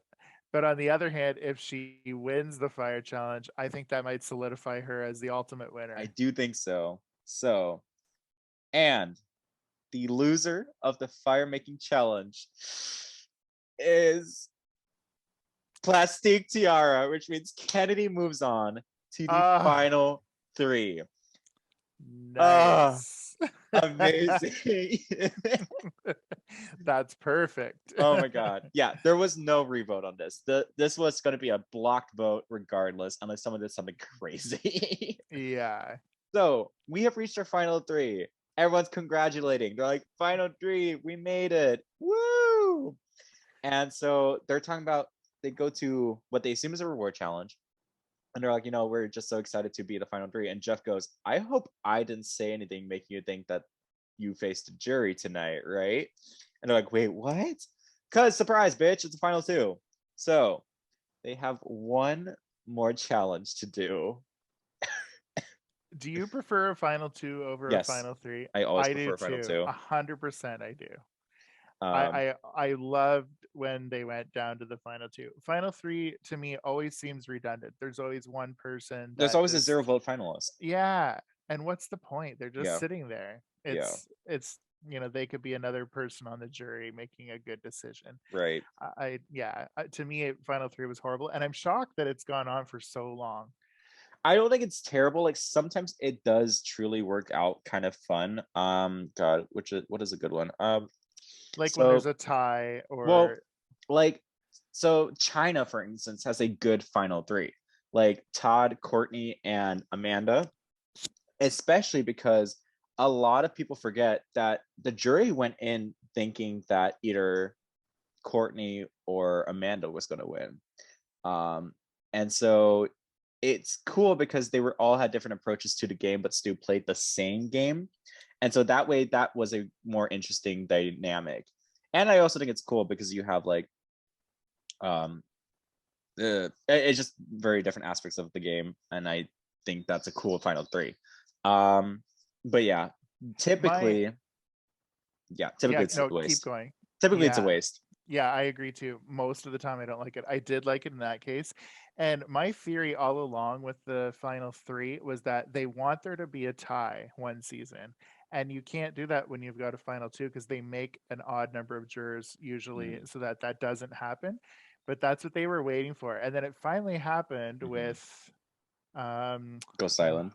But on the other hand, if she wins the fire challenge, I think that might solidify her as the ultimate winner. I do think so. So, and the loser of the fire making challenge is Plastique Tiara, which means Kennedy moves on to the final 3. Nice. Amazing. That's perfect. Oh my god. Yeah, there was no revote on this. This was going to be a blocked vote regardless, unless someone did something crazy. Yeah. So we have reached our final 3. Everyone's congratulating. They're like, final 3, we made it. Woo! And so they're talking about, they go to what they assume is a reward challenge. And they're like, we're just so excited to be the final 3. And Jeff goes, I hope I didn't say anything making you think that you faced a jury tonight, right? And they're like, wait, what? Because surprise, bitch, it's the final 2. So they have one more challenge to do. Do you prefer a final 2 over a final 3? I always prefer a final 2. 100% I do. I loved when they went down to the final 2. Final 3 to me always seems redundant. There's always one person. There's always a 0 vote finalist. Yeah, and what's the point? They're just sitting there. It's they could be another person on the jury making a good decision. Right. To me, final 3 was horrible, and I'm shocked that it's gone on for so long. I don't think it's terrible. Like sometimes it does truly work out kind of fun. God, what is a good one? When there's a tie, or so China, for instance, has a good final 3. Like Todd, Courtney, and Amanda, especially because a lot of people forget that the jury went in thinking that either Courtney or Amanda was going to win. And so it's cool because they all had different approaches to the game, but still played the same game. And so that way, that was a more interesting dynamic. And I also think it's cool because you have it's just very different aspects of the game. And I think that's a cool final 3. But yeah, typically it's a waste. Keep going. Typically it's a waste. Yeah, I agree too. Most of the time I don't like it. I did like it in that case. And my theory all along with the final 3 was that they want there to be a tie one season. And you can't do that when you've got a final 2 because they make an odd number of jurors usually so that doesn't happen. But that's what they were waiting for. And then it finally happened with Ghost Island.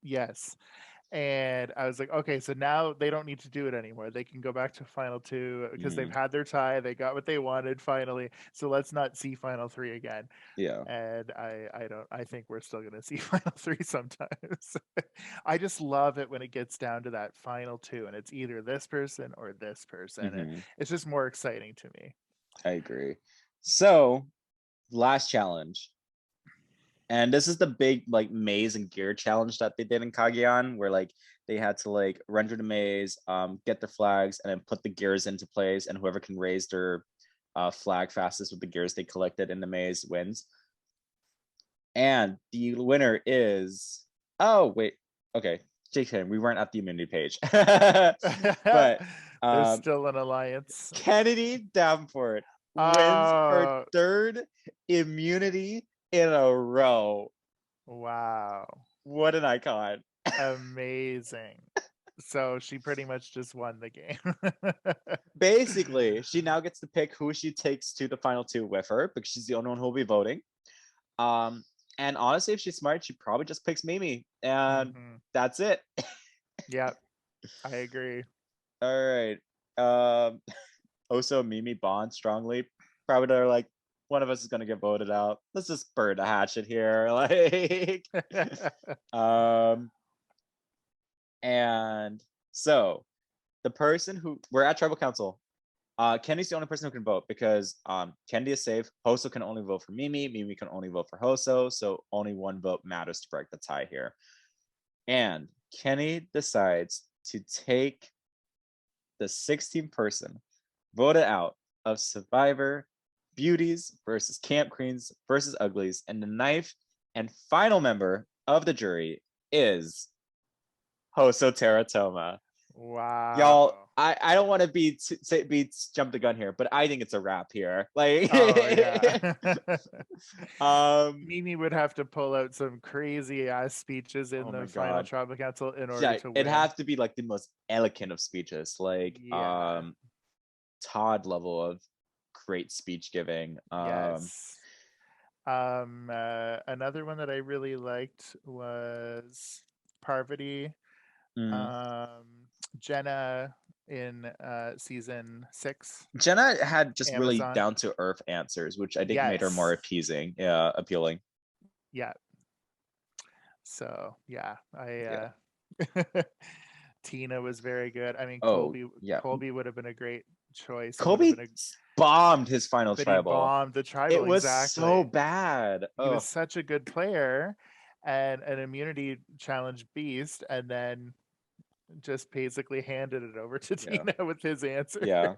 Yes. And I was like, okay, so now they don't need to do it anymore. They can go back to final 2 because they've had their tie. They got what they wanted finally. So let's not see final 3 again. Yeah. And I think we're still going to see final 3 sometimes. I just love it when it gets down to that final 2 and it's either this person or this person. It's just more exciting to me. I agree. So last challenge. And this is the big like maze and gear challenge that they did in Kageon, where like they had to like render the maze, get the flags, and then put the gears into place, and whoever can raise their flag fastest with the gears they collected in the maze wins. And the winner is, oh wait, okay, JK, we weren't at the immunity page. But there's still an alliance. Kennedy Davenport wins her third immunity in a row. Wow. What an icon. Amazing. So she pretty much just won the game. Basically, she now gets to pick who she takes to the final two with her, because she's the only one who will be voting. And honestly, if she's smart, she probably just picks Mimi, and that's it. Yep, I agree. All right. Also, Mimi bond strongly. Probably they're like, one of us is gonna get voted out. Let's just burn the hatchet here. Like, and so the person who we're at tribal council, Kenny's the only person who can vote, because Kendi is safe. Hoso can only vote for Mimi. Mimi can only vote for Hoso. So only one vote matters to break the tie here. And Kenny decides to take the 16th person voted out of Survivor, Beuties versus Camp Queens versus Uglies, and the ninth and final member of the jury is Hoso Teratoma. Wow. Y'all, I don't want to be jump the gun here, but I think it's a wrap here. Like, oh, yeah. Mimi would have to pull out some crazy ass speeches in the final tribal council in order to win. It'd have to be like the most elegant of speeches, like Todd level of great speech giving. Yes. Another one that I really liked was Parvati. Jenna in season 6. Jenna had just Amazon. Really down to earth answers, which I think made her more appealing. Yeah. So yeah, Tina was very good. I mean, Colby would have been a great choice. Colby bombed his final tribal. He bombed the tribal. It was so bad. He was such a good player and an immunity challenge beast, and then just basically handed it over to Tina with his answers. Yeah,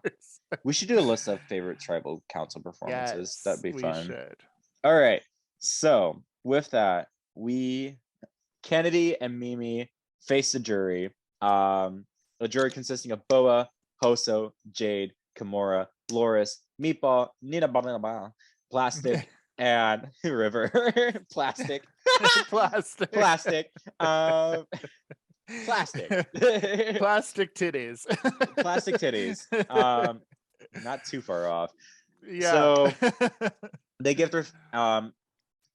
we should do a list of favorite tribal council performances. That'd be fun. We should. All right, so with that, Kennedy and Mimi face the jury. A jury consisting of Boa, Hoso, Jade, Kimura, Loris, Meatball, Nina Banana, Plastic, and River. Plastic. Plastic. Plastic titties. Plastic titties. Not too far off. Yeah. So they give their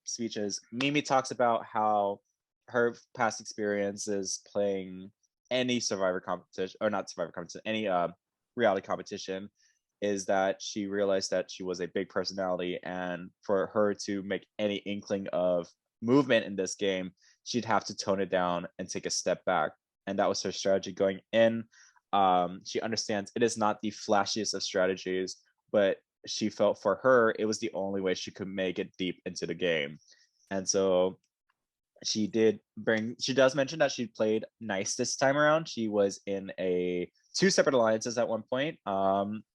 speeches. Mimi talks about how her past experiences playing any Survivor competition, or not Survivor competition, any reality competition, is that she realized that she was a big personality, and for her to make any inkling of movement in this game, she'd have to tone it down and take a step back. And that was her strategy going in. She understands it is not the flashiest of strategies, but she felt for her it was the only way she could make it deep into the game. And so she does mention that she played nice this time around. She was in two separate alliances at one point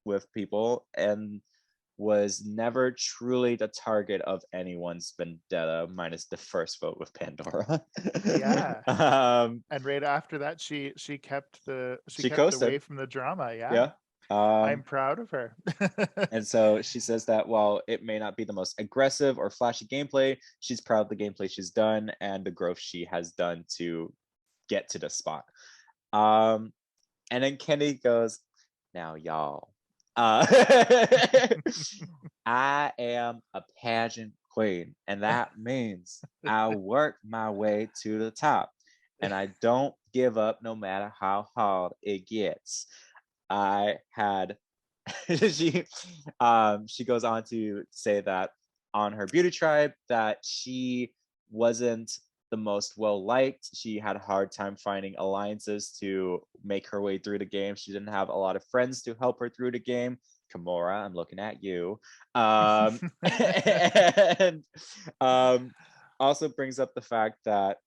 with people, and was never truly the target of anyone's vendetta, minus the first vote with Pandora. Yeah. And right after that, she kept away from the drama. Yeah. I'm proud of her. And so she says that while it may not be the most aggressive or flashy gameplay, she's proud of the gameplay she's done and the growth she has done to get to the spot. And then Kenny goes, "Now, y'all, I am a pageant queen, and that means I work my way to the top, and I don't give up no matter how hard it gets." She goes on to say that on her beauty tribe that she wasn't the most well liked. She had a hard time finding alliances to make her way through the game. She didn't have a lot of friends to help her through the game. Kimura, I'm looking at you. And also brings up the fact that,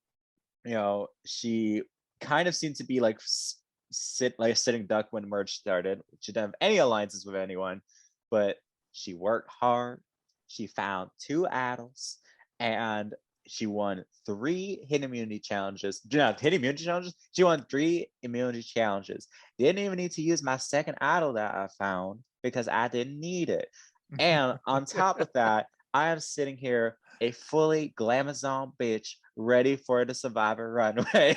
she kind of seemed to be like sitting duck when merge started. She didn't have any alliances with anyone, but she worked hard. She found 2 idols, and she won 3 hidden immunity challenges. Not hidden immunity challenges. She won 3 immunity challenges. Didn't even need to use my second idol that I found because I didn't need it. And on top of that, I am sitting here a fully glamazon bitch ready for the Survivor runway.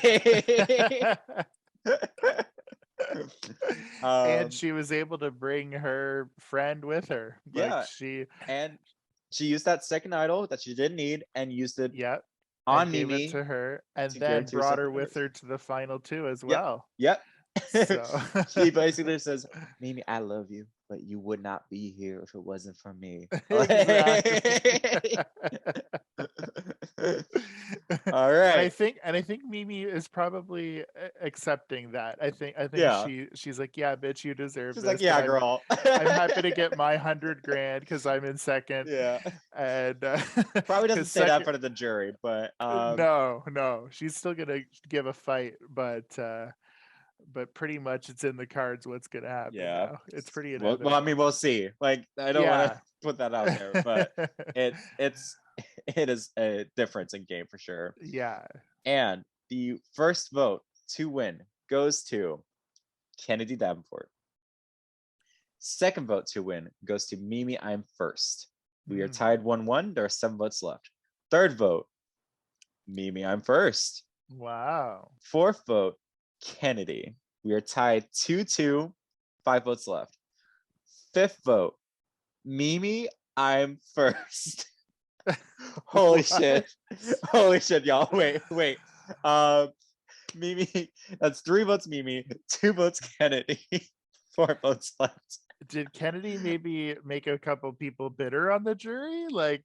And she was able to bring her friend with her. Yeah. And she used that second idol that she didn't need and used it on gave Mimi it to her, and then brought her with her to the final 2 as well. Yep. So she basically says, Mimi, I love you, but you would not be here if it wasn't for me. Exactly. All right. And I think Mimi is probably accepting that. I think she's like, yeah, bitch, you deserve She's this. Like, yeah, girl. I'm happy to get my 100 grand because I'm in second. Yeah. And probably doesn't say that in front of the jury, but no, she's still gonna give a fight, but pretty much it's in the cards what's gonna happen. Yeah, now. It's pretty inevitable. Well, I mean, we'll see. Like, I don't want to put that out there, but it is a difference in game for sure. Yeah. And the first vote to win goes to Kennedy Davenport. Second vote to win goes to Mimi I'm First. We are tied 1-1. There are 7 votes left. Third vote, Mimi I'm First. Wow. Fourth vote, Kennedy. We are tied 2-2. 5 votes left. Fifth vote, Mimi I'm First. Holy shit, y'all. Wait. Mimi, that's 3 votes Mimi, 2 votes Kennedy, 4 votes left. Did Kennedy maybe make a couple people bitter on the jury? Like,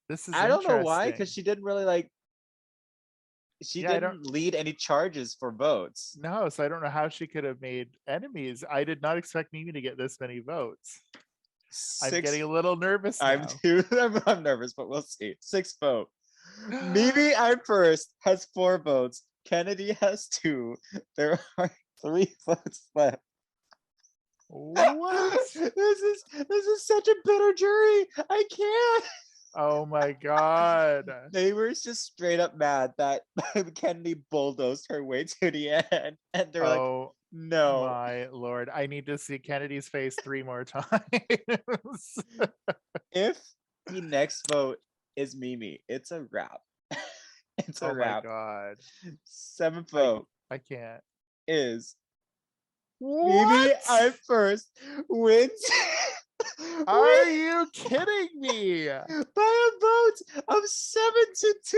this is I don't know why, because she didn't really she didn't lead any charges for votes. No, so I don't know how she could have made enemies. I did not expect Mimi to get this many votes. I'm getting a little nervous now. I'm nervous, but we'll see. 6th vote. Mimi I'm First has 4 votes. Kennedy has 2. There are 3 votes left. What? This is such a bitter jury. I can't. Oh my god. They were just straight up mad that Kennedy bulldozed her way to the end. And they're like, no. My lord. I need to see Kennedy's face 3 more times. If the next vote is Mimi, it's a wrap. It's a wrap. Oh my god. 7th vote. I can't. Is Mimi I'm First wins. Are you kidding me? By a vote of 7-2.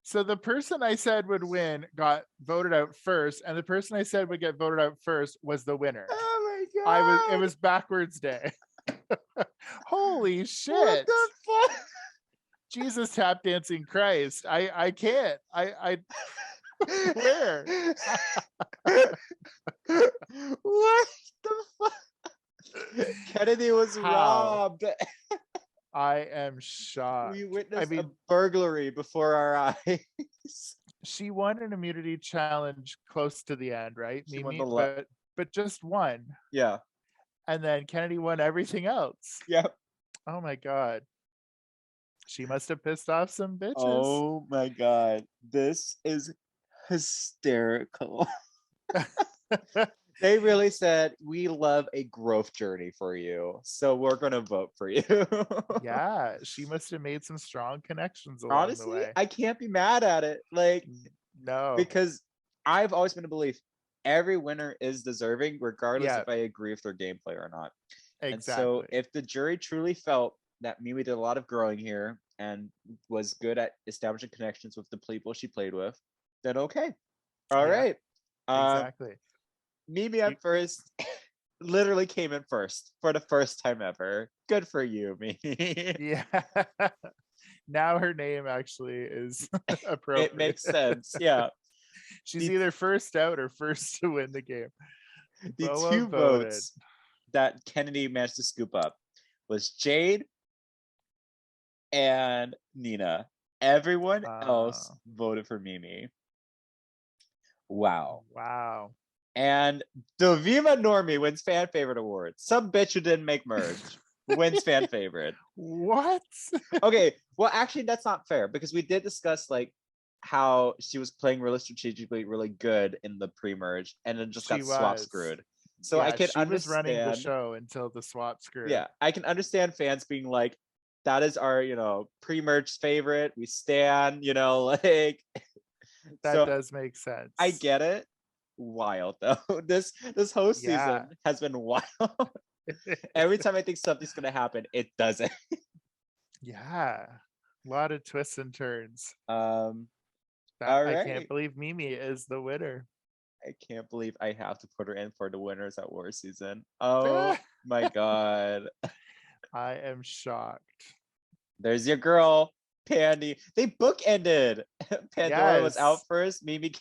So the person I said would win got voted out first, and the person I said would get voted out first was the winner. Oh my god! It was backwards day. Holy shit! What the fuck? Jesus, tap dancing Christ! I can't. I where? What the fuck? Kennedy was robbed. I am shocked. We witnessed a burglary before our eyes. She won an immunity challenge close to the end, right? She Mimi, won but just one. Yeah. And then Kennedy won everything else. Yep. Oh my god. She must have pissed off some bitches. Oh my god. This is hysterical. They really said, we love a growth journey for you, so we're going to vote for you. Yeah, she must have made some strong connections along the way. I can't be mad at it. No. Because I've always been a belief, every winner is deserving, regardless if I agree with their gameplay or not. Exactly. And so if the jury truly felt that Mimi did a lot of growing here and was good at establishing connections with the people she played with, then okay. All right. Exactly. Mimi I'm First literally came in first for the first time ever. Good for you, Mimi. Yeah. Now her name actually is appropriate. It makes sense. Yeah. She's either first out or first to win the game. The 2 votes that Kennedy managed to scoop up was Jade and Nina. Everyone else Uh, voted for Mimi. Wow. wow. And the Viva Normie wins fan favorite award. Some bitch who didn't make merge wins fan favorite. What? Okay, well, actually, that's not fair because we did discuss like how she was playing really strategically, really good in the pre-merge, and then just got swap screwed. So I Yeah, can she was running the understand. show until the swap screwed. Yeah, I can understand fans being like, "That is our, pre-merge favorite. We stand, like." That So does make sense. I get it. Wild though. This whole Yeah. season has been wild. Every time I think something's gonna happen, it doesn't. Yeah. A lot of twists and turns. All I can't right. believe Mimi is the winner. I can't believe I have to put her in for the winners at War season. Oh my god. I am shocked. There's your girl, Pandy. They bookended. Pandora was out Yes. first, Mimi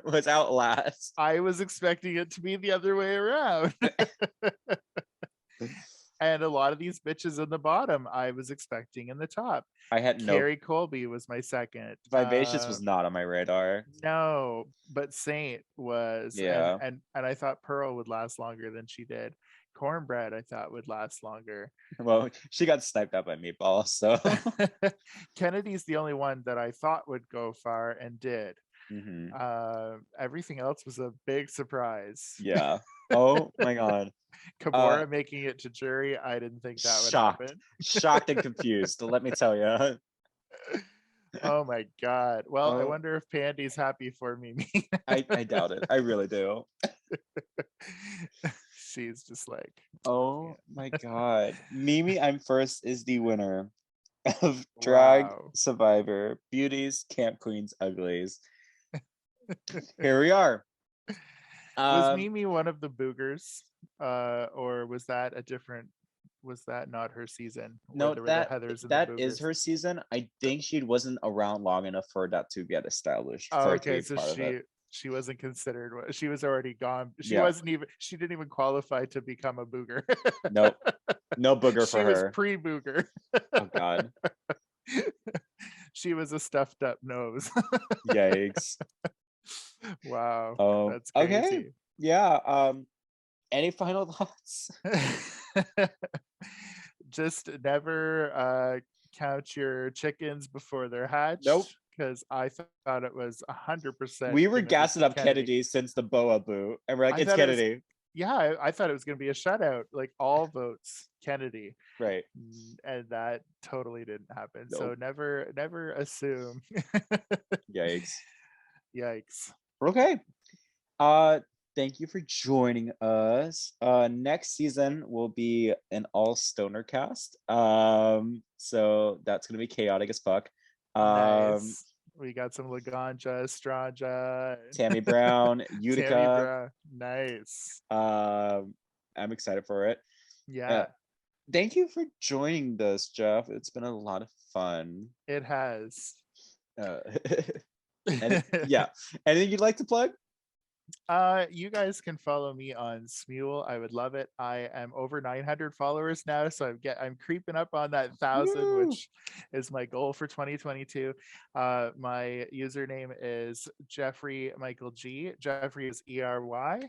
was out last. I was expecting it to be the other way around. And a lot of these bitches in the bottom, I was expecting in the top. I had no. Carrie Colby was my second. Vivacious was not on my radar. No, but Saint was, Yeah. and I thought Pearl would last longer than she did. Cornbread, I thought would last longer. Well, she got sniped out by Meatball, so Kennedy's the only one that I thought would go far and did. Everything else was a big surprise. Yeah. Oh my god. Kimura making it to jury, I didn't think that would happen. Shocked and confused, let me tell you. Oh my god. Well, I wonder if Pandy's happy for me. I doubt it. I really do. She's just like, oh my god. Mimi I'm First is the winner of Drag Survivor, Beuties, Camp Queens, Uglies. Here we are. Was Mimi one of the boogers? Or was that not her season? No, that is her season. I think she wasn't around long enough for that to get established. Okay, so she wasn't considered. She was already gone. She didn't even qualify to become a booger. Nope. No booger for her. She was pre-booger. Oh god. She was a stuffed up nose. Yikes. Wow. Oh, that's crazy. Okay. Yeah. Any final thoughts? Just never count your chickens before they're hatched. Nope. Because I thought it was 100%. We were gassing up Kennedy since the Boa boot, and we're like, it's Kennedy. I thought it was going to be a shutout, like all votes Kennedy. Right. And that totally didn't happen. Nope. So never assume. Yikes. Yikes. Okay. Thank you for joining us. Next season will be an all stoner cast. So that's gonna be chaotic as fuck. Nice. We got some Laganja, Estranja, Tammy Brown, Utica. Tammy Brown. Nice. I'm excited for it. Yeah. Thank you for joining us, Jeff. It's been a lot of fun. It has. Yeah. Anything you'd like to plug? You guys can follow me on Smule. I would love it. I am over 900 followers now, so I'm creeping up on that 1,000, which is my goal for 2022. My username is Jeffrey Michael G. Jeffrey is ERY.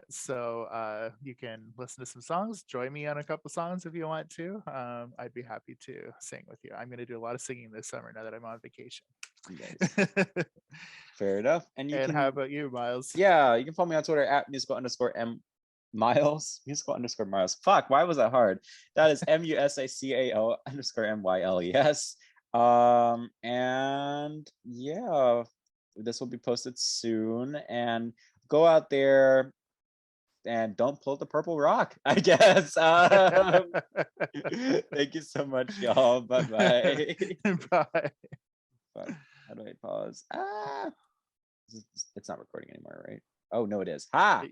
So you can listen to some songs, join me on a couple songs if you want to. I'd be happy to sing with you. I'm going to do a lot of singing this summer now that I'm on vacation. Fair enough. And how about you, Miles? Yeah, you can follow me on Twitter at musical_m Miles. Musical_Miles. Fuck, why was that hard? That is MUSICAL_MYLES. And yeah, this will be posted soon. And go out there and don't pull the purple rock, I guess. Thank you so much, y'all. Bye-bye. Bye. How do I pause? It's not recording anymore, right? Oh, no, it is. Ha!